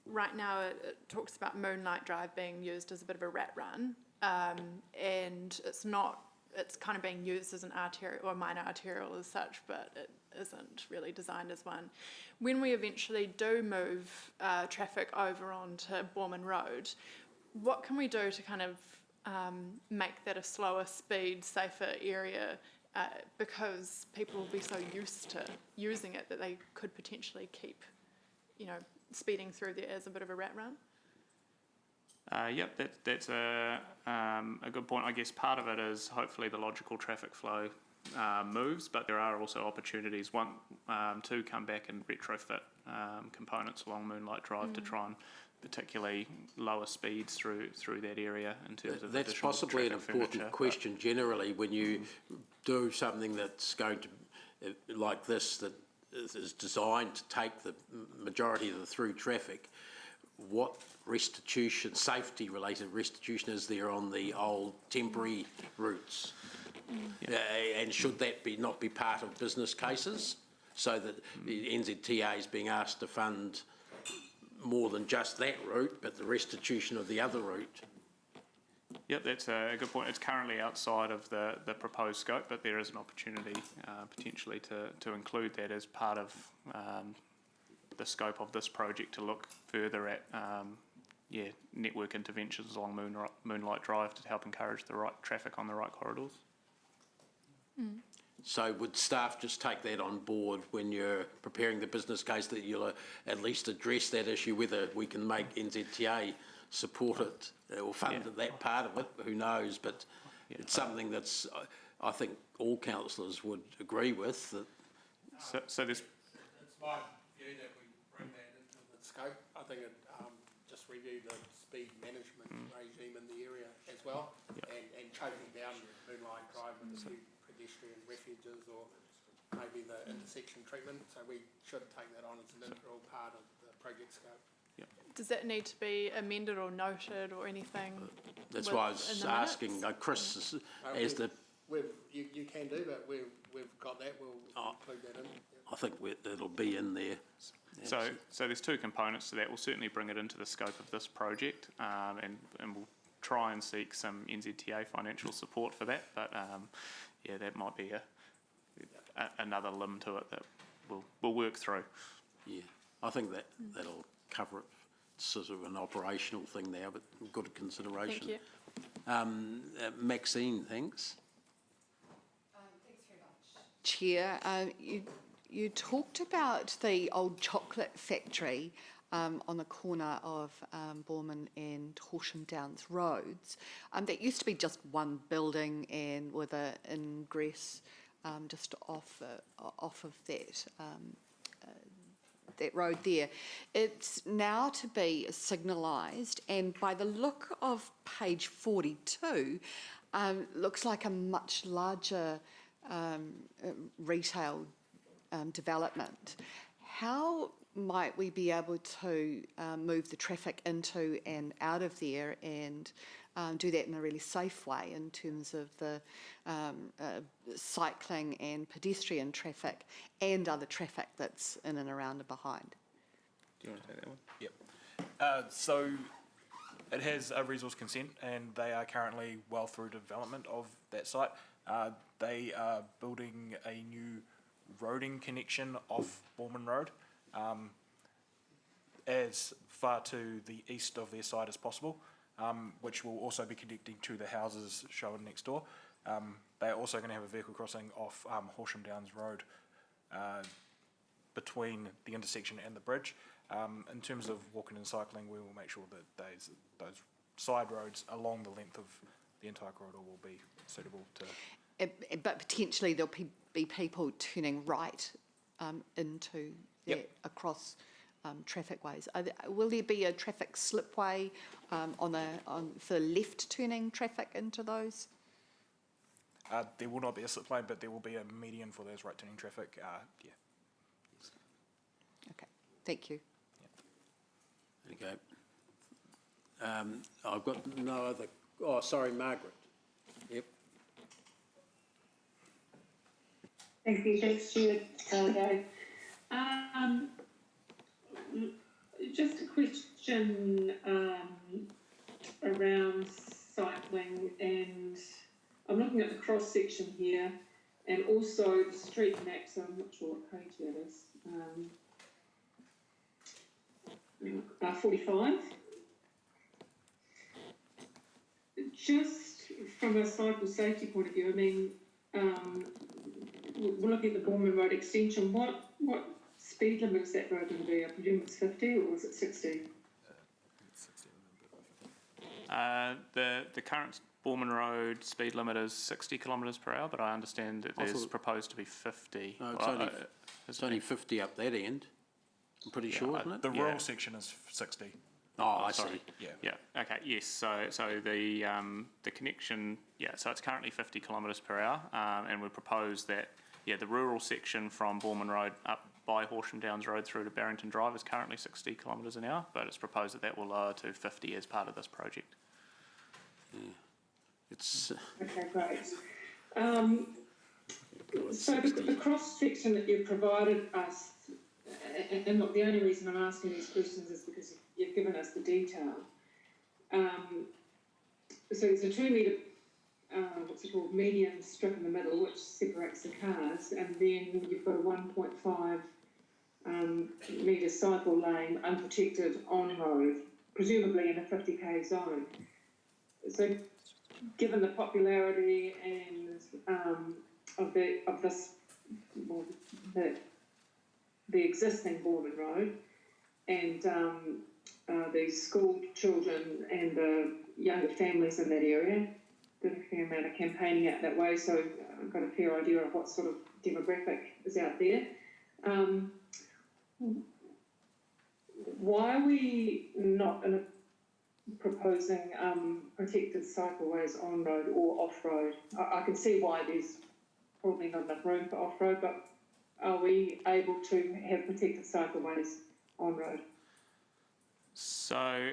right now it talks about Moonlight Drive being used as a bit of a rat run, and it's kind of being used as an arterial or minor arterial as such, but it isn't really designed as one. When we eventually do move traffic over onto Borman Road, what can we do to kind of make that a slower speed, safer area, because people will be so used to using it that they could potentially keep, speeding through there as a bit of a rat run? Yep, that's a good point. I guess part of it is hopefully the logical traffic flow moves, but there are also opportunities to come back and retrofit components along Moonlight Drive to try and particularly lower speeds through that area in terms of that's possibly an important question generally when you do something that's going to like this, that is designed to take the majority of the through traffic. What restitution, safety related restitution is there on the old temporary routes? And should that not be part of business cases, so that the NZTA is being asked to fund more than just that route, but the restitution of the other route? Yep, that's a good point. It's currently outside of the proposed scope, but there is an opportunity potentially to include that as part of the scope of this project, to look further at network interventions along Moonlight Drive to help encourage the right traffic on the right corridors. So would staff just take that on board when you're preparing the business case, that you'll at least address that issue, whether we can make NZTA support it or fund that part of it, who knows, but it's something that's, I think all councillors would agree with. That so there's... It's my view that we bring that into the scope. I think it just review the speed management regime in the area as well, and choking down Moonlight Drive with a few pedestrian refuges or maybe the intersection treatment. So we should take that on as an integral part of the project scope. Does that need to be amended or noted or anything? That's why I was asking Chris, You can do, but we've got that. We'll include that in. I think it'll be in there. So there's two components to that. We'll certainly bring it into the scope of this project, and we'll try and seek some NZTA financial support for that. But that might be another limb to it that we'll work through. Yeah, I think that'll cover it. It's sort of an operational thing now, but good consideration. Thank you. Maxine, thanks. Thanks very much, Chair. You talked about the old chocolate factory on the corner of Boorman and Horsham Downs roads. That used to be just one building and with an ingress just off of that. That road there. It's now to be signalised, and by the look of page 42, looks like a much larger retail development. How might we be able to move the traffic into and out of there and do that in a really safe way in terms of the cycling and pedestrian traffic and other traffic that's in and around and behind? Do you want to take that one? Yep. So it has a resource consent, and they are currently well through development of that site. They are building a new roading connection off Boorman Road, as far to the east of their site as possible, which will also be connecting to the houses shown next door. They are also going to have a vehicle crossing off Horsham Downs Road between the intersection and the bridge. In terms of walking and cycling, we will make sure that those side roads along the length of the entire corridor will be suitable to... But potentially there'll be people turning right into there across traffic ways. Will there be a traffic slipway for left turning traffic into those? There will not be a slip lane, but there will be a median for those right turning traffic. Okay, thank you. Okay. I've got no other... Oh, sorry, Margaret. Yep. Thank you, thanks, Chair Gallagher. Just a question around cycling, and I'm looking at the cross section here and also the street map, so I'm not sure what page that is. 45. Just from a cycle safety point of view, I mean, we're looking at the Boorman Road extension. What speed limit is that road going to be? I presume it's 50 or is it 60? The current Boorman Road speed limit is 60 kilometres per hour, but I understand that there's proposed to be 50. No, it's only 50 up that end. I'm pretty sure, isn't it? The rural section is 60. Oh, I see. Yeah. Okay. Yes. So the connection. Yeah. So it's currently 50 kilometres per hour, and we propose that the rural section from Boorman Road up by Horsham Downs Road through to Barrington Drive is currently 60 kilometres an hour, but it's proposed that will lower to 50 as part of this project. Yeah. It's okay, great. So the cross section that you provided us, and look, the only reason I'm asking these questions is because you've given us the detail. So there's a 2 metre, what's it called, median strip in the middle, which separates the cars, and then you've got a 1.5 metre cycle lane unprotected on road, presumably in a 50k zone. So, given the popularity and of this, well, the existing Boorman Road, and the school children and the younger families in that area, did a fair amount of campaigning out that way, so I've got a fair idea of what sort of demographic is out there. Why are we not proposing protected cycleways on road or off road? I can see why there's probably not enough room for off road, but are we able to have protected cycleways on road? So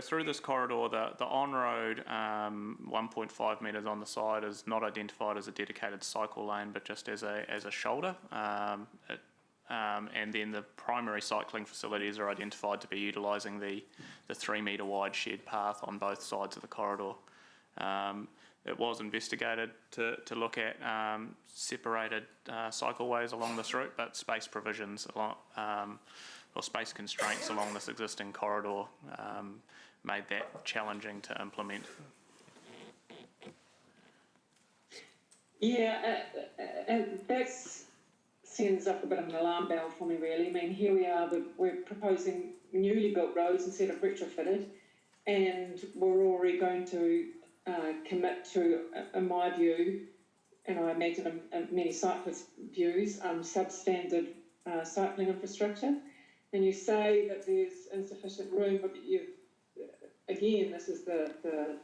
through this corridor, the on-road 1.5 metres on the side is not identified as a dedicated cycle lane, but just as a shoulder. And then the primary cycling facilities are identified to be utilising the 3 metre wide shared path on both sides of the corridor. It was investigated to look at separated cycleways along this route, but space provisions or space constraints along this existing corridor made that challenging to implement. Yeah, and that's sends up a bit of an alarm bell for me, really. I mean, here we are, we're proposing newly built roads instead of retrofitted, and we're already going to commit to, in my view, and I imagine in many cyclist views, substandard cycling infrastructure. And you say that there's insufficient room, but again, this is the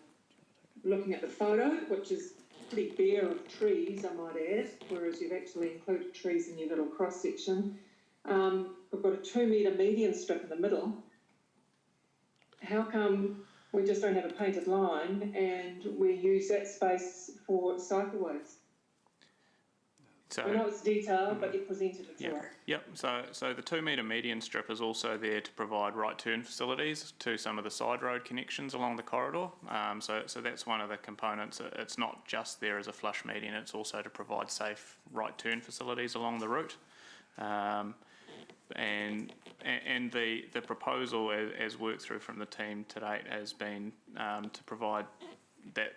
looking at the photo, which is pretty bare of trees, I might add, whereas you've actually included trees in your little cross-section. We've got a 2 metre median strip in the middle. How come we just don't have a painted line and we use that space for cycleways? So, I know it's detailed, but you presented it to us. Yep. So the 2 metre median strip is also there to provide right turn facilities to some of the side road connections along the corridor. So that's one of the components. It's not just there as a flush median, it's also to provide safe right turn facilities along the route. And the proposal as worked through from the team to date has been to provide that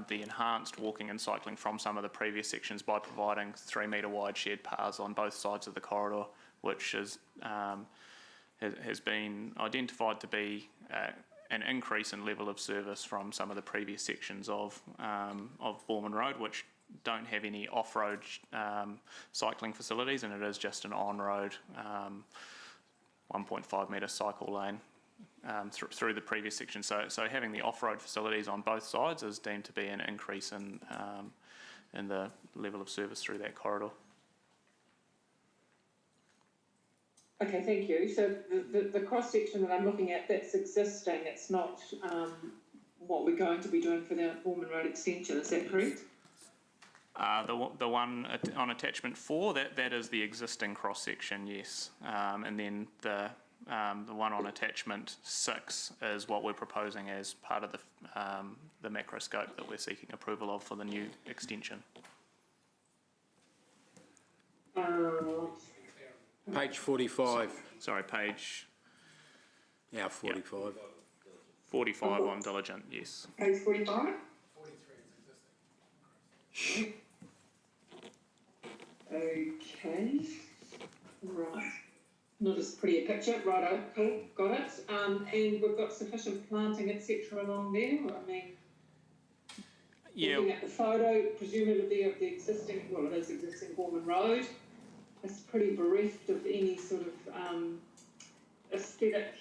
the enhanced walking and cycling from some of the previous sections by providing 3 metre wide shared paths on both sides of the corridor, which has been identified to be an increase in level of service from some of the previous sections of Borman Road, which don't have any off-road cycling facilities, and it is just an on-road 1.5 metre cycle lane through the previous section. So having the off-road facilities on both sides is deemed to be an increase in the level of service through that corridor. Okay, thank you. So the cross-section that I'm looking at, that's existing, it's not what we're going to be doing for the Borman Road extension, is that correct? The one on attachment 4, that is the existing cross-section, yes. And then the one on attachment 6 is what we're proposing as part of the macro scope that we're seeking approval of for the new extension. Page 45. Sorry, page... Yeah, 45. Yeah. 45 on diligent, yes. Page 45? Okay, right. Not as pretty a picture, righto, cool, got it. And we've got sufficient planting, etc. along there. I mean, looking at the photo, presumably of the existing, well, it is existing Borman Road. It's pretty bereft of any sort of aesthetic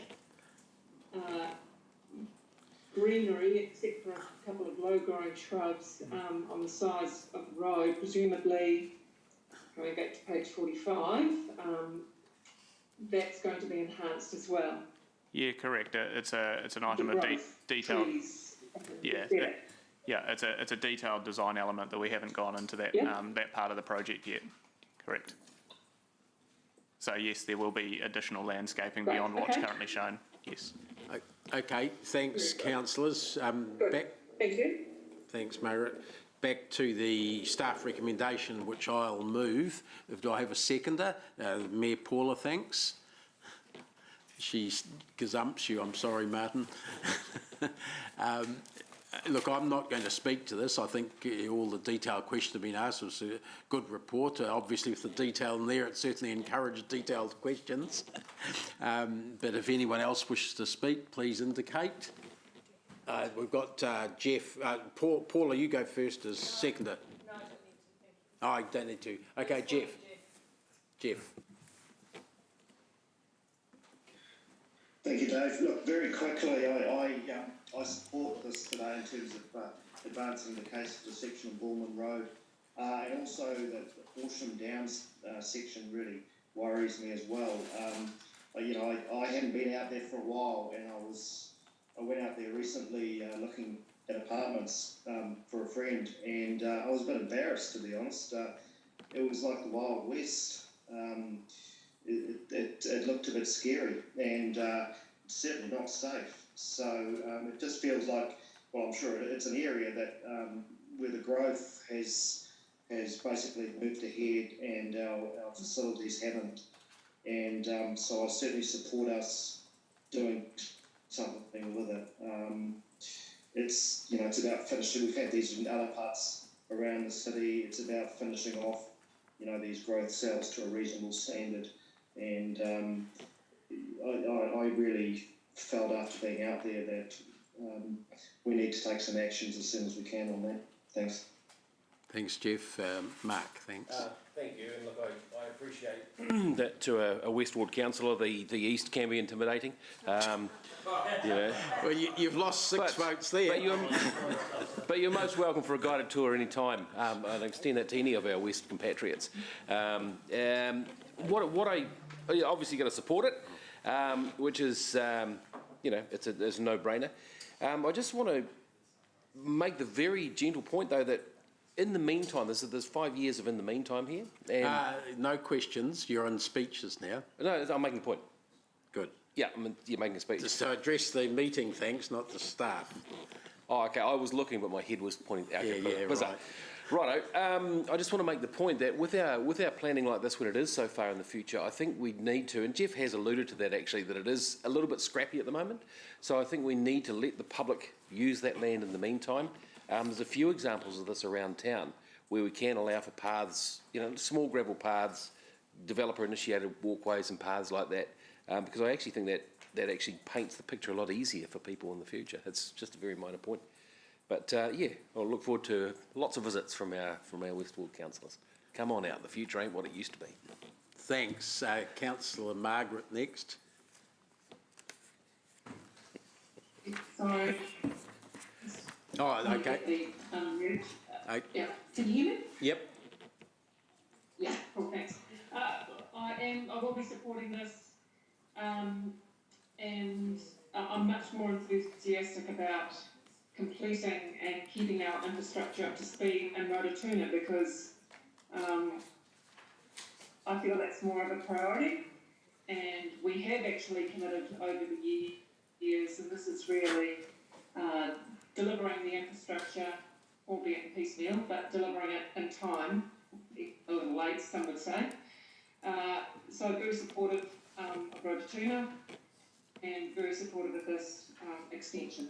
greenery, except for a couple of low-growing shrubs on the sides of the road. Presumably, going back to page 45, that's going to be enhanced as well. Yeah, correct. It's an item of detailed. Yeah, it's a detailed design element that we haven't gone into that that part of the project yet. Correct. So yes, there will be additional landscaping beyond what's currently shown. Yes. Okay, thanks, councillors. Back. Thank you. Thanks, Margaret. Back to the staff recommendation, which I'll move. Do I have a seconder? Mayor Paula, thanks. She's gazumps you. I'm sorry, Martin. Look, I'm not going to speak to this. I think all the detailed questions have been asked. It was a good report. Obviously, with the detail in there, it certainly encouraged detailed questions. But if anyone else wishes to speak, please indicate. We've got Jeff. Paula, you go first as seconder. No, I don't need to. Oh, I don't need to. Okay, Jeff. Jeff. Thank you, Dave. Look, very quickly, I support this today in terms of advancing the case for the section of Borman Road. And also the Horsham Downs section really worries me as well. I hadn't been out there for a while, and I went out there recently looking at apartments for a friend, and I was a bit embarrassed, to be honest. It was like the Wild West. It looked a bit scary, and certainly not safe. So it just feels like, well, I'm sure it's an area that where the growth has basically moved ahead, and our facilities haven't. And so I certainly support us doing something with it. It's about finishing. We've had these in other parts around the city. It's about finishing off these growth cells to a reasonable standard. And I really felt after being out there that we need to take some actions as soon as we can on that. Thanks. Thanks, Jeff. Mark, thanks. Thank you, and look, I appreciate that to a West Ward councillor, the East can be intimidating. Well, you've lost six votes there. But you're most welcome for a guided tour any time. I'll extend that to any of our West compatriots. What I obviously going to support it, which is it's a no-brainer. I just want to make the very gentle point though that in the meantime, there's 5 years of in the meantime here. And no questions. You're on speeches now. No, I'm making a point. Good. Yeah, you're making a speech. So address the meeting, thanks, not the staff. Oh, okay. I was looking, but my head was pointing out. Right. Righto. I just want to make the point that with our planning like this, when it is so far in the future, I think we need to, and Jeff has alluded to that actually, that it is a little bit scrappy at the moment. So I think we need to let the public use that land in the meantime. There's a few examples of this around town where we can allow for paths, small gravel paths, developer-initiated walkways and paths like that, because I actually think that actually paints the picture a lot easier for people in the future. It's just a very minor point. But I'll look forward to lots of visits from our West Ward councillors. Come on out, the future ain't what it used to be. Thanks. Councillor Margaret next. Sorry. Oh, okay. Yeah. Can you hear me? Yep. Yeah, cool, thanks. I will be supporting this, and I'm much more enthusiastic about completing and keeping our infrastructure up to speed in Rototuna because I feel that's more of a priority, and we have actually committed over the years, and this is really delivering the infrastructure, albeit piecemeal, but delivering it in time, a little late, some would say. So very supportive of Rototuna and very supportive of this extension.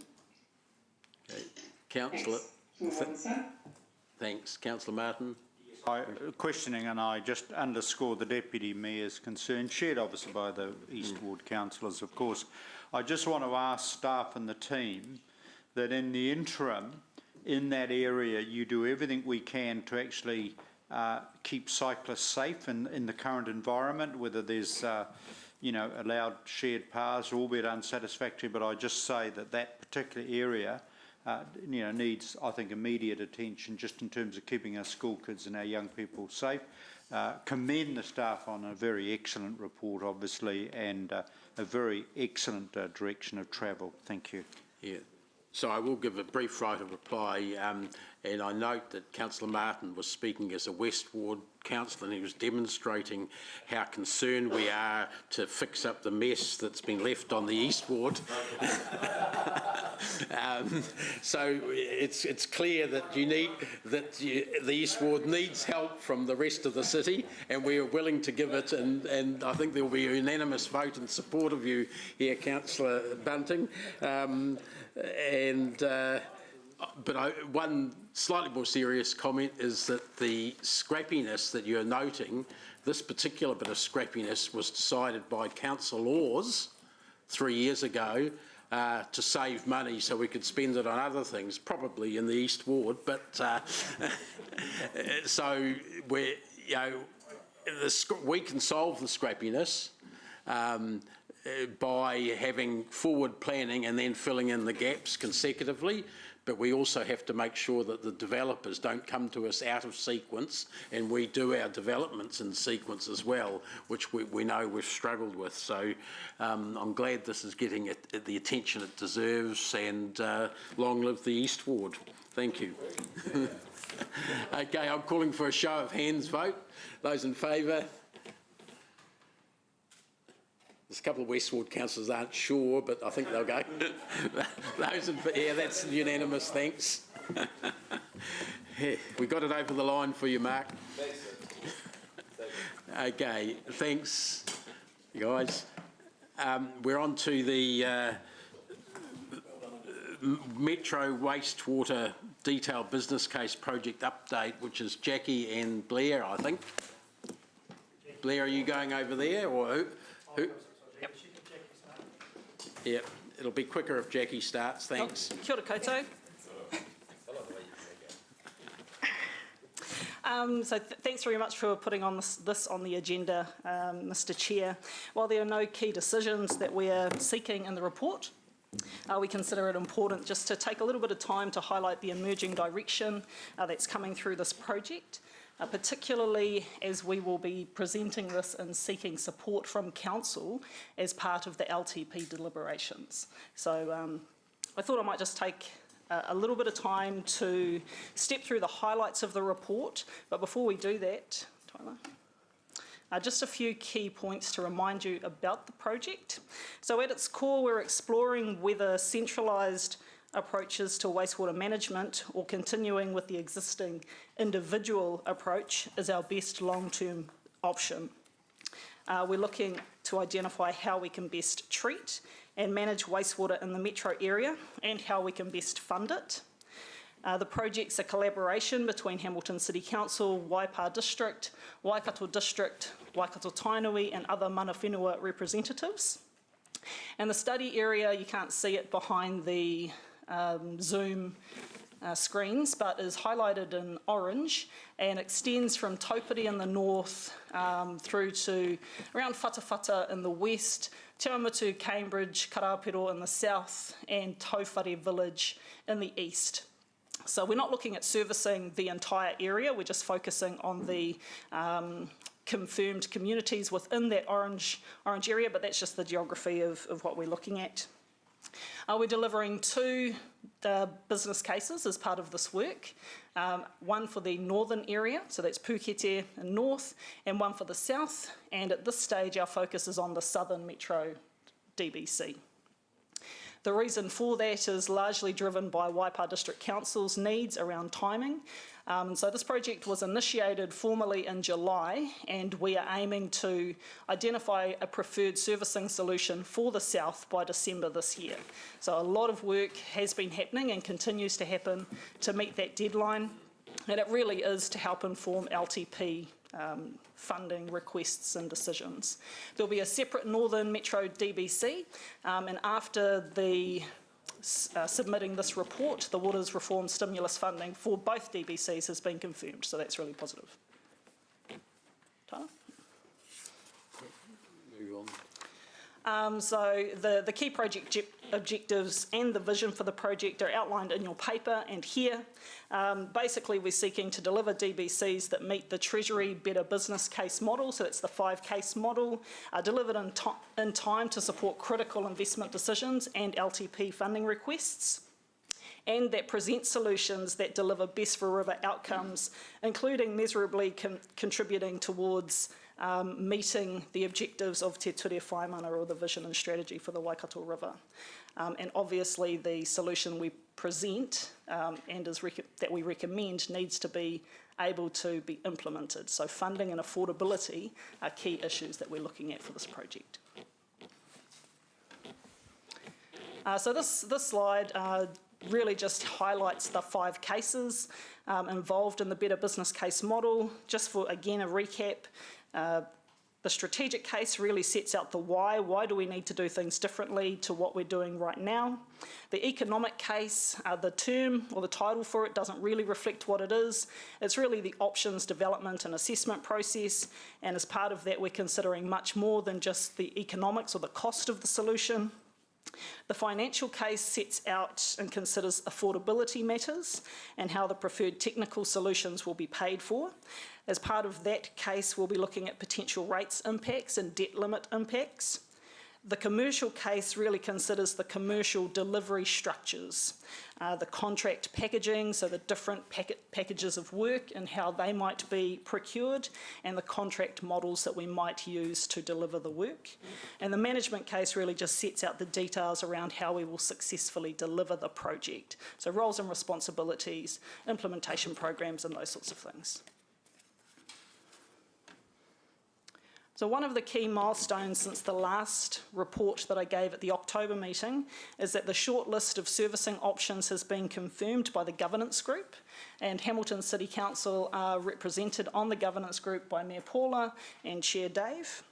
Okay. Councillor. Thanks. Councillor Martin. Questioning, and I just underscore the Deputy Mayor's concern, shared obviously by the East Ward councillors, of course. I just want to ask staff and the team that in the interim, in that area, you do everything we can to actually keep cyclists safe in the current environment, whether there's, allowed shared paths, albeit unsatisfactory, but I just say that particular area needs, I think, immediate attention just in terms of keeping our school kids and our young people safe. Commend the staff on a very excellent report, obviously, and a very excellent direction of travel. Thank you. Yeah. So I will give a brief right of reply, and I note that Councillor Martin was speaking as a West Ward councillor, and he was demonstrating how concerned we are to fix up the mess that's been left on the East Ward. So it's clear that the East Ward needs help from the rest of the city, and we are willing to give it. And I think there will be a unanimous vote in support of you here, Councillor Bunting. But one slightly more serious comment is that the scrappiness that you're noting, this particular bit of scrappiness was decided by council laws 3 years ago to save money so we could spend it on other things, probably in the East Ward. But so we can solve the scrappiness by having forward planning and then filling in the gaps consecutively, but we also have to make sure that the developers don't come to us out of sequence, and we do our developments in sequence as well, which we know we've struggled with. So I'm glad this is getting the attention it deserves, and long live the East Ward. Thank you. Okay, I'm calling for a show of hands vote. Those in favour? There's a couple of West Ward councillors aren't sure, but I think they'll go. Yeah, that's unanimous, thanks. Yeah, we got it over the line for you, Mark. Okay, thanks, guys. We're on to the Metro Wastewater Detailed Business Case Project Update, which is Jackie and Blair, I think. Blair, are you going over there, or who? Yep, it'll be quicker if Jackie starts, thanks. Kia ora koutou. Thanks very much for putting on this on the agenda, Mr Chair. While there are no key decisions that we are seeking in the report, we consider it important just to take a little bit of time to highlight the emerging direction that's coming through this project, particularly as we will be presenting this and seeking support from Council as part of the LTP deliberations. So I thought I might just take a little bit of time to step through the highlights of the report, but before we do that, Tyler, just a few key points to remind you about the project. So at its core, we're exploring whether centralised approaches to wastewater management or continuing with the existing individual approach is our best long-term option. We're looking to identify how we can best treat and manage wastewater in the metro area and how we can best fund it. The project's a collaboration between Hamilton City Council, Waipa District, Waikato District, Waikato Tainui and other mana whenua representatives. And the study area, you can't see it behind the Zoom screens, but is highlighted in orange and extends from Taupiri in the north through to around Whatawhata in the west, Te Awamutu, Cambridge, Karapiro in the south and Tauwhare Village in the east. So we're not looking at servicing the entire area, we're just focusing on the confirmed communities within that orange area, but that's just the geography of what we're looking at. We're delivering two business cases as part of this work, one for the northern area, so that's Pukete in north, and one for the south, and at this stage our focus is on the southern metro DBC. The reason for that is largely driven by Waipa District Council's needs around timing. So this project was initiated formally in July and we are aiming to identify a preferred servicing solution for the south by December this year. So a lot of work has been happening and continues to happen to meet that deadline, and it really is to help inform LTP funding requests and decisions. There'll be a separate Northern Metro DBC and after the submitting this report, the Waters Reform Stimulus funding for both DBCs has been confirmed, so that's really positive. Tyler? Move on. So the key project objectives and the vision for the project are outlined in your paper and here. Basically, we're seeking to deliver DBCs that meet the Treasury Better Business Case model, so that's the 5-case model, delivered in time to support critical investment decisions and LTP funding requests, and that present solutions that deliver best for river outcomes, including measurably contributing towards meeting the objectives of Te Ture Whaimana, or the vision and strategy for the Waikato River. And obviously the solution we present and that we recommend needs to be able to be implemented. So funding and affordability are key issues that we're looking at for this project. So this slide really just highlights the 5 cases involved in the Better Business Case model. Just for, again, a recap, the strategic case really sets out the why. Why do we need to do things differently to what we're doing right now? The economic case, the term or the title for it doesn't really reflect what it is. It's really the options development and assessment process, and as part of that we're considering much more than just the economics or the cost of the solution. The financial case sets out and considers affordability matters and how the preferred technical solutions will be paid for. As part of that case, we'll be looking at potential rates impacts and debt limit impacts. The commercial case really considers the commercial delivery structures, the contract packaging, so the different packages of work and how they might be procured, and the contract models that we might use to deliver the work. And the management case really just sets out the details around how we will successfully deliver the project. So roles and responsibilities, implementation programs and those sorts of things. So one of the key milestones since the last report that I gave at the October meeting is that the short list of servicing options has been confirmed by the governance group, and Hamilton City Council are represented on the governance group by Mayor Paula and Chair Dave.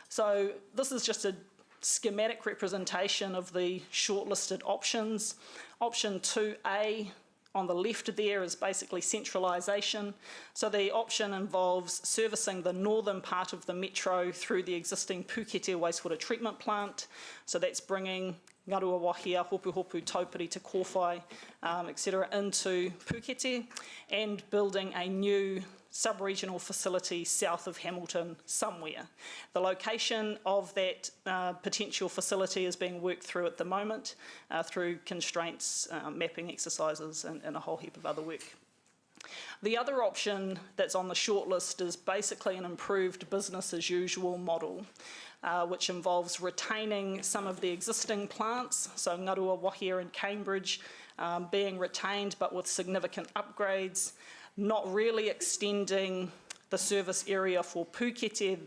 So this is just a schematic representation of the shortlisted options. Option 2A on the left there is basically centralisation. So the option involves servicing the northern part of the metro through the existing Pukete wastewater treatment plant. So that's bringing Ngaruawahia, Hopu Hopu, Taupiri, Te Kōwhai, etc. into Pukete, and building a new sub-regional facility south of Hamilton somewhere. The location of that potential facility is being worked through at the moment through constraints, mapping exercises and a whole heap of other work. The other option that's on the shortlist is basically an improved business as usual model, which involves retaining some of the existing plants, so Ngaruawahia and Cambridge being retained but with significant upgrades, not really extending the service area for Pukete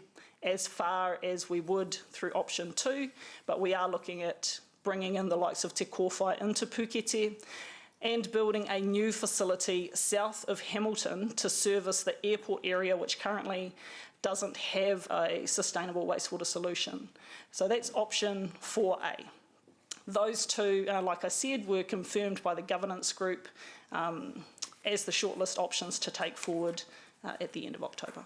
as far as we would through option 2, but we are looking at bringing in the likes of Te Kōwhai into Pukete and building a new facility south of Hamilton to service the airport area, which currently doesn't have a sustainable wastewater solution. So that's option 4A. Those two, like I said, were confirmed by the governance group as the shortlist options to take forward at the end of October.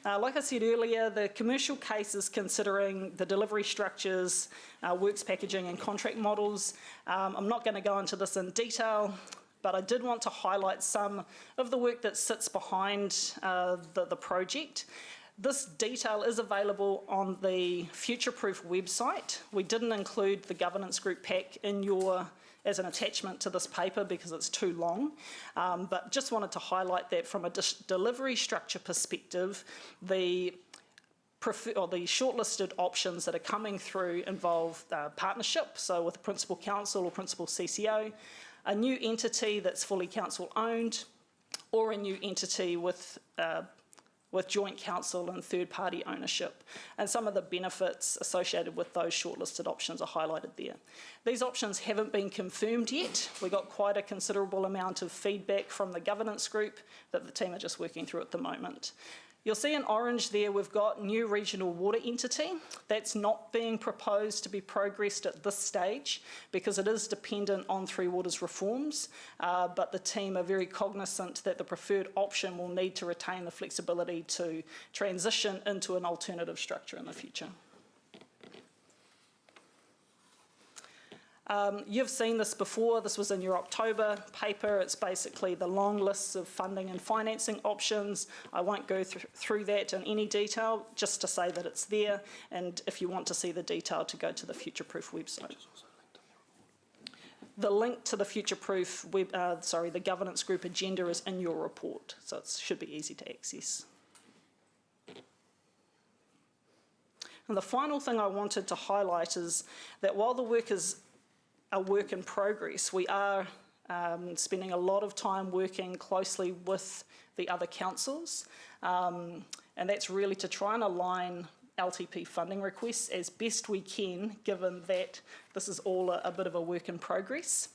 Like I said earlier, the commercial case is considering the delivery structures, works packaging and contract models. I'm not going to go into this in detail, but I did want to highlight some of the work that sits behind the project. This detail is available on the Future-Proof website. We didn't include the governance group pack as an attachment to this paper because it's too long, but just wanted to highlight that from a delivery structure perspective, the shortlisted options that are coming through involve partnership, so with a principal council or principal CCO, a new entity that's fully council owned, or a new entity with joint council and third-party ownership. And some of the benefits associated with those shortlisted options are highlighted there. These options haven't been confirmed yet. We got quite a considerable amount of feedback from the governance group that the team are just working through at the moment. You'll see in orange there we've got new regional water entity. That's not being proposed to be progressed at this stage because it is dependent on Three Waters reforms, but the team are very cognizant that the preferred option will need to retain the flexibility to transition into an alternative structure in the future. You've seen this before. This was in your October paper. It's basically the long lists of funding and financing options. I won't go through that in any detail, just to say that it's there, and if you want to see the detail, to go to the Future-Proof website. The link to the Future-Proof the governance group agenda is in your report, so it should be easy to access. And the final thing I wanted to highlight is that while the work is a work in progress, we are spending a lot of time working closely with the other councils, and that's really to try and align LTP funding requests as best we can, given that this is all a bit of a work in progress.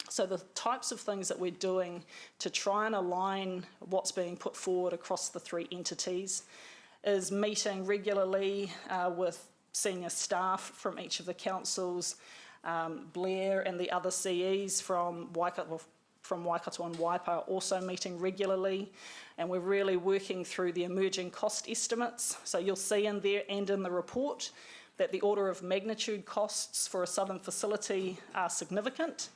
So the types of things that we're doing to try and align what's being put forward across the three entities is meeting regularly with senior staff from each of the councils, Blair and the other CEs from Waikato and Waipa are also meeting regularly, and we're really working through the emerging cost estimates. So you'll see in there and in the report that the order of magnitude costs for a southern facility are significant.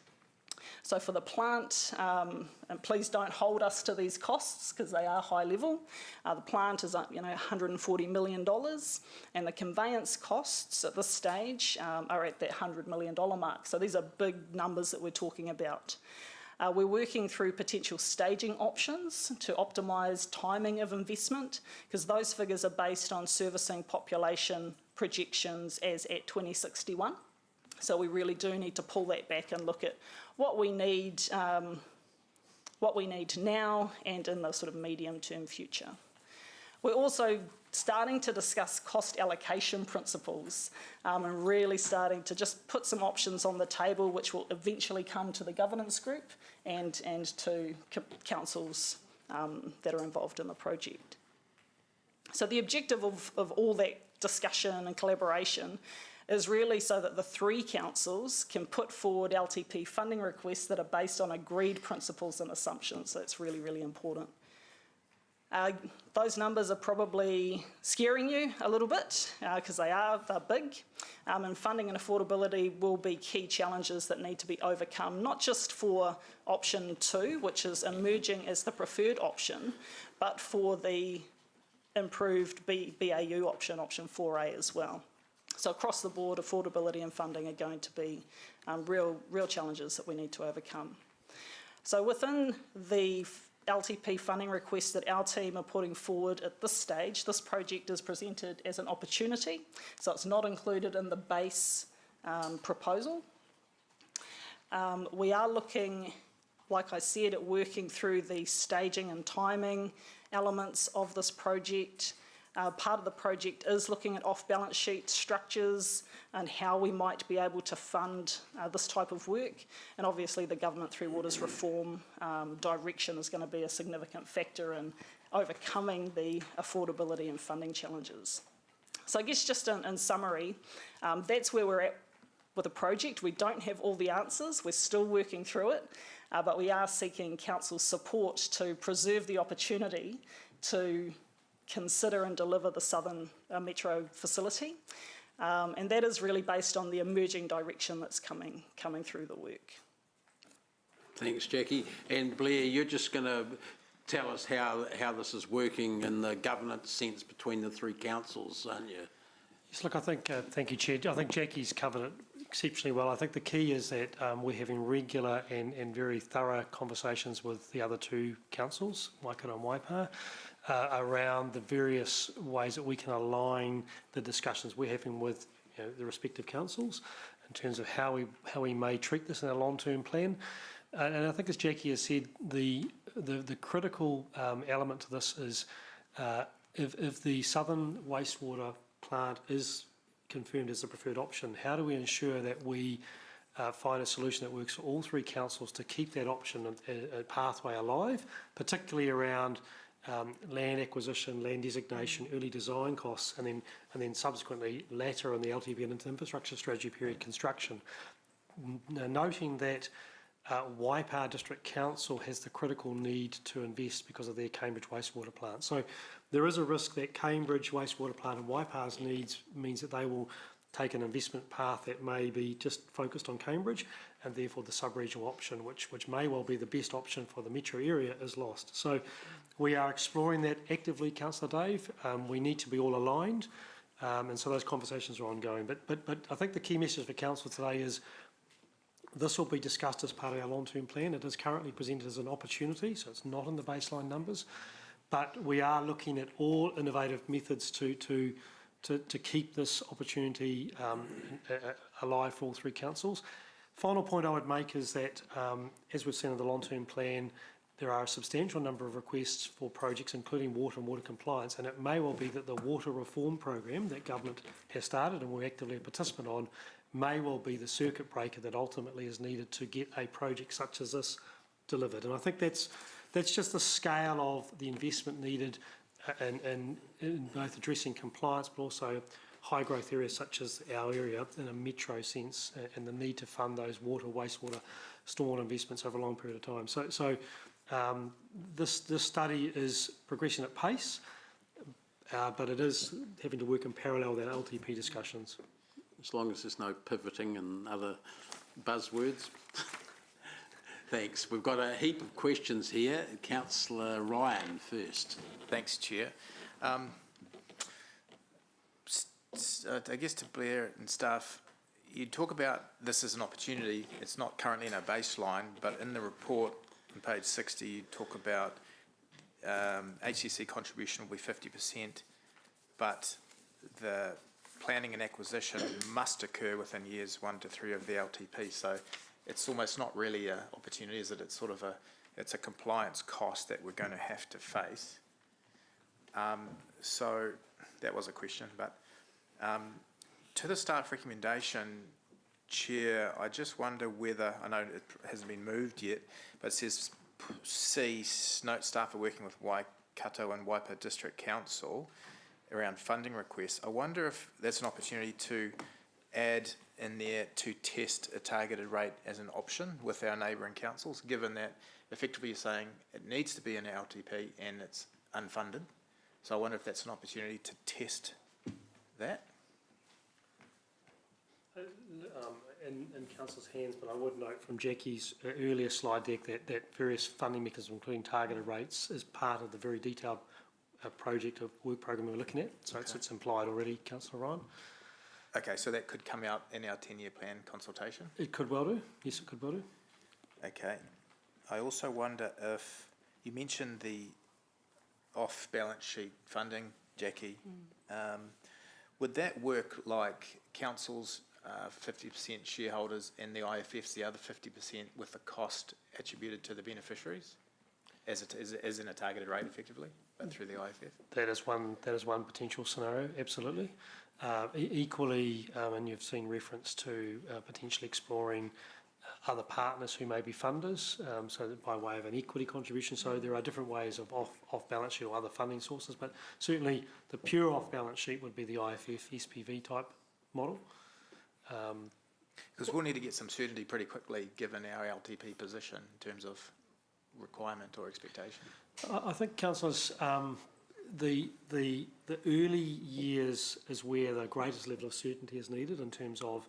So for the plant, and please don't hold us to these costs because they are high level, the plant is $140 million, and the conveyance costs at this stage are at that $100 million mark. So these are big numbers that we're talking about. We're working through potential staging options to optimise timing of investment, because those figures are based on servicing population projections as at 2061. So we really do need to pull that back and look at what we need what we need now and in the sort of medium-term future. We're also starting to discuss cost allocation principles and really starting to just put some options on the table which will eventually come to the governance group and to councils that are involved in the project. So the objective of all that discussion and collaboration is really so that the three councils can put forward LTP funding requests that are based on agreed principles and assumptions. So it's really, really important. Those numbers are probably scaring you a little bit because they're big, and funding and affordability will be key challenges that need to be overcome, not just for option 2, which is emerging as the preferred option, but for the improved BAU option, option 4A as well. So across the board, affordability and funding are going to be real challenges that we need to overcome. So within the LTP funding request that our team are putting forward at this stage, this project is presented as an opportunity, so it's not included in the base proposal. We are looking, like I said, at working through the staging and timing elements of this project. Part of the project is looking at off-balance sheet structures and how we might be able to fund this type of work. And obviously the government through Waters reform direction is going to be a significant factor in overcoming the affordability and funding challenges. So I guess just in summary, that's where we're at with the project. We don't have all the answers. We're still working through it, but we are seeking council support to preserve the opportunity to consider and deliver the Southern Metro facility. And that is really based on the emerging direction that's coming through the work. Thanks, Jackie. And Blair, you're just going to tell us how this is working in the governance sense between the three councils, aren't you? Yes, look, I think, thank you, Chair. I think Jackie's covered it exceptionally well. I think the key is that we're having regular and very thorough conversations with the other two councils, Waikato and Waipa, around the various ways that we can align the discussions we're having with the respective councils in terms of how we may treat this in a long-term plan. And I think, as Jackie has said, the critical element to this is if the Southern wastewater plant is confirmed as the preferred option, how do we ensure that we find a solution that works for all three councils to keep that option pathway alive, particularly around land acquisition, land designation, early design costs, and then subsequently later in the LTP and infrastructure strategy period construction. Noting that Waipa District Council has the critical need to invest because of their Cambridge wastewater plant. So there is a risk that Cambridge wastewater plant and Waipa's needs means that they will take an investment path that may be just focused on Cambridge, and therefore the sub-regional option, which may well be the best option for the metro area, is lost. So we are exploring that actively, Councillor Dave. We need to be all aligned, and so those conversations are ongoing. But I think the key message for Council today is this will be discussed as part of our long-term plan. It is currently presented as an opportunity, so it's not in the baseline numbers, but we are looking at all innovative methods to keep this opportunity alive for all three councils. Final point I would make is that, as we've seen in the long-term plan, there are a substantial number of requests for projects, including water and water compliance, and it may well be that the water reform program that government has started and we're actively a participant on may well be the circuit breaker that ultimately is needed to get a project such as this delivered. And I think that's just the scale of the investment needed in both addressing compliance but also high growth areas such as our area in a metro sense, and the need to fund those water, wastewater, stormwater investments over a long period of time. So this study is progressing at pace, but it is having to work in parallel with our LTP discussions. As long as there's no pivoting and other buzzwords. Thanks. We've got a heap of questions here. Councillor Ryan first. Thanks, Chair. I guess to Blair and staff, you talk about this as an opportunity. It's not currently in our baseline, but in the report on page 60, you talk about HCC contribution will be 50%, but the planning and acquisition must occur within years 1 to 3 of the LTP. So it's almost not really an opportunity, is it? It's sort of it's a compliance cost that we're going to have to face. So that was a question, but to the staff recommendation, Chair, I just wonder whether, I know it hasn't been moved yet, but it says C, note staff are working with Waikato and Waipa District Council around funding requests. I wonder if that's an opportunity to add in there to test a targeted rate as an option with our neighbouring councils, given that effectively you're saying it needs to be an LTP and it's unfunded. So I wonder if that's an opportunity to test that. In Council's hands, but I would note from Jackie's earlier slide deck that various funding mechanisms, including targeted rates, is part of the very detailed project of work programme we're looking at. So it's implied already, Councillor Ryan. Okay, so that could come out in our 10-year plan consultation? It could well do. Yes, it could well do. Okay. I also wonder if, you mentioned the off-balance sheet funding, Jackie. Would that work like councils, 50% shareholders, and the IFFs, the other 50%, with the cost attributed to the beneficiaries, as in a targeted rate, effectively, but through the IFF? That is one potential scenario, absolutely. Equally, and you've seen reference to potentially exploring other partners who may be funders, so that by way of an equity contribution. So there are different ways of off-balance sheet or other funding sources, but certainly the pure off-balance sheet would be the IFF SPV type model. Because we'll need to get some certainty pretty quickly, given our LTP position in terms of requirement or expectation. I think, councillors, the early years is where the greatest level of certainty is needed in terms of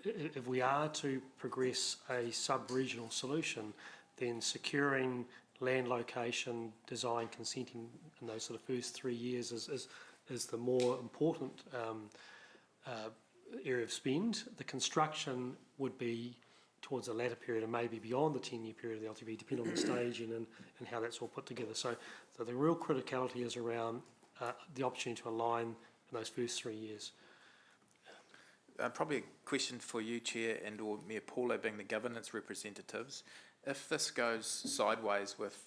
if we are to progress a sub-regional solution, then securing land location, design, consenting in those sort of first 3 years is the more important area of spend. The construction would be towards the latter period and maybe beyond the 10-year period of the LTP, depending on the staging and how that's all put together. So the real criticality is around the opportunity to align in those first 3 years. Probably a question for you, Chair, and or Mayor Paulo being the governance representatives. If this goes sideways with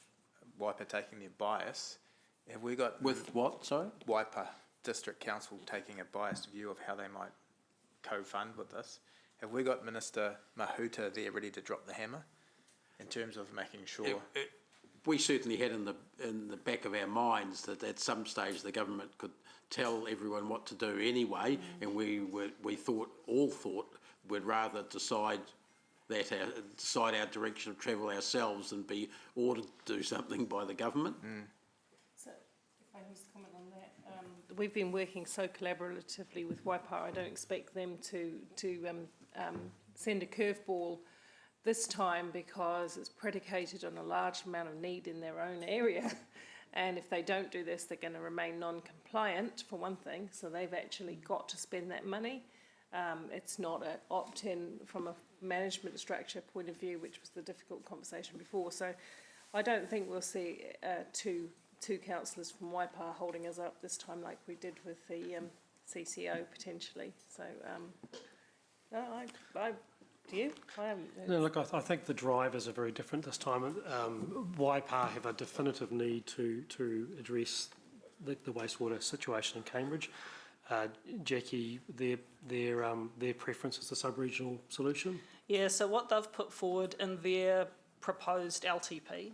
Waipa taking their bias, have we got... With what, sorry? Waipa District Council taking a biased view of how they might co-fund with this. Have we got Minister Mahuta there ready to drop the hammer in terms of making sure... We certainly had in the back of our minds that at some stage the government could tell everyone what to do anyway, and we thought we'd rather decide our direction of travel ourselves than be ordered to do something by the government. So, if I can just comment on that, we've been working so collaboratively with Waipa. I don't expect them to send a curveball this time, because it's predicated on a large amount of need in their own area. And if they don't do this, they're going to remain non-compliant, for one thing. So they've actually got to spend that money. It's not an opt-in from a management structure point of view, which was the difficult conversation before. So I don't think we'll see two councillors from Waipa holding us up this time like we did with the CCO potentially. So no, do you? No, look, I think the drivers are very different this time. Waipa have a definitive need to address the wastewater situation in Cambridge. Jackie, their preference is the sub-regional solution? Yeah, so what they've put forward in their proposed LTP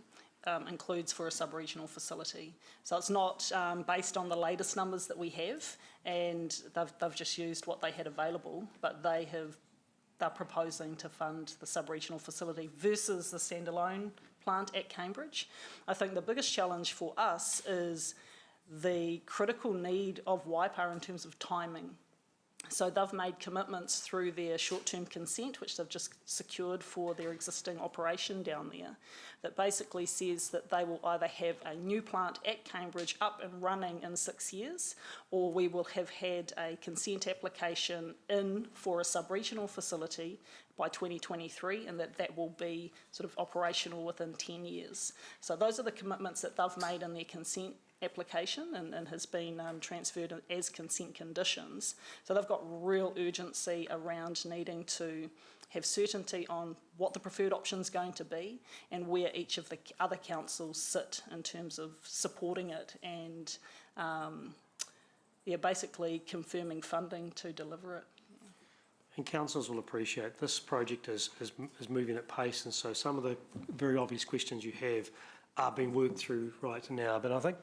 includes for a sub-regional facility. So it's not based on the latest numbers that we have, and they've just used what they had available, but they're proposing to fund the sub-regional facility versus the standalone plant at Cambridge. I think the biggest challenge for us is the critical need of Waipa in terms of timing. So they've made commitments through their short-term consent, which they've just secured for their existing operation down there, that basically says that they will either have a new plant at Cambridge up and running in 6 years, or we will have had a consent application in for a sub-regional facility by 2023, and that will be sort of operational within 10 years. So those are the commitments that they've made in their consent application and has been transferred as consent conditions. So they've got real urgency around needing to have certainty on what the preferred option is going to be and where each of the other councils sit in terms of supporting it and basically confirming funding to deliver it. And councils will appreciate this project is moving at pace, and so some of the very obvious questions you have are being worked through right now. But I think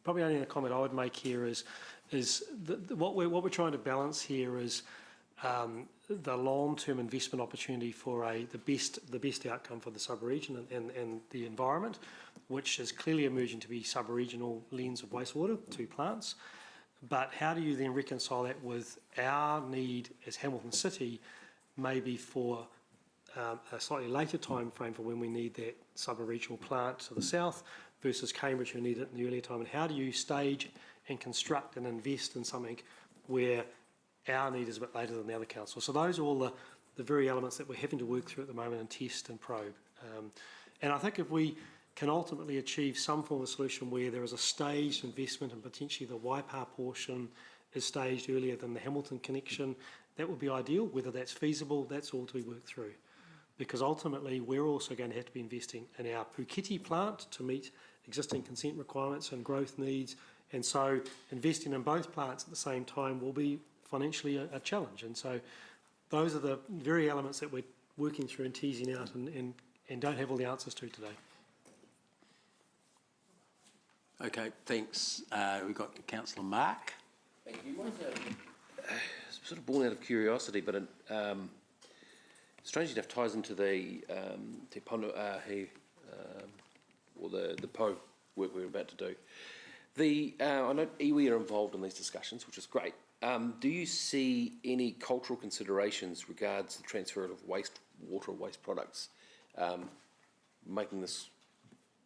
probably only a comment I would make here is what we're trying to balance here is the long-term investment opportunity for the best outcome for the sub-region and the environment, which is clearly emerging to be sub-regional lens of wastewater, 2 plants. But how do you then reconcile that with our need as Hamilton City, maybe for a slightly later time frame for when we need that sub-regional plant to the south versus Cambridge who need it in the earlier time? And how do you stage and construct and invest in something where our need is a bit later than the other council? So those are all the very elements that we're having to work through at the moment and test and probe. And I think if we can ultimately achieve some form of solution where there is a staged investment and potentially the Waipa portion is staged earlier than the Hamilton connection, that would be ideal. Whether that's feasible, that's all to be worked through. Because ultimately we're also going to have to be investing in our Puketi plant to meet existing consent requirements and growth needs, and so investing in both plants at the same time will be financially a challenge. And so those are the very elements that we're working through and teasing out and don't have all the answers to today. Okay, thanks. We've got Councillor Mark. Thank you. Sort of born out of curiosity, but strangely enough ties into the Te Pono or the PO work we're about to do. I know iwi are involved in these discussions, which is great. Do you see any cultural considerations regards the transfer of waste products, making this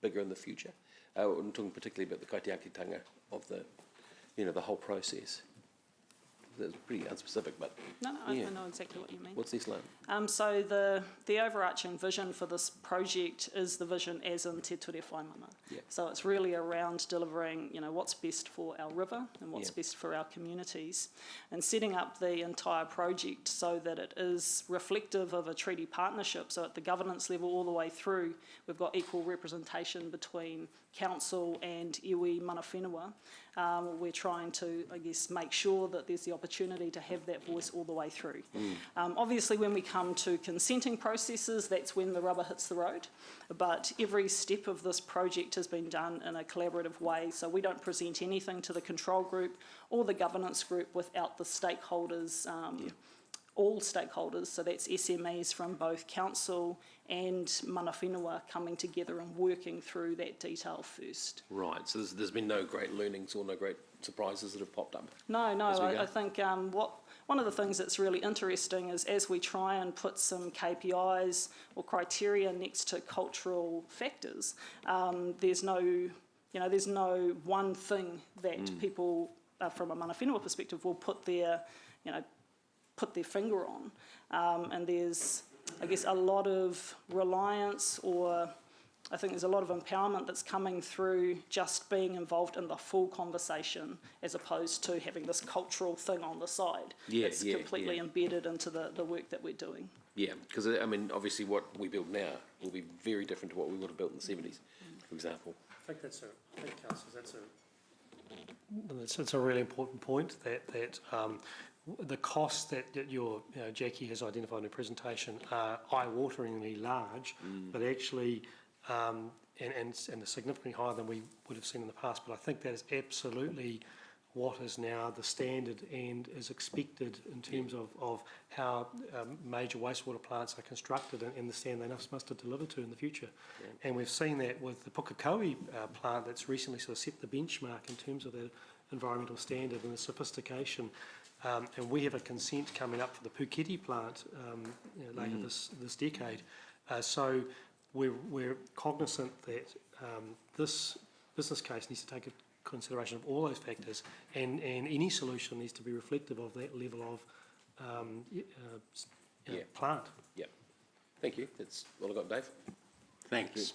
bigger in the future? I'm talking particularly about the kaitiakitanga of the whole process. That's pretty unspecific, but No, I know exactly what you mean. What's this like? So the overarching vision for this project is the vision as in Te Ture Whaimana. Yeah. So it's really around delivering, what's best for our river and what's best for our communities, and setting up the entire project so that it is reflective of a treaty partnership. So at the governance level all the way through, we've got equal representation between council and iwi mana whenua. We're trying to, make sure that there's the opportunity to have that voice all the way through. Obviously, when we come to consenting processes, that's when the rubber hits the road. But every step of this project has been done in a collaborative way, so we don't present anything to the control group or the governance group without the stakeholders, all stakeholders, so that's SMEs from both council and mana whenua coming together and working through that detail first. Right, so there's been no great learnings or no great surprises that have popped up? No, I think one of the things that's really interesting is as we try and put some KPIs or criteria next to cultural factors, there's no one thing that people from a mana whenua perspective will put their finger on, and there's a lot of reliance, or I think there's a lot of empowerment that's coming through just being involved in the full conversation as opposed to having this cultural thing on the side. It's completely embedded into the work that we're doing. Yeah, because obviously what we build now will be very different to what we would have built in the 70s, for example. I think that's a really important point, that the costs that Jackie has identified in her presentation are eye-wateringly large, but actually and significantly higher than we would have seen in the past. But I think that is absolutely what is now the standard and is expected in terms of how major wastewater plants are constructed and the standard they must deliver to in the future. Yeah. And we've seen that with the Pukekohe plant that's recently sort of set the benchmark in terms of the environmental standard and the sophistication. And we have a consent coming up for the Puketi plant later this decade. So we're cognizant that this business case needs to take a consideration of all those factors, and any solution needs to be reflective of that level of plant. Yeah. Thank you. That's all I've got, Dave. Thanks.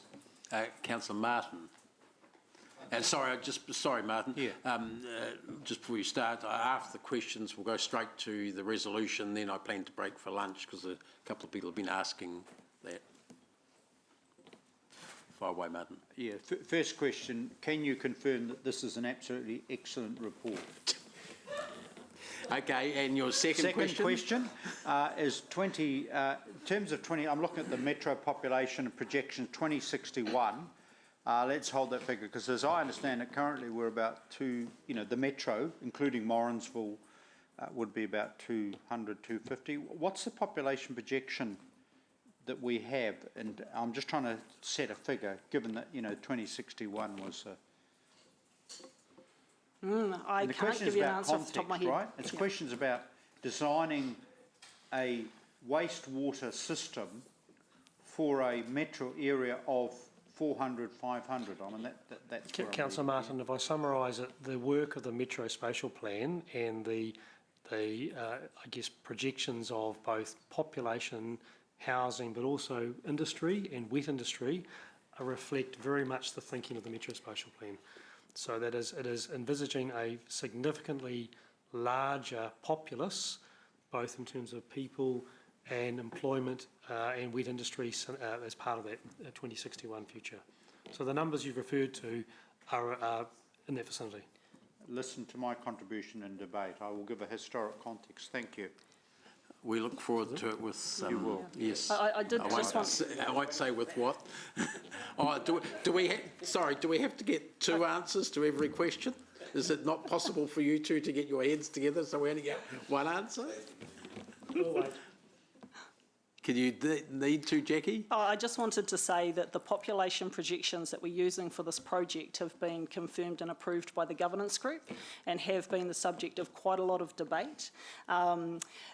Councillor Martin. And sorry, Martin. Yeah. Just before you start, after the questions, we'll go straight to the resolution. Then I plan to break for lunch because a couple of people have been asking that. Fire away, Martin. Yeah. First question: can you confirm that this is an absolutely excellent report? Okay, and your second question is 20. In terms of 20, I'm looking at the metro population projection 2061. Let's hold that figure because, as I understand it, currently we're about the metro, including Morrinsville, would be about 200, 250. What's the population projection that we have? And I'm just trying to set a figure, given that 2061 was. I can't give you an answer off the top of my head. Right? It's questions about designing a wastewater system for a metro area of 400, 500. I mean, that's Councillor Martin, if I summarise it, the work of the Metro Spatial Plan and the I guess, projections of both population, housing, but also industry and wet industry reflect very much the thinking of the Metro Spatial Plan. So that is, it is envisaging a significantly larger populace, both in terms of people and employment and wet industry as part of that 2061 future. So the numbers you've referred to are in that vicinity. Listen to my contribution in debate. I will give a historic context. Thank you. We look forward to it with. You will. Yes. I won't say with what. Do we have to get two answers to every question? Is it not possible for you two to get your heads together so we only get one answer? Can you need to, Jackie? I just wanted to say that the population projections that we're using for this project have been confirmed and approved by the governance group and have been the subject of quite a lot of debate.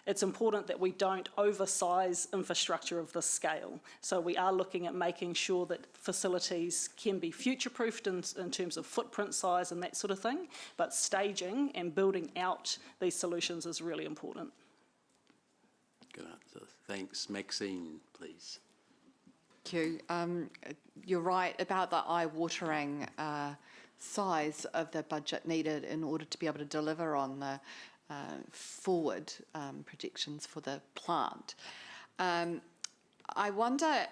It's important that we don't oversize infrastructure of this scale. So we are looking at making sure that facilities can be future-proofed in terms of footprint size and that sort of thing, but staging and building out these solutions is really important. Good answer. Thanks. Maxine, please. Thank you. You're right about the eye-watering size of the budget needed in order to be able to deliver on the forward projections for the plant. I wonder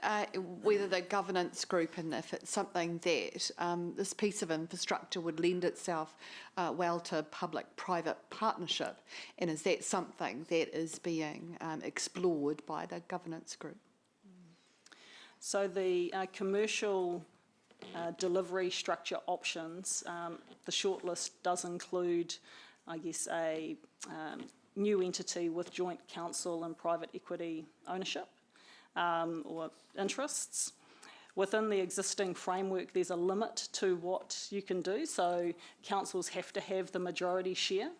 whether the governance group, and if it's something that this piece of infrastructure would lend itself well to public-private partnership, and is that something that is being explored by the governance group? So the commercial delivery structure options, the shortlist does include, I guess, a new entity with joint council and private equity ownership. Or interests. Within the existing framework, there's a limit to what you can do. So councils have to have the majority share.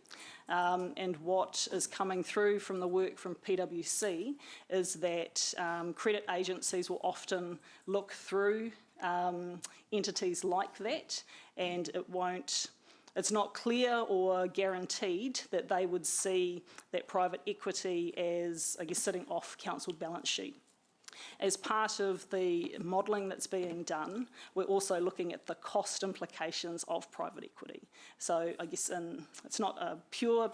And what is coming through from the work from PwC is that credit agencies will often look through entities like that, and it's not clear or guaranteed that they would see that private equity as, I guess, sitting off council balance sheet. As part of the modelling that's being done, we're also looking at the cost implications of private equity. So I guess it's not a pure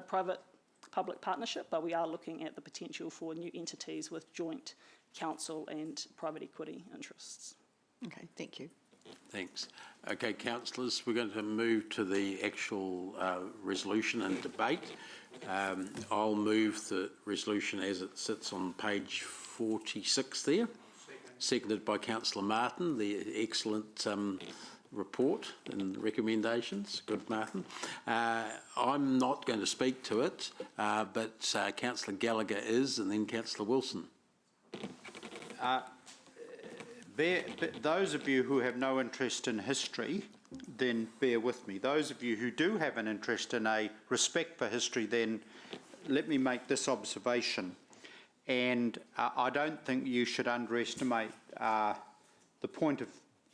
private-public partnership, but we are looking at the potential for new entities with joint council and private equity interests. Okay, thank you. Thanks. Okay, councillors, we're going to move to the actual resolution and debate. I'll move the resolution as it sits on page 46 there, seconded by Councillor Martin, the excellent report and recommendations. Good, Martin. I'm not going to speak to it, but Councillor Gallagher is, and then Councillor Wilson. Those of you who have no interest in history, then bear with me. Those of you who do have an interest in a respect for history, then let me make this observation. And I don't think you should underestimate the point of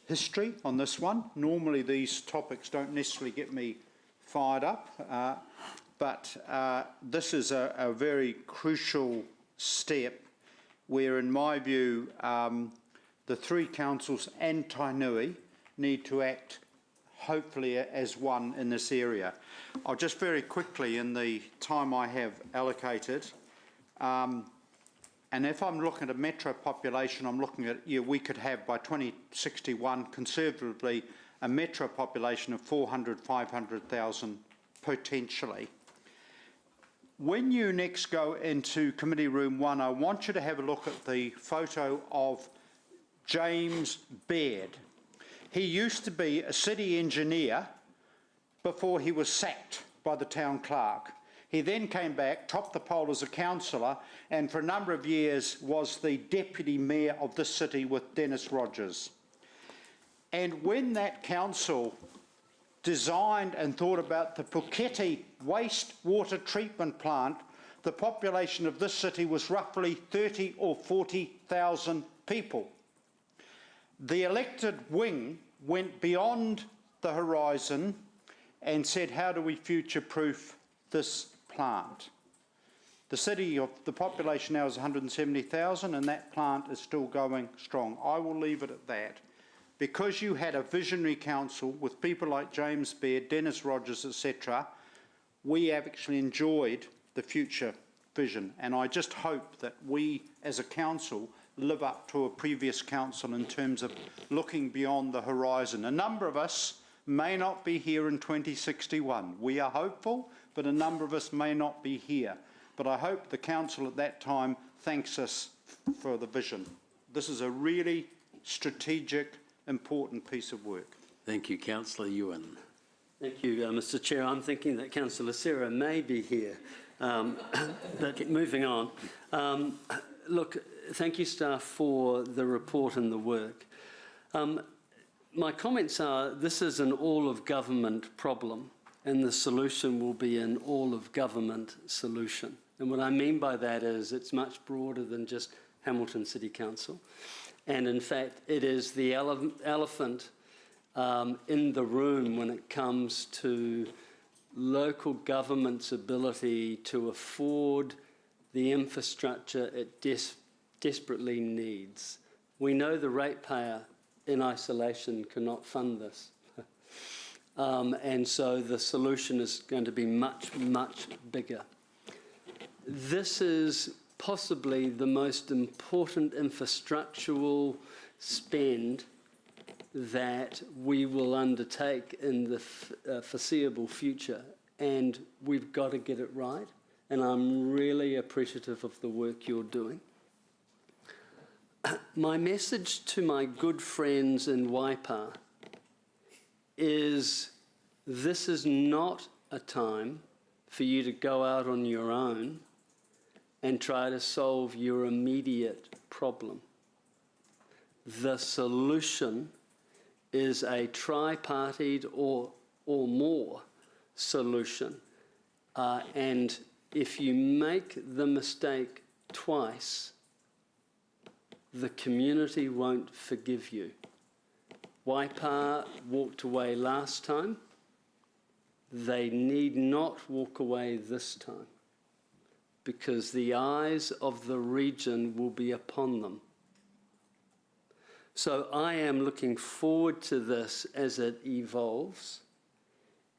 history on this one. Normally these topics don't necessarily get me fired up, but this is a very crucial step where, in my view, the three councils and Tainui need to act hopefully as one in this area. I'll just very quickly, in the time I have allocated, and if I'm looking at a metro population, I'm looking at, we could have by 2061 conservatively a metro population of 400, 500,000 potentially. When you next go into Committee Room 1, I want you to have a look at the photo of James Baird. He used to be a city engineer before he was sacked by the town clerk. He then came back, topped the poll as a councillor, and for a number of years was the deputy mayor of this city with Dennis Rogers. And when that council designed and thought about the Puketi wastewater treatment plant, the population of this city was roughly 30 or 40,000 people. The elected wing went beyond the horizon and said, how do we future-proof this plant? The city of the population now is 170,000 and that plant is still going strong. I will leave it at that. Because you had a visionary council with people like James Baird, Dennis Rogers, etc., we have actually enjoyed the future vision. And I just hope that we as a council live up to a previous council in terms of looking beyond the horizon. A number of us may not be here in 2061. We are hopeful, but a number of us may not be here. But I hope the council at that time thanks us for the vision. This is a really strategic, important piece of work. Thank you, Councillor Ewan. Thank you, Mr. Chair. I'm thinking that Councillor Serra may be here. But moving on. Look, thank you, staff, for the report and the work. My comments are, this is an all-of-government problem, and the solution will be an all-of-government solution. And what I mean by that is it's much broader than just Hamilton City Council. And in fact, it is the elephant in the room when it comes to local government's ability to afford the infrastructure it desperately needs. We know the ratepayer in isolation cannot fund this. And so the solution is going to be much, much bigger. This is possibly the most important infrastructural spend that we will undertake in the foreseeable future, and we've got to get it right, and I'm really appreciative of the work you're doing. My message to my good friends in Waipa is this is not a time for you to go out on your own and try to solve your immediate problem. The solution is a tripartite or more solution. And if you make the mistake twice, the community won't forgive you. Waipa walked away last time. They need not walk away this time, because the eyes of the region will be upon them. So I am looking forward to this as it evolves.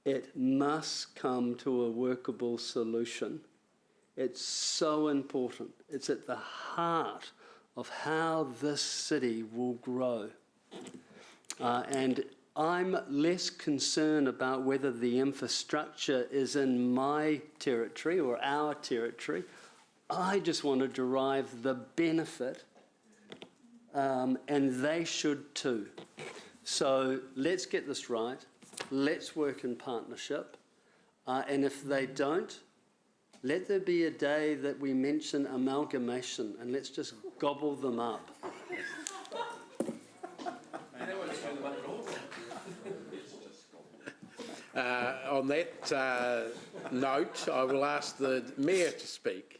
It must come to a workable solution. It's so important. It's at the heart of how this city will grow. And I'm less concerned about whether the infrastructure is in my territory or our territory. I just want to derive the benefit, and they should too. So let's get this right. Let's work in partnership. And if they don't, let there be a day that we mention amalgamation, and let's just gobble them up. On that note, I will ask the Mayor to speak.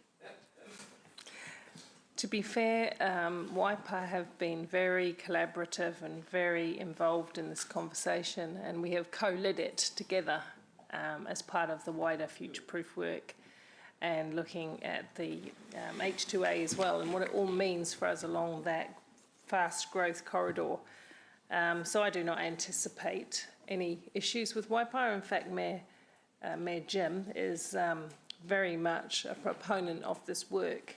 To be fair, Waipa have been very collaborative and very involved in this conversation, and we have co-led it together as part of the wider future-proof work, and looking at the H2A as well and what it all means for us along that fast growth corridor. So I do not anticipate any issues with Waipawa. In fact, Mayor Jim is very much a proponent of this work.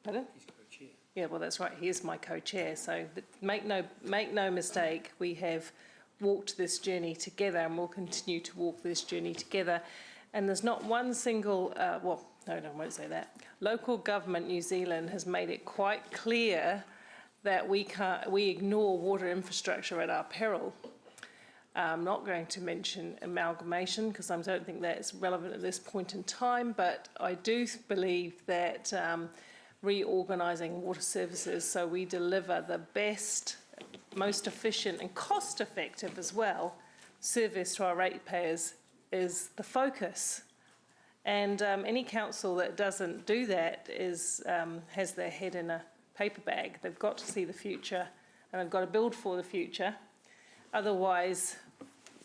Pardon? Yeah, well, that's right. He is my co-chair. So make no mistake. We have walked this journey together, and we'll continue to walk this journey together. And there's not one single. I won't say that. Local government New Zealand has made it quite clear that we ignore water infrastructure at our peril. I'm not going to mention amalgamation because I don't think that's relevant at this point in time, but I do believe that reorganising water services so we deliver the best, most efficient and cost-effective as well service to our ratepayers is the focus. And any council that doesn't do that has their head in a paper bag. They've got to see the future and they've got to build for the future. Otherwise,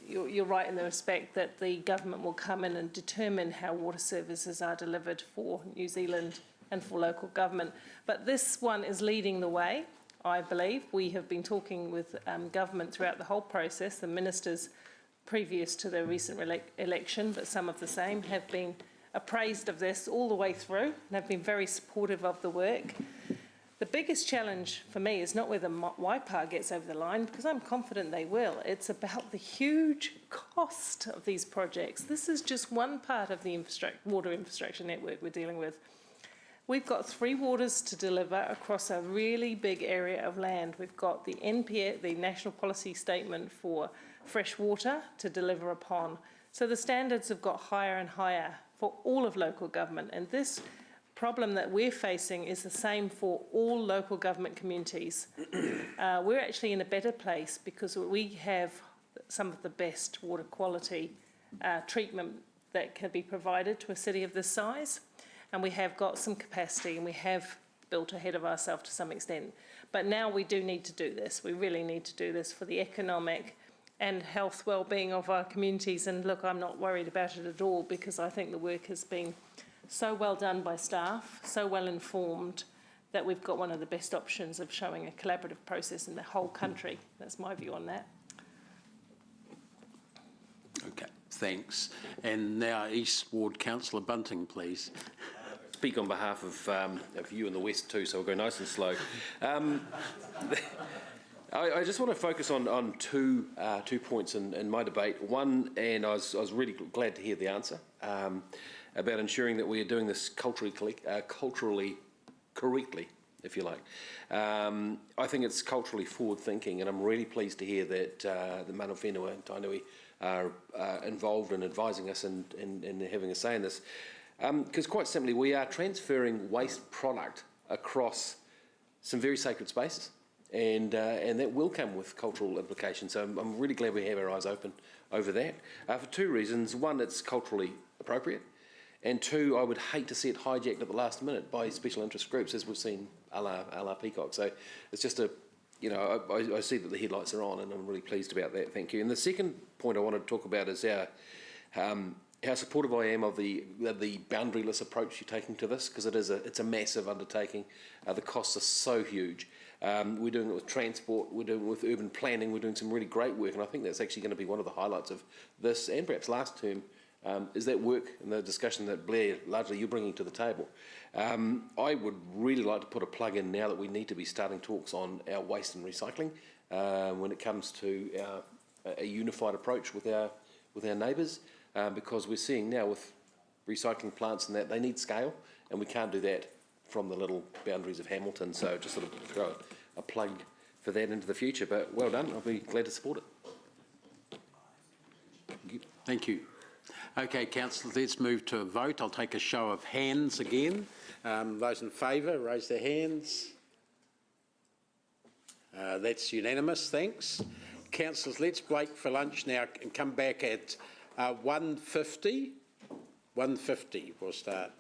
you're right in the respect that the government will come in and determine how water services are delivered for New Zealand and for local government. But this one is leading the way, I believe. We have been talking with government throughout the whole process. The ministers previous to the recent election, but some of the same, have been appraised of this all the way through and have been very supportive of the work. The biggest challenge for me is not whether Waipawa gets over the line, because I'm confident they will. It's about the huge cost of these projects. This is just one part of the water infrastructure network we're dealing with. We've got 3 waters to deliver across a really big area of land. We've got the NPA, the National Policy Statement for fresh water, to deliver upon. So the standards have got higher and higher for all of local government, and this problem that we're facing is the same for all local government communities. We're actually in a better place because we have some of the best water quality treatment that can be provided to a city of this size, and we have got some capacity and we have built ahead of ourselves to some extent. But now we do need to do this. We really need to do this for the economic and health well-being of our communities. And look, I'm not worried about it at all because I think the work has been so well done by staff, so well informed, that we've got one of the best options of showing a collaborative process in the whole country. That's my view on that. Okay, thanks. And now East Ward Councillor Bunting, please. Speak on behalf of you in the West too, so we'll go nice and slow. I just want to focus on two points in my debate. One, and I was really glad to hear the answer, about ensuring that we are doing this culturally correctly, if you like. I think it's culturally forward-thinking, and I'm really pleased to hear that the Mana Whenua and Tainui are involved in advising us and having a say in this. Because quite simply, we are transferring waste product across some very sacred spaces, and that will come with cultural implications. So I'm really glad we have our eyes open over that, for 2 reasons. One, it's culturally appropriate, and 2, I would hate to see it hijacked at the last minute by special interest groups, as we've seen a la Peacock. So it's just I see that the headlights are on, and I'm really pleased about that. Thank you. And the second point I want to talk about is how supportive I am of the boundaryless approach you're taking to this, because it's a massive undertaking. The costs are so huge. We're doing it with transport, we're doing it with urban planning, we're doing some really great work, and I think that's actually going to be one of the highlights of this, and perhaps last term, is that work and the discussion that Blair, largely you're bringing to the table. I would really like to put a plug in now that we need to be starting talks on our waste and recycling when it comes to a unified approach with our neighbours. Because we're seeing now with recycling plants and that, they need scale, and we can't do that from the little boundaries of Hamilton. So just sort of throw a plug for that into the future. But well done, I'll be glad to support it. Thank you. Okay, councillors, let's move to a vote. I'll take a show of hands again. Those in favour, raise their hands. That's unanimous, thanks. Councillors, let's break for lunch now and come back at 1:50. 1:50 we'll start.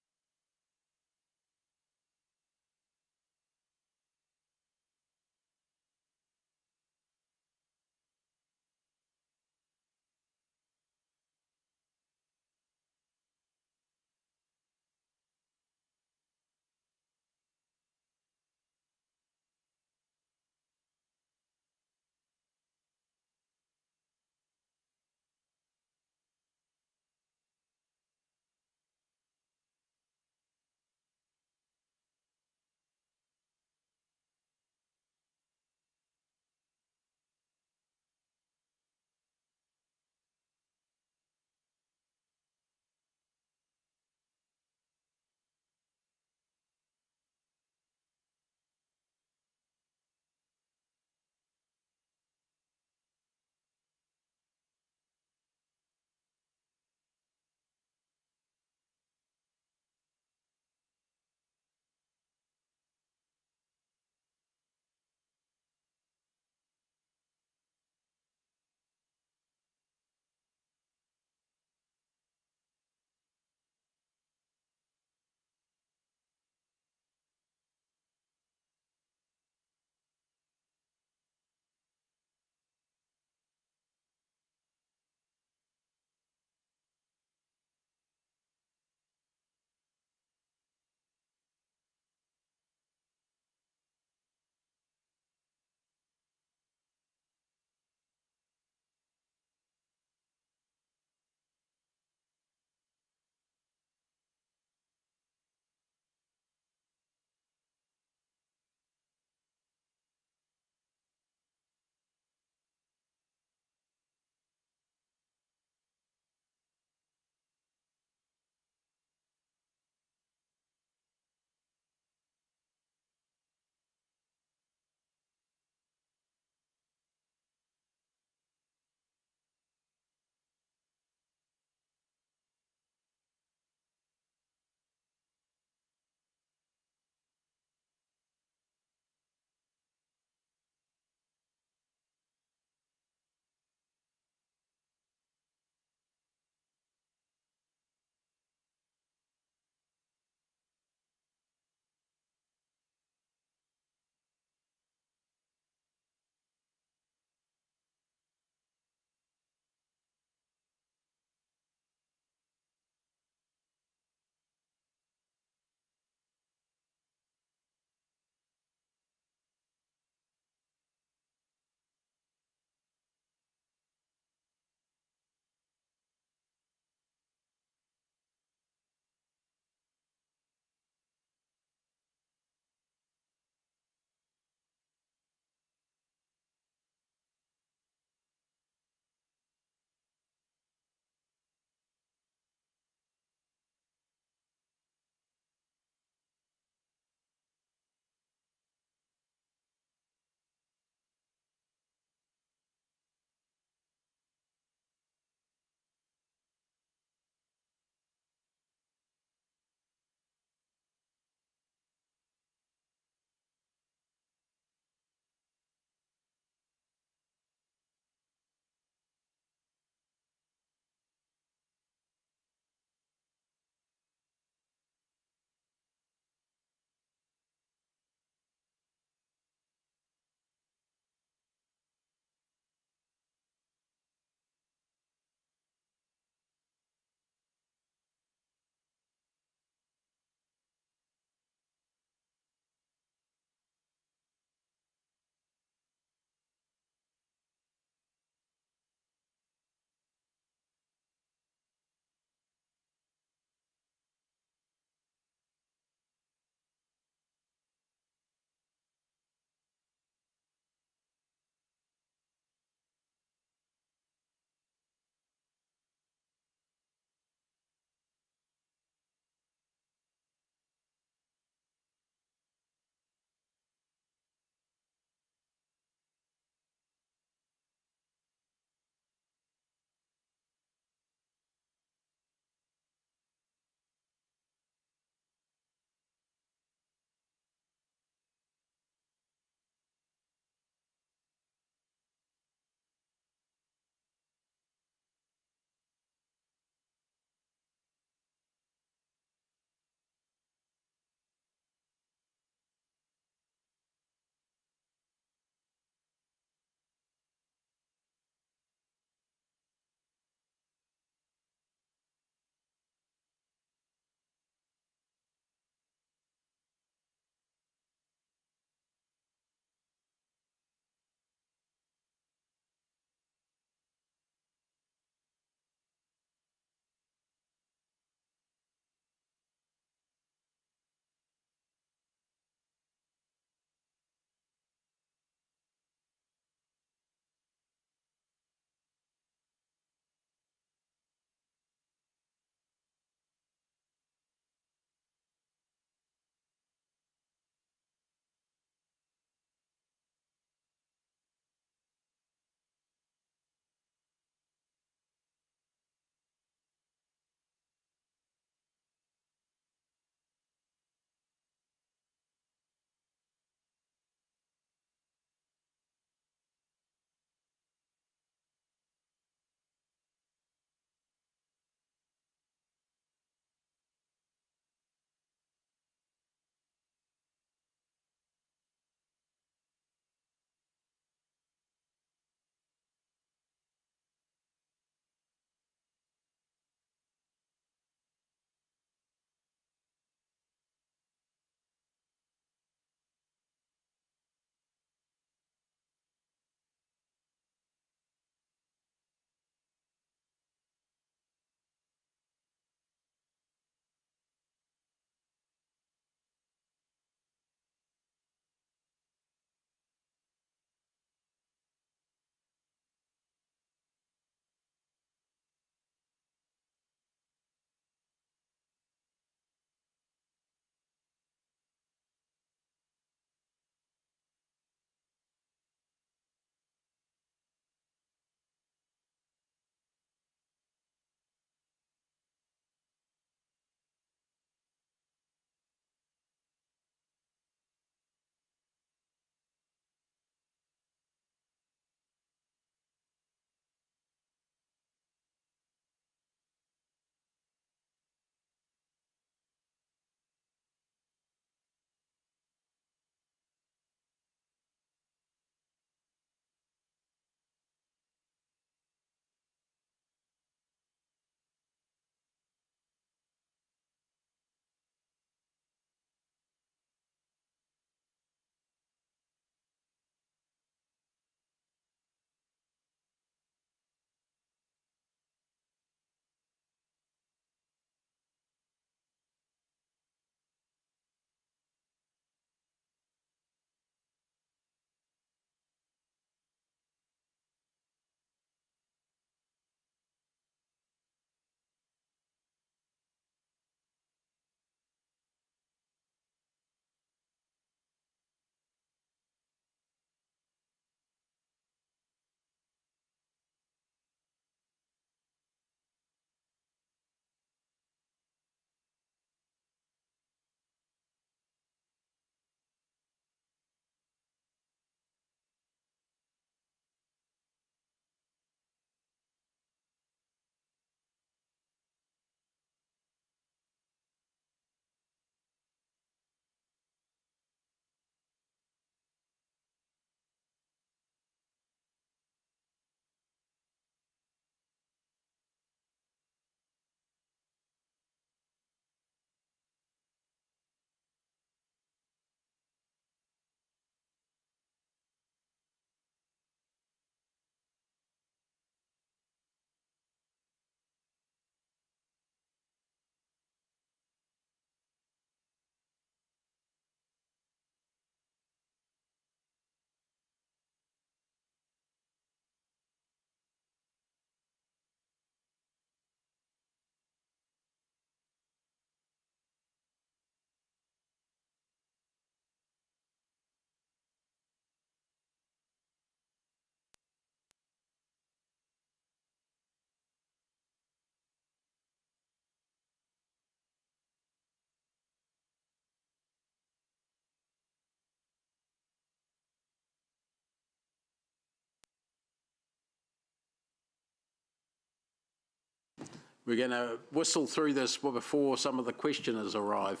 We're going to whistle through this before some of the questioners arrive.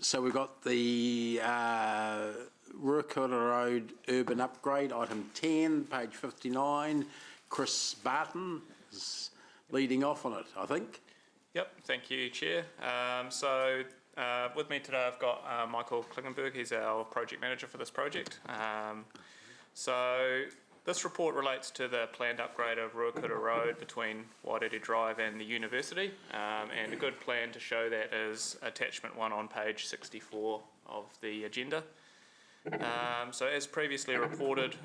So we've got the Ruakura Road Urban Upgrade, item 10, page 59. Chris Barton is leading off on it, I think. Yep, thank you, Chair. With me today I've got Michael Klingenberg. He's our project manager for this project. So this report relates to the planned upgrade of Ruakura Road between Wairere Drive and the university, and a good plan to show that is attachment 1 on page 64 of the agenda. So as previously reported,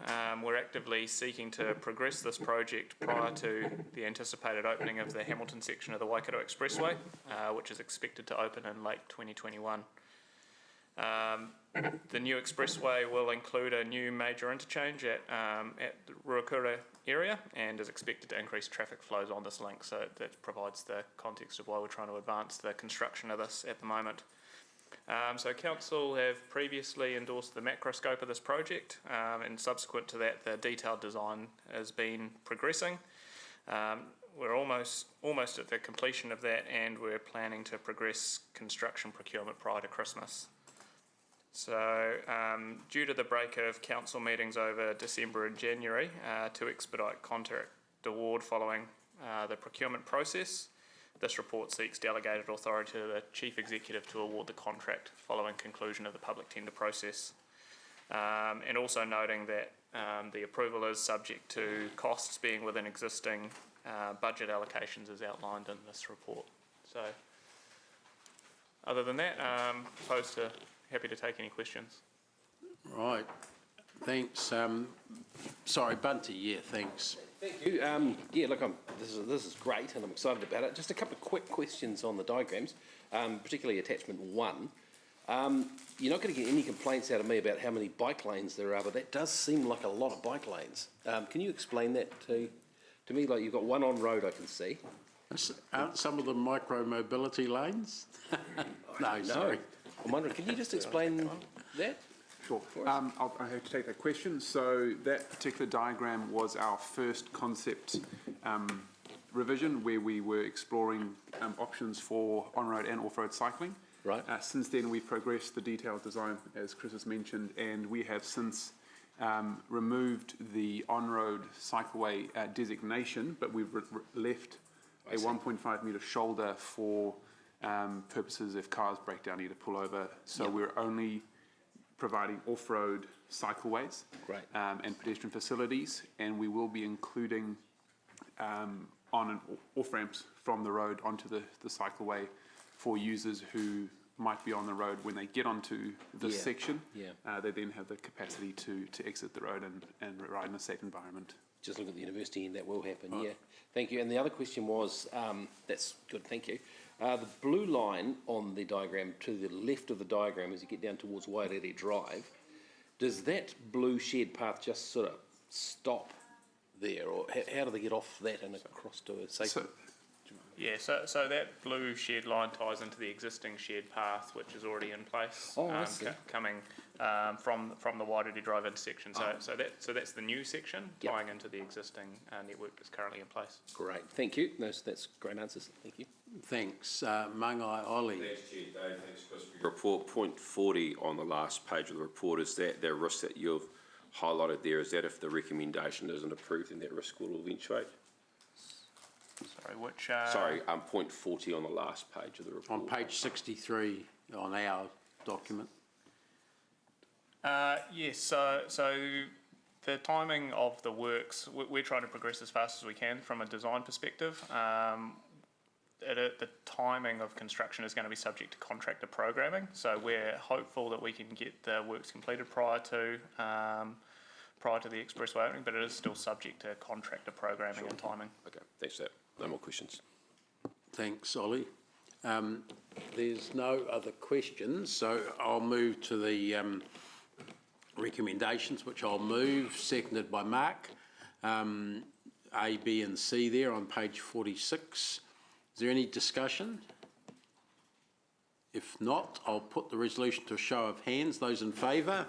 we're actively seeking to progress this project prior to the anticipated opening of the Hamilton section of the Waikato Expressway, which is expected to open in late 2021. The new expressway will include a new major interchange at the Ruakura area and is expected to increase traffic flows on this link, so that provides the context of why we're trying to advance the construction of this at the moment. So Council have previously endorsed the macro scope of this project, and subsequent to that the detailed design has been progressing. We're almost at the completion of that, and we're planning to progress construction procurement prior to Christmas. So due to the break of council meetings over December and January to expedite contract award following the procurement process, this report seeks delegated authority to the Chief Executive to award the contract following conclusion of the public tender process. And also noting that the approval is subject to costs being within existing budget allocations as outlined in this report. So other than that, happy to take any questions. Right, thanks. Sorry, Bunty, yeah, thanks. Thank you. Yeah, look, this is great and I'm excited about it. Just a couple of quick questions on the diagrams, particularly attachment 1. You're not going to get any complaints out of me about how many bike lanes there are, but that does seem like a lot of bike lanes. Can you explain that to me? Like, you've got one on road I can see. Aren't some of them micro-mobility lanes? No, sorry. I'm wondering, can you just explain that? Sure. I'll have to take that question. So that particular diagram was our first concept revision where we were exploring options for on-road and off-road cycling. Right. Since then, we've progressed the detailed design, as Chris has mentioned, and we have since removed the on-road cycleway designation, but we've left a 1.5 metre shoulder for purposes if cars break down, need to pull over. So we're only providing off-road cycleways and pedestrian facilities, and we will be including on and off ramps from the road onto the cycleway for users who might be on the road when they get onto this section. They then have the capacity to exit the road and ride in a safe environment. Just look at the university and that will happen, yeah. Thank you. And the other question was, that's good, thank you. The blue line on the diagram to the left of the diagram as you get down towards Wairere Drive, does that blue shared path just sort of stop there, or how do they get off that and across to a safe? Yeah, so that blue shared line ties into the existing shared path, which is already in place, coming from the Wairere Drive intersection. So that's the new section tying into the existing network that's currently in place. Great, thank you. That's great answers. Thank you. Thanks, Mangai Ollie. Thanks, Chair Dave. Thanks, Chris, for your report. Point 40 on the last page of the report is that the risk that you've highlighted there. Is that if the recommendation isn't approved, then that risk will eventuate? Sorry, which? Sorry, point 40 on the last page of the report. On page 63 on our document. Yes, so the timing of the works, we're trying to progress as fast as we can from a design perspective. The timing of construction is going to be subject to contractor programming, so we're hopeful that we can get the works completed prior to the expressway opening, but it is still subject to contractor programming and timing. Okay, thanks for that. No more questions. Thanks, Ollie. There's no other questions, so I'll move to the recommendations, which I'll move, seconded by Mark. A, B and C there on page 46. Is there any discussion? If not, I'll put the resolution to a show of hands. Those in favour?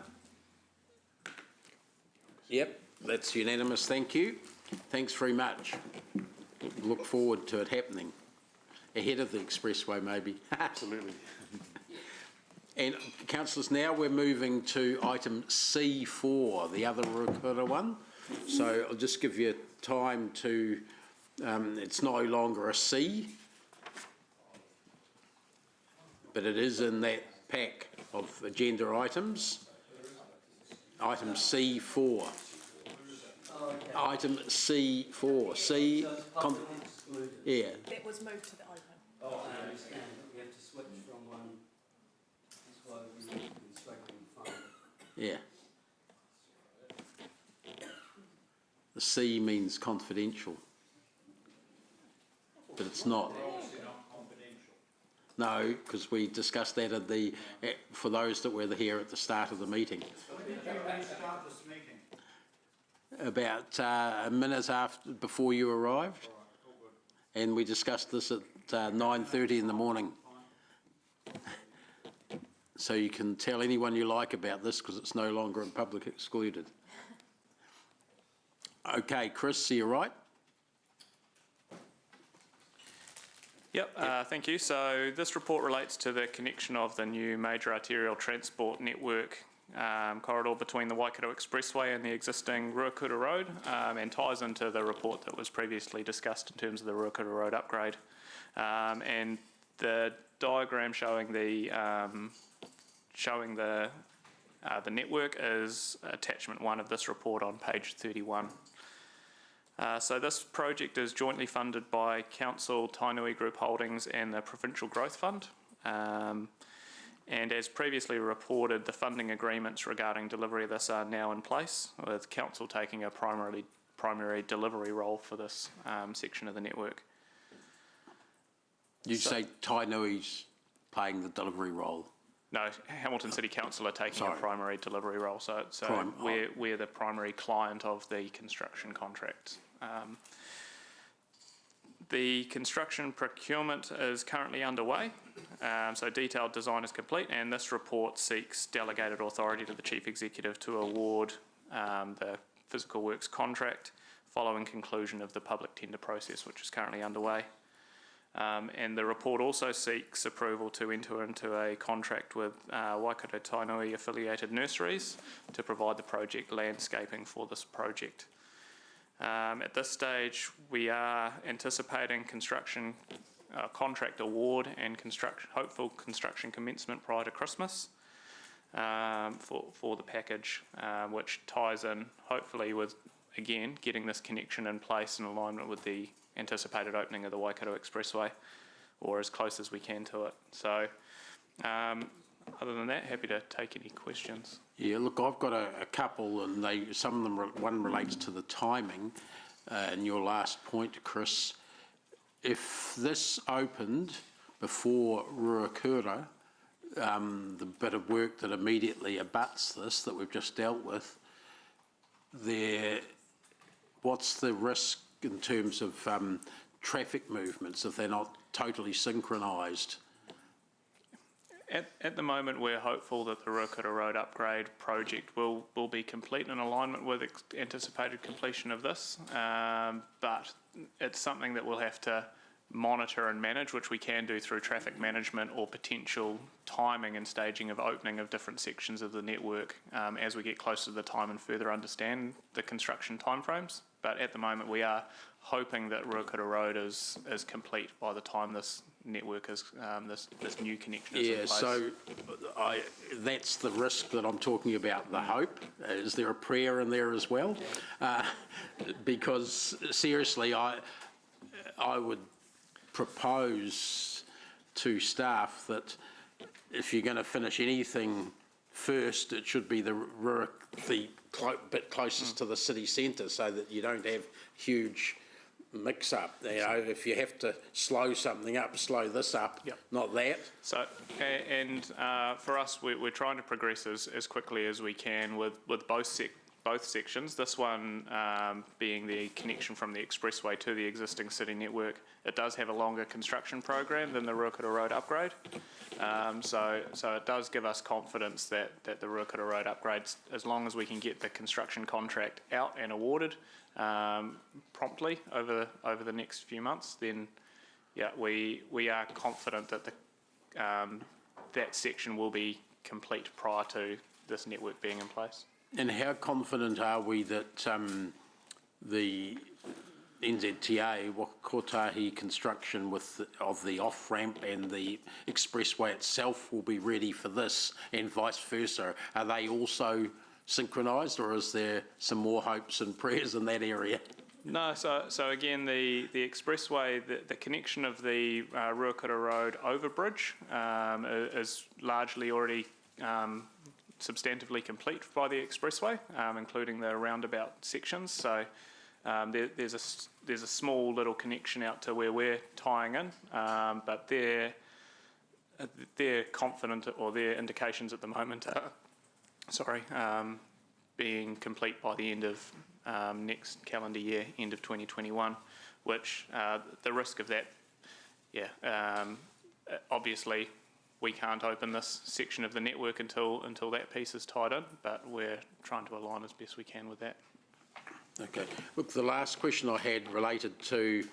Yep, that's unanimous, thank you. Thanks very much. look forward to it happening. Ahead of the expressway, maybe. Absolutely. And councillors, now we're moving to item C4, the other Ruakura one. So I'll just give you time to, it's no longer a C, but it is in that pack of agenda items. Item C4. Item C4. C. Yeah. That was moved to the open. Oh, I understand. We have to switch from one. That's why we've been struggling to find it. Yeah. The C means confidential, but it's not. No, because we discussed that at the, for those that were here at the start of the meeting. About a minute before you arrived, and we discussed this at 9:30 in the morning. So you can tell anyone you like about this because it's no longer in public excluded. Okay, Chris, are you right? Yep, thank you. So this report relates to the connection of the new major arterial transport network corridor between the Waikato Expressway and the existing Ruakura Road, and ties into the report that was previously discussed in terms of the Ruakura Road upgrade. And the diagram showing the network is attachment 1 of this report on page 31. So this project is jointly funded by Council, Tainui Group Holdings and the Provincial Growth Fund. And as previously reported, the funding agreements regarding delivery of this are now in place, with Council taking a primary delivery role for this section of the network. You say Tainui's playing the delivery role? No, Hamilton City Council are taking a primary delivery role, so we're the primary client of the construction contract. The construction procurement is currently underway, so detailed design is complete, and this report seeks delegated authority to the Chief Executive to award the physical works contract following conclusion of the public tender process, which is currently underway. And the report also seeks approval to enter into a contract with Waikato Tainui affiliated nurseries to provide the project landscaping for this project. At this stage, we are anticipating construction contract award and hopeful construction commencement prior to Christmas for the package, which ties in hopefully with, again, getting this connection in place in alignment with the anticipated opening of the Waikato Expressway, or as close as we can to it. So other than that, happy to take any questions. Yeah, look, I've got a couple, and some of them, one relates to the timing. And your last point, Chris, if this opened before Ruakura, the bit of work that immediately abuts this that we've just dealt with, what's the risk in terms of traffic movements if they're not totally synchronised? At the moment, we're hopeful that the Ruakura Road upgrade project will be complete in alignment with anticipated completion of this, but it's something that we'll have to monitor and manage, which we can do through traffic management or potential timing and staging of opening of different sections of the network as we get closer to the time and further understand the construction timeframes. But at the moment, we are hoping that Ruakura Road is complete by the time this network is, this new connection is in place. So that's the risk that I'm talking about, the hope. Is there a prayer in there as well? Because seriously, I would propose to staff that if you're going to finish anything first, it should be the bit closest to the city centre, so that you don't have huge mix-up. You know, if you have to slow something up, slow this up, not that. So, and for us, we're trying to progress as quickly as we can with both both sections. This one being the connection from the expressway to the existing city network. It does have a longer construction program than the Ruakura Road upgrade. So it does give us confidence that the Ruakura Road upgrades, as long as we can get the construction contract out and awarded promptly over the next few months, then yeah, we are confident that that section will be complete prior to this network being in place. And how confident are we that the NZTA, Kotahi construction of the off-ramp and the expressway itself will be ready for this, and vice versa? Are they also synchronised, or is there some more hopes and prayers in that area? No, so again, the expressway, the connection of the Ruakura Road overbridge is largely already substantively complete by the expressway, including the roundabout sections. So there's a small little connection out to where we're tying in, but they're confident, or their indications at the moment are, being complete by the end of next calendar year, end of 2021, which the risk of that, obviously we can't open this section of the network until that piece is tied in, but we're trying to align as best we can with that. Okay. Look, the last question I had related to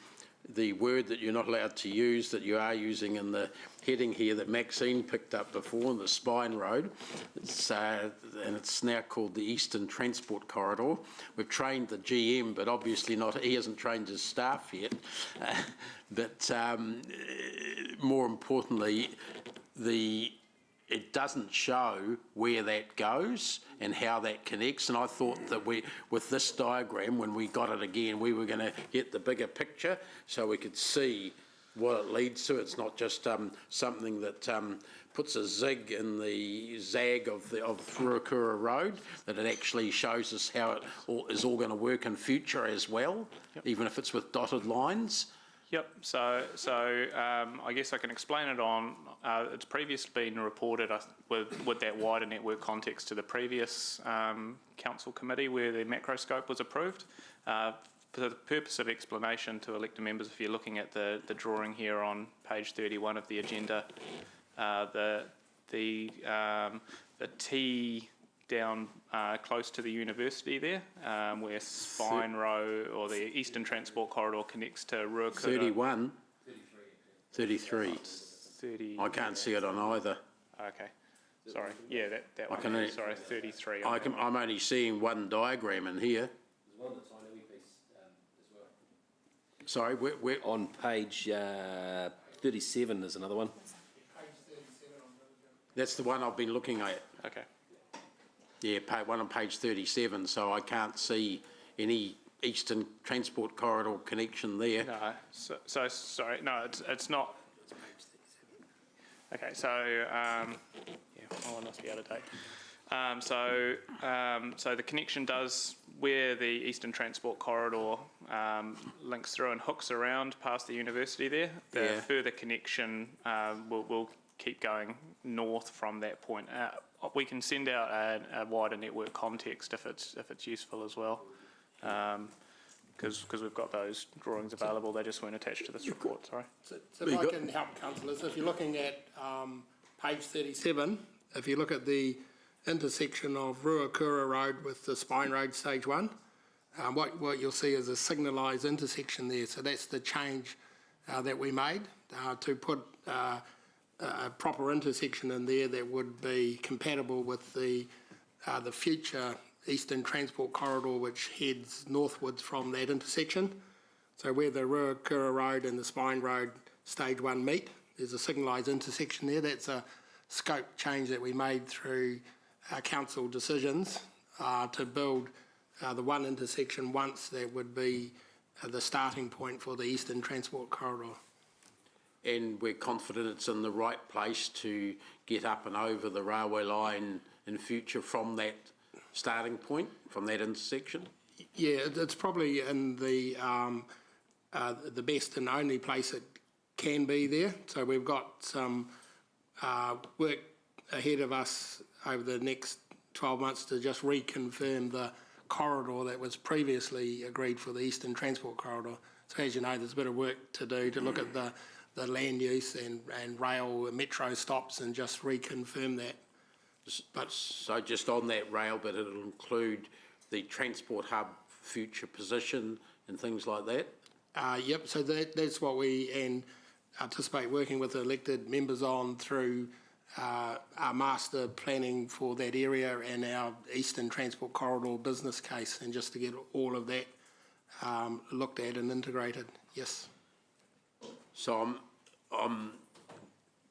the word that you're not allowed to use, that you are using in the heading here that Maxine picked up before, the Spine Road. And it's now called the Eastern Transport Corridor. We've trained the GM, but obviously he hasn't trained his staff yet. But more importantly, it doesn't show where that goes and how that connects. And I thought that with this diagram, when we got it again, we were going to get the bigger picture so we could see what it leads to. It's not just something that puts a zig in the zag of Ruakura Road, that it actually shows us how it is all going to work in future as well, even if it's with dotted lines. Yep, so I guess I can explain it on, it's previously been reported with that wider network context to the previous council committee where the macro scope was approved. For the purpose of explanation to elected members, if you're looking at the drawing here on page 31 of the agenda, the T down close to the university there, where Spine Row or the Eastern Transport Corridor connects to Ruakura. 31? 33. 30. I can't see it on either. Okay. Sorry. Yeah, that one. Sorry, 33. I'm only seeing one diagram in here. There's one that's on every piece as well. Sorry, where? On page 37 there's another one. That's the one I've been looking at. Okay. Yeah, one on page 37, so I can't see any Eastern Transport Corridor connection there. No, so sorry, no, it's not. Okay, so yeah, my one must be out of date. So the connection does, where the Eastern Transport Corridor links through and hooks around past the university there, the further connection will keep going north from that point. We can send out a wider network context if it's useful as well, because we've got those drawings available. They just weren't attached to this report. Sorry. So if I can help councillors, if you're looking at page 37, if you look at the intersection of Ruakura Road with the Spine Road Stage 1, what you'll see is a signalised intersection there. So that's the change that we made to put a proper intersection in there that would be compatible with the future Eastern Transport Corridor, which heads northwards from that intersection. So where the Ruakura Road and the Spine Road Stage 1 meet, there's a signalised intersection there. That's a scope change that we made through council decisions to build the one intersection once that would be the starting point for the Eastern Transport Corridor. And we're confident it's in the right place to get up and over the railway line in future from that starting point, from that intersection? Yeah, it's probably in the best and only place it can be there. So we've got some work ahead of us over the next 12 months to just reconfirm the corridor that was previously agreed for the Eastern Transport Corridor. So as you know, there's a bit of work to do to look at the land use and rail metro stops and just reconfirm that. But so just on that rail, but it'll include the transport hub future position and things like that? Yep, so that's what we anticipate working with the elected members on through our master planning for that area and our Eastern Transport Corridor business case, and just to get all of that looked at and integrated, yes. So I'm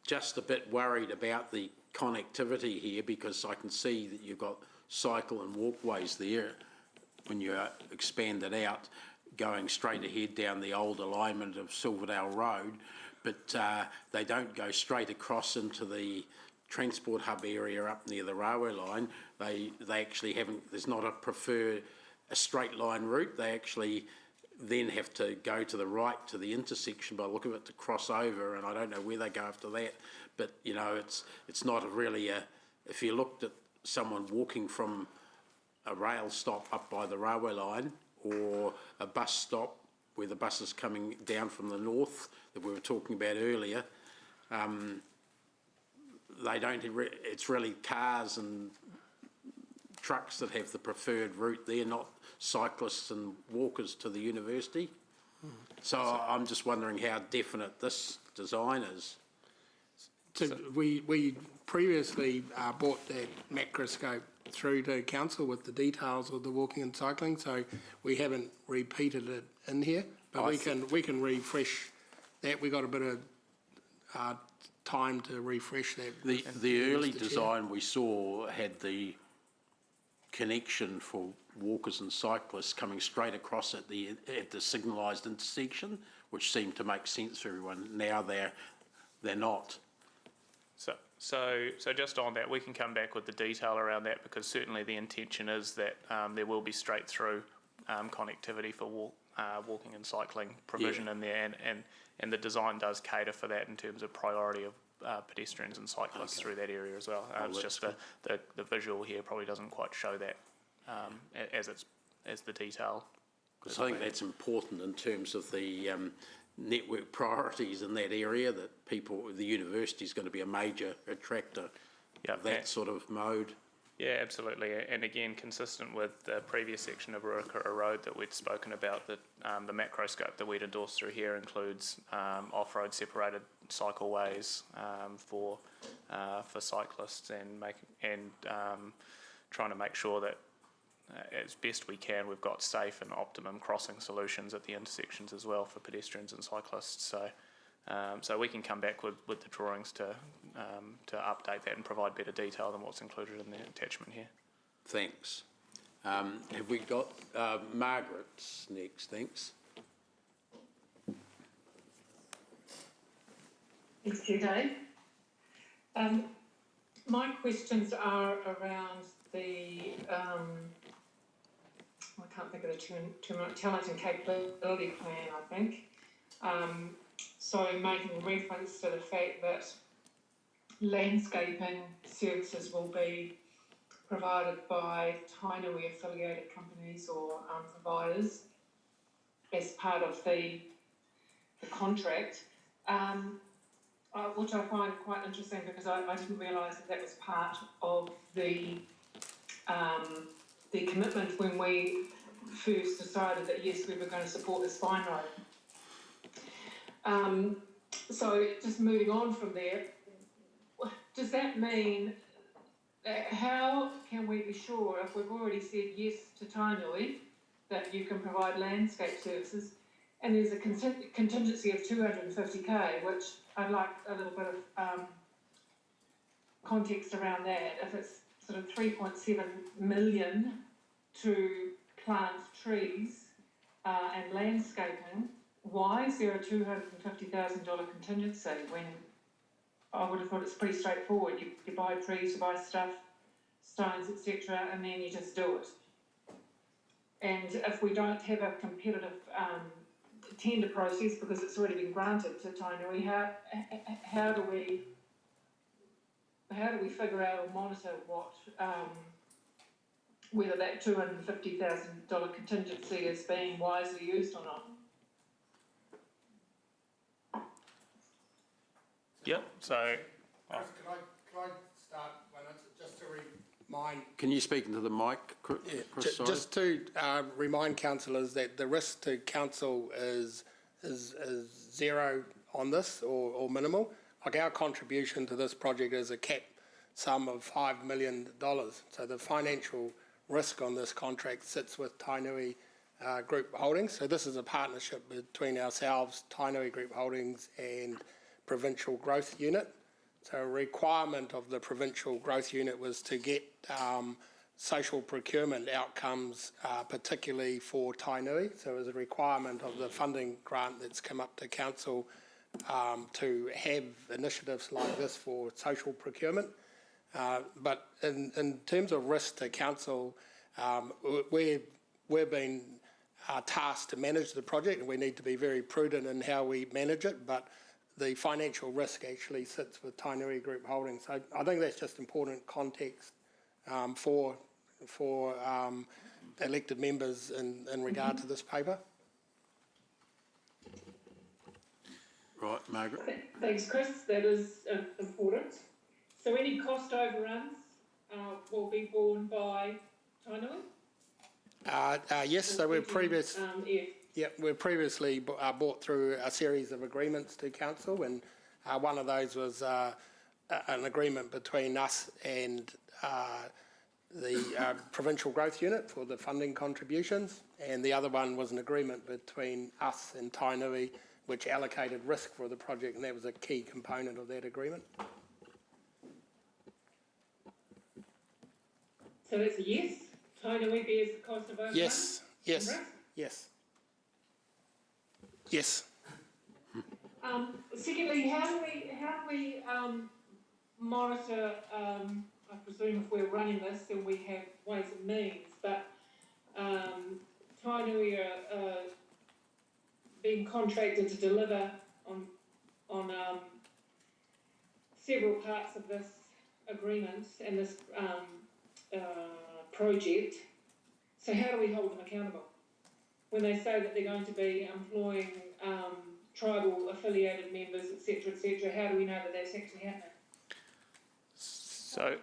just a bit worried about the connectivity here, because I can see that you've got cycle and walkways there when you expand it out, going straight ahead down the old alignment of Silverdale Road, but they don't go straight across into the transport hub area up near the railway line. They actually haven't, there's not a straight line route. They actually then have to go to the right to the intersection by the look of it to cross over, and I don't know where they go after that. But you know, it's not really if you looked at someone walking from a rail stop up by the railway line, or a bus stop where the bus is coming down from the north that we were talking about earlier, they don't. It's really cars and trucks that have the preferred route there, not cyclists and walkers to the university. So I'm just wondering how definite this design is. So we previously brought that macroscope through to council with the details of the walking and cycling, so we haven't repeated it in here, but we can refresh that. We got a bit of time to refresh that. The early design we saw had the connection for walkers and cyclists coming straight across at the signalised intersection, which seemed to make sense for everyone. Now they're not. So just on that, we can come back with the detail around that, because certainly the intention is that there will be straight through connectivity for walking and cycling provision in there, and the design does cater for that in terms of priority of pedestrians and cyclists through that area as well. It's just the visual here probably doesn't quite show that as the detail. Because I think that's important in terms of the network priorities in that area, that the university is going to be a major attractor of that sort of mode. Yeah, absolutely. And again, consistent with the previous section of Ruakura Road that we'd spoken about, that the macroscope that we'd endorsed through here includes off-road separated cycleways for cyclists, and trying to make sure that as best we can, we've got safe and optimum crossing solutions at the intersections as well for pedestrians and cyclists. So we can come back with the drawings to update that and provide better detail than what's included in the attachment here. Thanks. Have we got Margaret's next? Thanks. Thanks, Chair Dave. My questions are around the I can't think of the term, talent and capability plan, I think. So making reference to the fact that landscaping services will be provided by Tainui affiliated companies or providers as part of the contract, which I find quite interesting, because I didn't realise that was part of the commitment when we first decided that yes, we were going to support the spine road. So just moving on from there, does that mean how can we be sure, if we've already said yes to Tainui, that you can provide landscape services, and there's a contingency of 250k, which I'd like a little bit of context around that. If it's sort of 3.7 million to plant trees and landscaping, why is there a $250,000 contingency when I would have thought it's pretty straightforward? You buy trees, you buy stuff, stones, etc., and then you just do it. And if we don't have a competitive tender process because it's already been granted to Tainui, how do we figure out or monitor whether that $250,000 contingency is being wisely used or not. Yep, so, Can I start one, just to remind. Can you speak into the mic, Chris? Sorry. Just to remind councillors that the risk to council is zero on this or minimal. Like our contribution to this project is a cap sum of $5 million. So the financial risk on this contract sits with Tainui Group Holdings. So this is a partnership between ourselves, Tainui Group Holdings and Provincial Growth Unit. So a requirement of the Provincial Growth Unit was to get social procurement outcomes, particularly for Tainui. So it was a requirement of the funding grant that's come up to council to have initiatives like this for social procurement. But in terms of risk to council, we've been tasked to manage the project, and we need to be very prudent in how we manage it, but the financial risk actually sits with Tainui Group Holdings. So I think that's just important context for elected members in regard to this paper. Right, Margaret. Thanks, Chris. That is important. So any cost overruns will be borne by Tainui? Yes, so we've previously brought through a series of agreements to council, and one of those was an agreement between us and the Provincial Growth Unit for the funding contributions, and the other one was an agreement between us and Tainui, which allocated risk for the project, and that was a key component of that agreement. So that's a yes? Tainui bears the cost of overruns? Yes, yes, and risk? yes. Yes. Secondly, how do we monitor, I presume if we're running this, then we have ways and means, but Tainui are being contracted to deliver on several parts of this agreement and this project. So how do we hold them accountable? When they say that they're going to be employing tribal affiliated members, etc., how do we know that that's actually happening? so,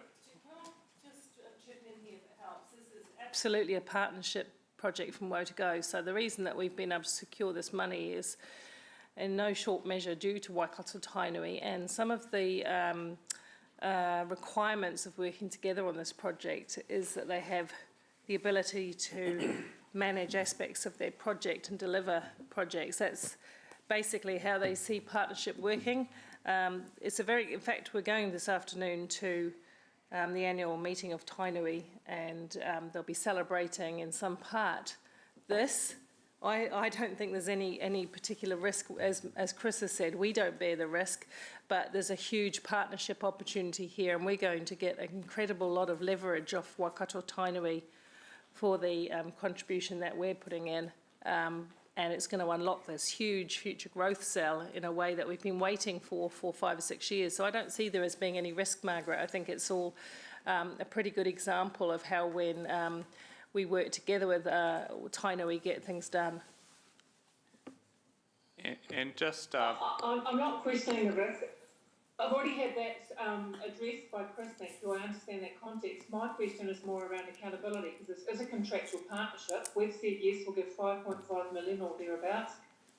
Just chip in here if it helps. This is absolutely a partnership project from Woe to Go. So the reason that we've been able to secure this money is in no short measure due to Waikato Tainui, and some of the requirements of working together on this project is that they have the ability to manage aspects of their project and deliver projects. That's basically how they see partnership working. In fact, we're going this afternoon to the annual meeting of Tainui, and they'll be celebrating in some part this. I don't think there's any particular risk, as Chris has said, we don't bear the risk, but there's a huge partnership opportunity here, and we're going to get an incredible lot of leverage off Waikato Tainui for the contribution that we're putting in, and it's going to unlock this huge future growth cell in a way that we've been waiting for 5 or 6 years. So I don't see there as being any risk, Margaret. I think it's all a pretty good example of how when we work together with Tainui, get things done. and just, I'm not questioning the risk. I've already had that addressed by Chris, thank you. I understand that context. My question is more around accountability, because this is a contractual partnership. We've said yes, we'll give 5.5 million or thereabouts,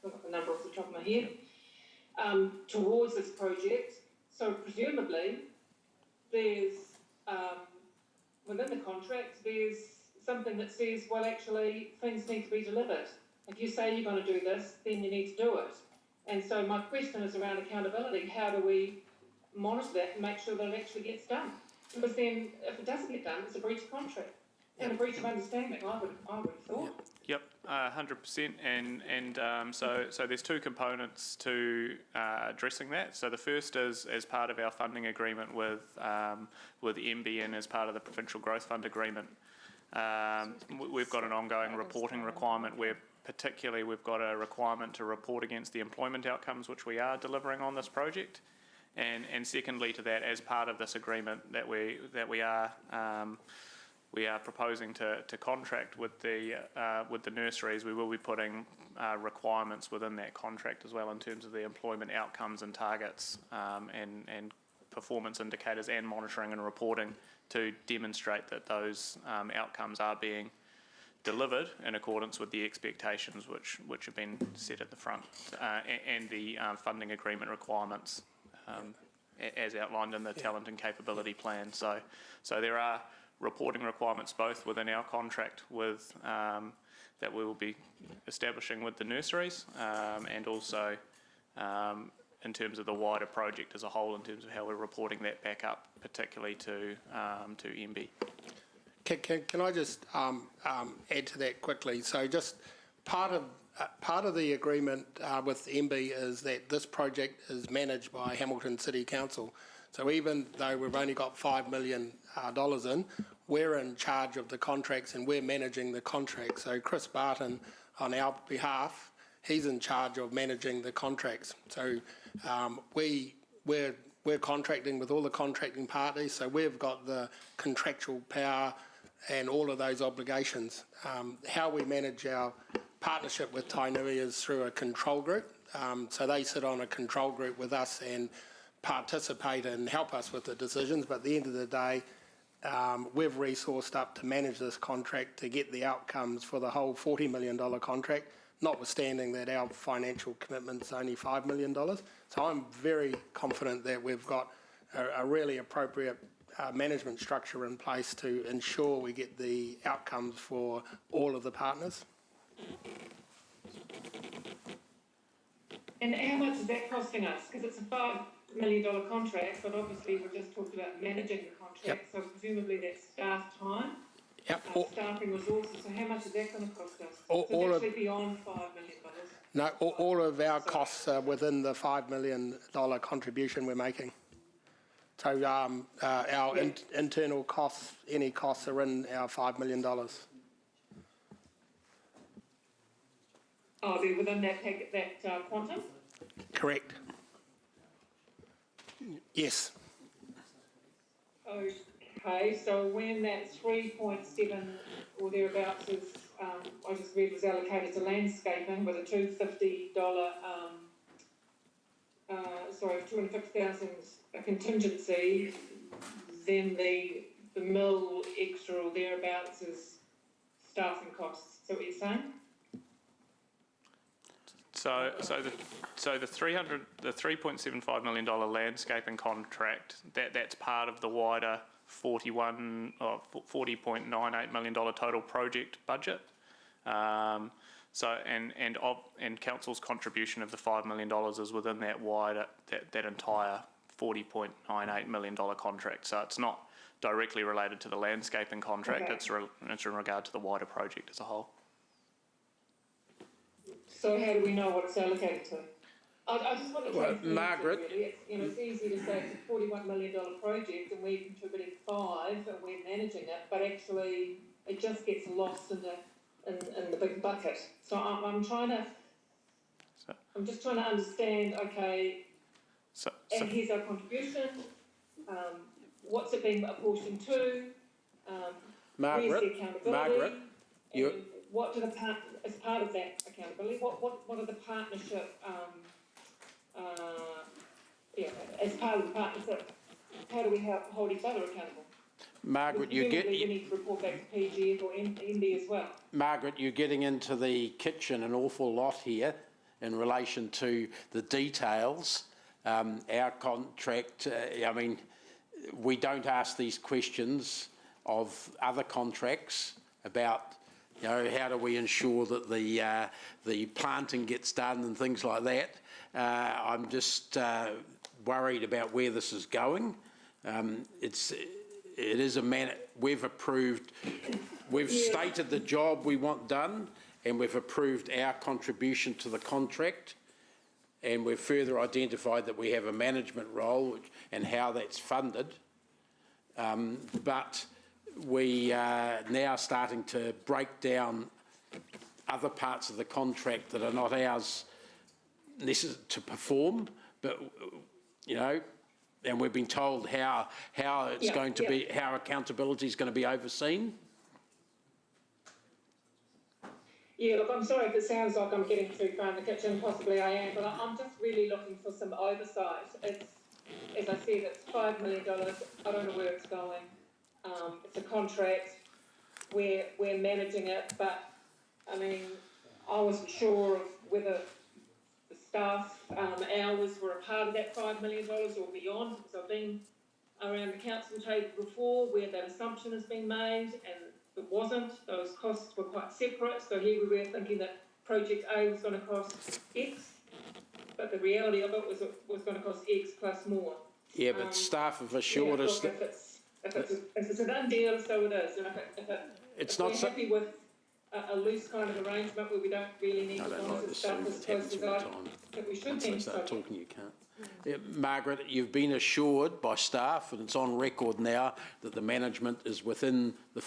I've got the number off the top of my head, towards this project. So presumably, there's, within the contract, there's something that says, well, actually, things need to be delivered. If you say you're going to do this, then you need to do it. And so my question is around accountability. How do we monitor that and make sure that it actually gets done? Because then, if it doesn't get done, it's a breach of contract and a breach of understanding, I would have thought. Yep, 100%, and so there's two components to addressing that. So the first is as part of our funding agreement with NBN as part of the Provincial Growth Fund agreement. We've got an ongoing reporting requirement where particularly we've got a requirement to report against the employment outcomes which we are delivering on this project. And secondly to that, as part of this agreement that we are we are proposing to contract with the nurseries. We will be putting requirements within that contract as well in terms of the employment outcomes and targets and performance indicators and monitoring and reporting to demonstrate that those outcomes are being delivered in accordance with the expectations which have been set at the front and the funding agreement requirements as outlined in the talent and capability plan. So there are reporting requirements both within our contract with that we will be establishing with the nurseries and also in terms of the wider project as a whole, in terms of how we're reporting that back up, particularly to MB. Can I just add to that quickly? So just part of the agreement with MB is that this project is managed by Hamilton City Council. So even though we've only got $5 million in, we're in charge of the contracts and we're managing the contracts. So Chris Barton, on our behalf, he's in charge of managing the contracts. So we're contracting with all the contracting parties, so we've got the contractual power and all of those obligations. How we manage our partnership with Tainui is through a control group. So they sit on a control group with us and participate and help us with the decisions, but at the end of the day, we've resourced up to manage this contract to get the outcomes for the whole $40 million contract, notwithstanding that our financial commitment's only $5 million. So I'm very confident that we've got a really appropriate management structure in place to ensure we get the outcomes for all of the partners. And how much is that costing us? Because it's a $5 million contract, but obviously we've just talked about managing the contract, Yep. so presumably that's staff time, Yep. staffing resources, so how much is that going to cost us? All So it's of- actually beyond $5 million. No, all of our costs are within the $5 million contribution we're making. So our internal costs, any costs are in our $5 million. Oh, they're within that quantum? Correct. Yes. Okay, so when that 3.7 or thereabouts is, I just read was allocated to landscaping with a $250, $250,000 contingency, then the mill extra or thereabouts is staffing costs. Is that what you're saying? So the $3.75 million landscaping contract, that's part of the wider $40.98 million total project budget. And council's contribution of the $5 million is within that wider that entire $40.98 million contract. So it's not directly related to the landscaping contract. Okay. It's in regard to the wider project as a whole. So how do we know what it's allocated to? I just want to Well, Margaret. Really. It's easy to say it's a $41 million project and we're contributing $5 and we're managing it, but actually it just gets lost in the big bucket. So I'm just trying to understand. Okay, and here's our contribution. What's it being apportioned to? Margaret, where's the accountability? Margaret, and what do as part of that accountability? What are the partnership? As part of the partnership, how do we hold each other accountable? Margaret, We need to report back to PGF or MB as well. Margaret, you're getting into the kitchen an awful lot here in relation to the details. Our contract, we don't ask these questions of other contracts about, how do we ensure that the planting gets done and things like that. I'm just worried about where this is going. It is we've approved, we've stated the job we want done, and we've approved our contribution to the contract, and we've further identified that we have a management role and how that's funded. But we are now starting to break down other parts of the contract that are not ours to perform, but And we've been told how it's Yeah, going to yeah. be, how accountability is going to be overseen. Yeah, look, I'm sorry if it sounds like I'm getting too far in the kitchen, possibly I am, but I'm just really looking for some oversight. It's, as I said, it's $5 million, I don't know where it's going. It's a contract, we're managing it, but, I mean, I wasn't sure of whether the staff hours were a part of that $5 million or beyond, because I've been around the council table before where that assumption has been made and it wasn't. Those costs were quite separate. So here we were thinking that project A was going to cost X, but the reality of it was going to cost X plus more. Yeah, but staff have assured us that... If it's a done deal, so it is. And It's if not we're so- happy with a loose kind of arrangement where we don't really need to monitor stuff as close as I think we should Once they then. start talking, you can't. Yeah, Margaret, you've been assured by staff, and it's on record now, that the management is within our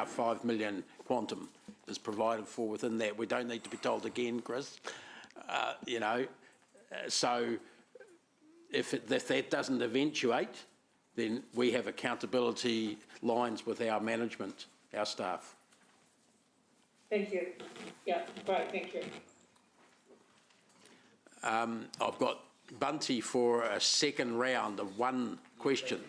$5 million quantum is provided for within that. We don't need to be told again, Chris. So if that doesn't eventuate, then we have accountability lines with our management, our staff. Thank you. Yeah, great, thank you. I've got Bunty for a second round of one question.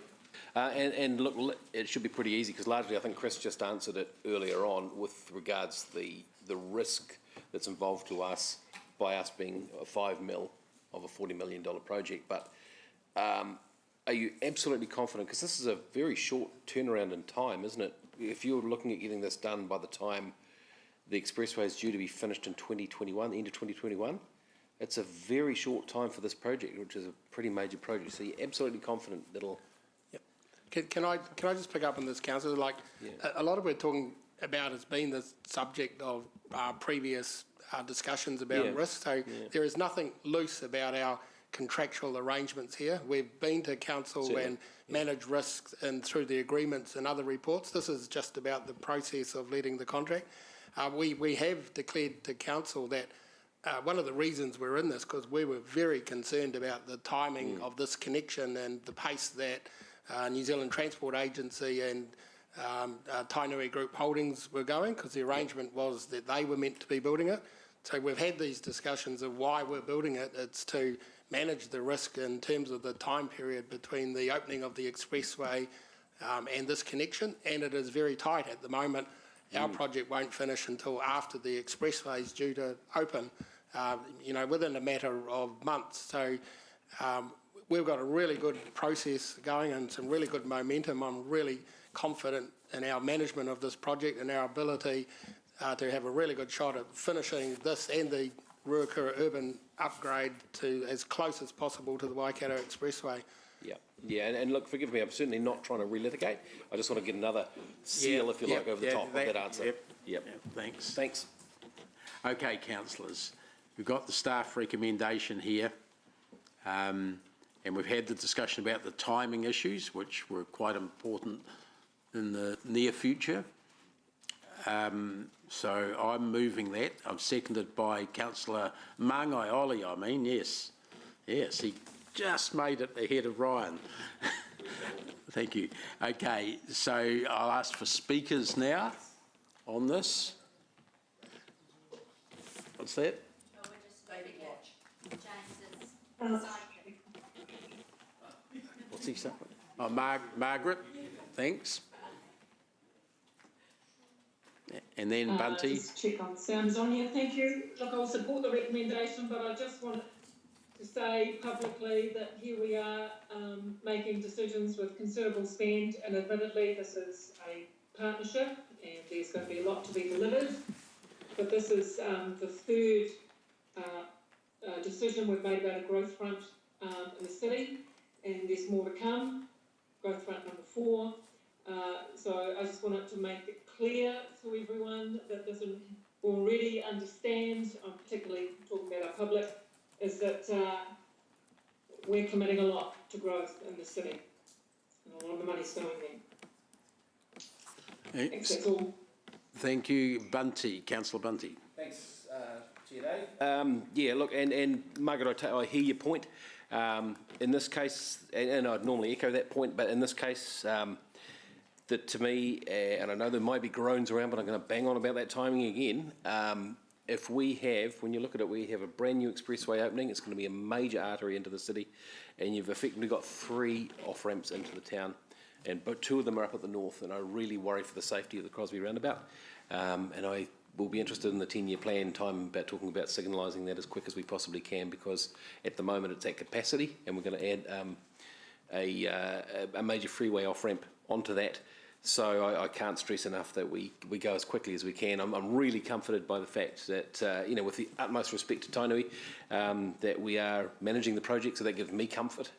And look, it should be pretty easy because largely I think Chris just answered it earlier on with regards the risk that's involved to us by us being a 5 mil of a $40 million project. But are you absolutely confident, because this is a very short turnaround in time, isn't it? If you're looking at getting this done by the time the expressway is due to be finished in 2021, the end of 2021, it's a very short time for this project, which is a pretty major project. So you're absolutely confident that'll... Can I just pick up on this, Councillor? Like, a lot of what we're talking about has been the subject of previous discussions about risk. So there is nothing loose about our contractual arrangements here. We've been to council and managed risks and through the agreements and other reports. This is just about the process of letting the contract. We have declared to council that one of the reasons we're in this, because we were very concerned about the timing of this connection and the pace that New Zealand Transport Agency and Tainui Group Holdings were going, because the arrangement was that they were meant to be building it. So we've had these discussions of why we're building it. It's to manage the risk in terms of the time period between the opening of the expressway and this connection, and it is very tight at the moment. Our project won't finish until after the expressway is due to open, within a matter of months. So we've got a really good process going and some really good momentum. I'm really confident in our management of this project and our ability to have a really good shot at finishing this and the Ruakura urban upgrade to as close as possible to the Waikato Expressway. Yeah, and look, forgive me, I'm certainly not trying to relitigate. I just want to get another seal, if you like, over the top of that answer. Thanks. Okay, councillors, we've got the staff recommendation here, and we've had the discussion about the timing issues, which were quite important in the near future. So I'm moving that. I'm seconded by Councillor Māngai Oli, yes. Yes, he just made it ahead of Ryan. Thank you. Okay, so I'll ask for speakers now on this. What's that? What's he saying? Oh, Margaret, thanks. And then Bunty. Just check on sounds on here. Thank you. Look, I'll support the recommendation, but I just want to say publicly that here we are making decisions with considerable spend, and admittedly this is a partnership and there's going to be a lot to be delivered, but this is the third decision we've made about a growth front in the city, and there's more to come. Growth front number 4. So I just wanted to make it clear to everyone that this already understands, I'm particularly talking about our public, is that we're committing a lot to growth in the city, and a lot of the money's going there. Thanks, that's all. Thank you, Bunty. Councillor Bunty. Thanks, Chair Dave. Look, and Margaret, I hear your point. In this case, and I'd normally echo that point, but in this case, that to me, and I know there might be groans around, but I'm going to bang on about that timing again. If we have, when you look at it, we have a brand new expressway opening, it's going to be a major artery into the city, and you've effectively got 3 off-ramps into the town, but 2 of them are up at the north, and I really worry for the safety of the Crosby roundabout. And I will be interested in the 10-year plan time about talking about signalising that as quick as we possibly can, because at the moment it's at capacity, and we're going to add a major freeway off-ramp onto that. So I can't stress enough that we go as quickly as we can. I'm really comforted by the fact that, with the utmost respect to Tainui, that we are managing the project, so that gives me comfort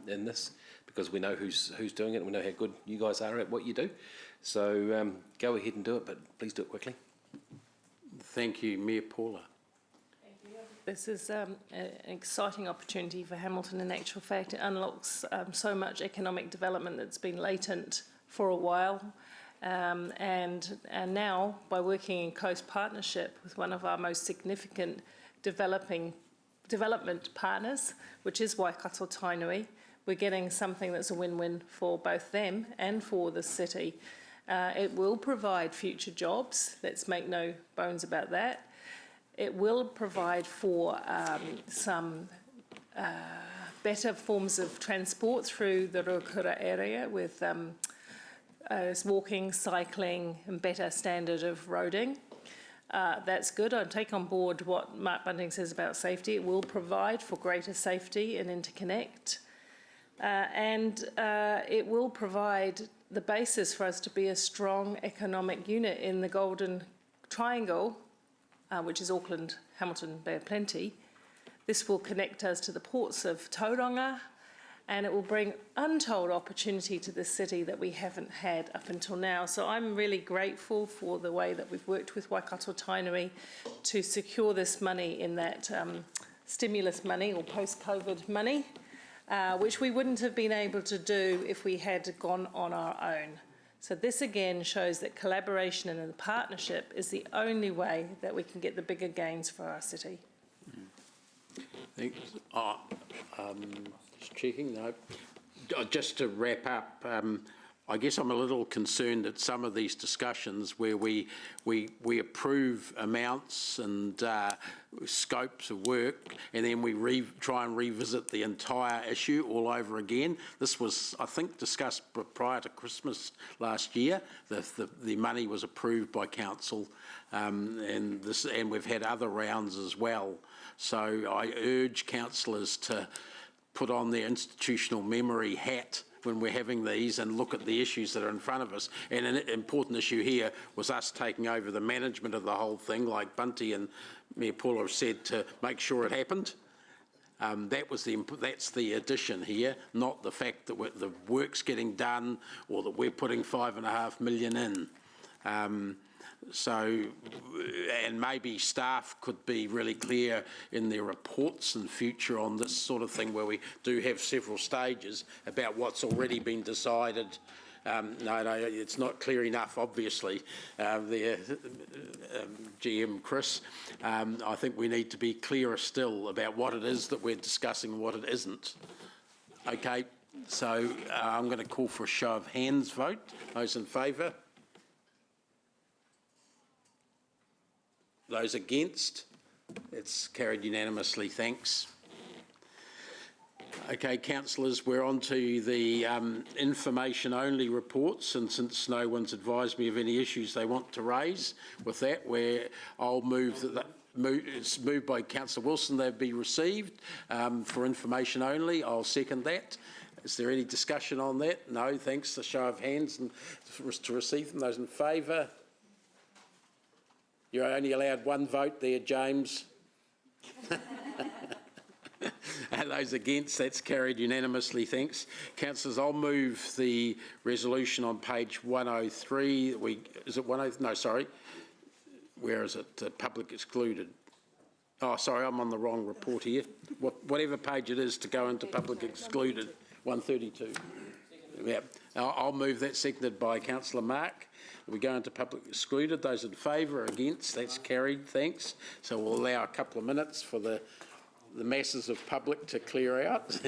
in this, because we know who's doing it, and we know how good you guys are at what you do. So go ahead and do it, but please do it quickly. Thank you, Mayor Paula. This is an exciting opportunity for Hamilton. In actual fact, it unlocks so much economic development that's been latent for a while, and now by working in close partnership with one of our most significant development partners, which is Waikato Tainui, we're getting something that's a win-win for both them and for the city. It will provide future jobs, let's make no bones about that. It will provide for some better forms of transport through the Ruakura area with walking, cycling, and better standard of roading. That's good. I take on board what Mark Bunting says about safety. It will provide for greater safety and interconnect. And it will provide the basis for us to be a strong economic unit in the Golden Triangle, which is Auckland, Hamilton, Bay of Plenty. This will connect us to the ports of Tauranga, and it will bring untold opportunity to this city that we haven't had up until now. So I'm really grateful for the way that we've worked with Waikato Tainui to secure this money in that stimulus money or post-COVID money, which we wouldn't have been able to do if we had gone on our own. So this again shows that collaboration and a partnership is the only way that we can get the bigger gains for our city. Thanks. Just checking, no. Just to wrap up, I guess I'm a little concerned at some of these discussions where we approve amounts and scopes of work, and then we try and revisit the entire issue all over again. This was, I think, discussed prior to Christmas last year. The money was approved by council, and we've had other rounds as well. So I urge councillors to put on their institutional memory hat when we're having these and look at the issues that are in front of us. And an important issue here was us taking over the management of the whole thing, like Bunty and Mayor Paula have said, to make sure it happened. That's the addition here, not the fact that the work's getting done or that we're putting $5.5 million in. And maybe staff could be really clear in their reports in future on this sort of thing, where we do have several stages about what's already been decided. No, it's not clear enough, obviously, GM Chris. I think we need to be clearer still about what it is that we're discussing and what it isn't. Okay, so I'm going to call for a show of hands vote. Those in favour? Those against? It's carried unanimously, thanks. Okay, councillors, we're on to the information-only reports, and since no one's advised me of any issues they want to raise with that, I'll move that it's moved by Councillor Wilson they've been received for information only. I'll second that. Is there any discussion on that? No, thanks. A show of hands and to receive them. Those in favour? You're only allowed one vote there, James. And those against, that's carried unanimously, thanks. Councillors, I'll move the resolution on page 103. Is it 103? No, sorry. Where is it? Public excluded. Oh, sorry, I'm on the wrong report here. Whatever page it is to go into public excluded, 132. Yeah, I'll move that, seconded by Councillor Mark. We go into public excluded. Those in favour or against, that's carried, thanks. So we'll allow a couple of minutes for the the masses of public to clear out.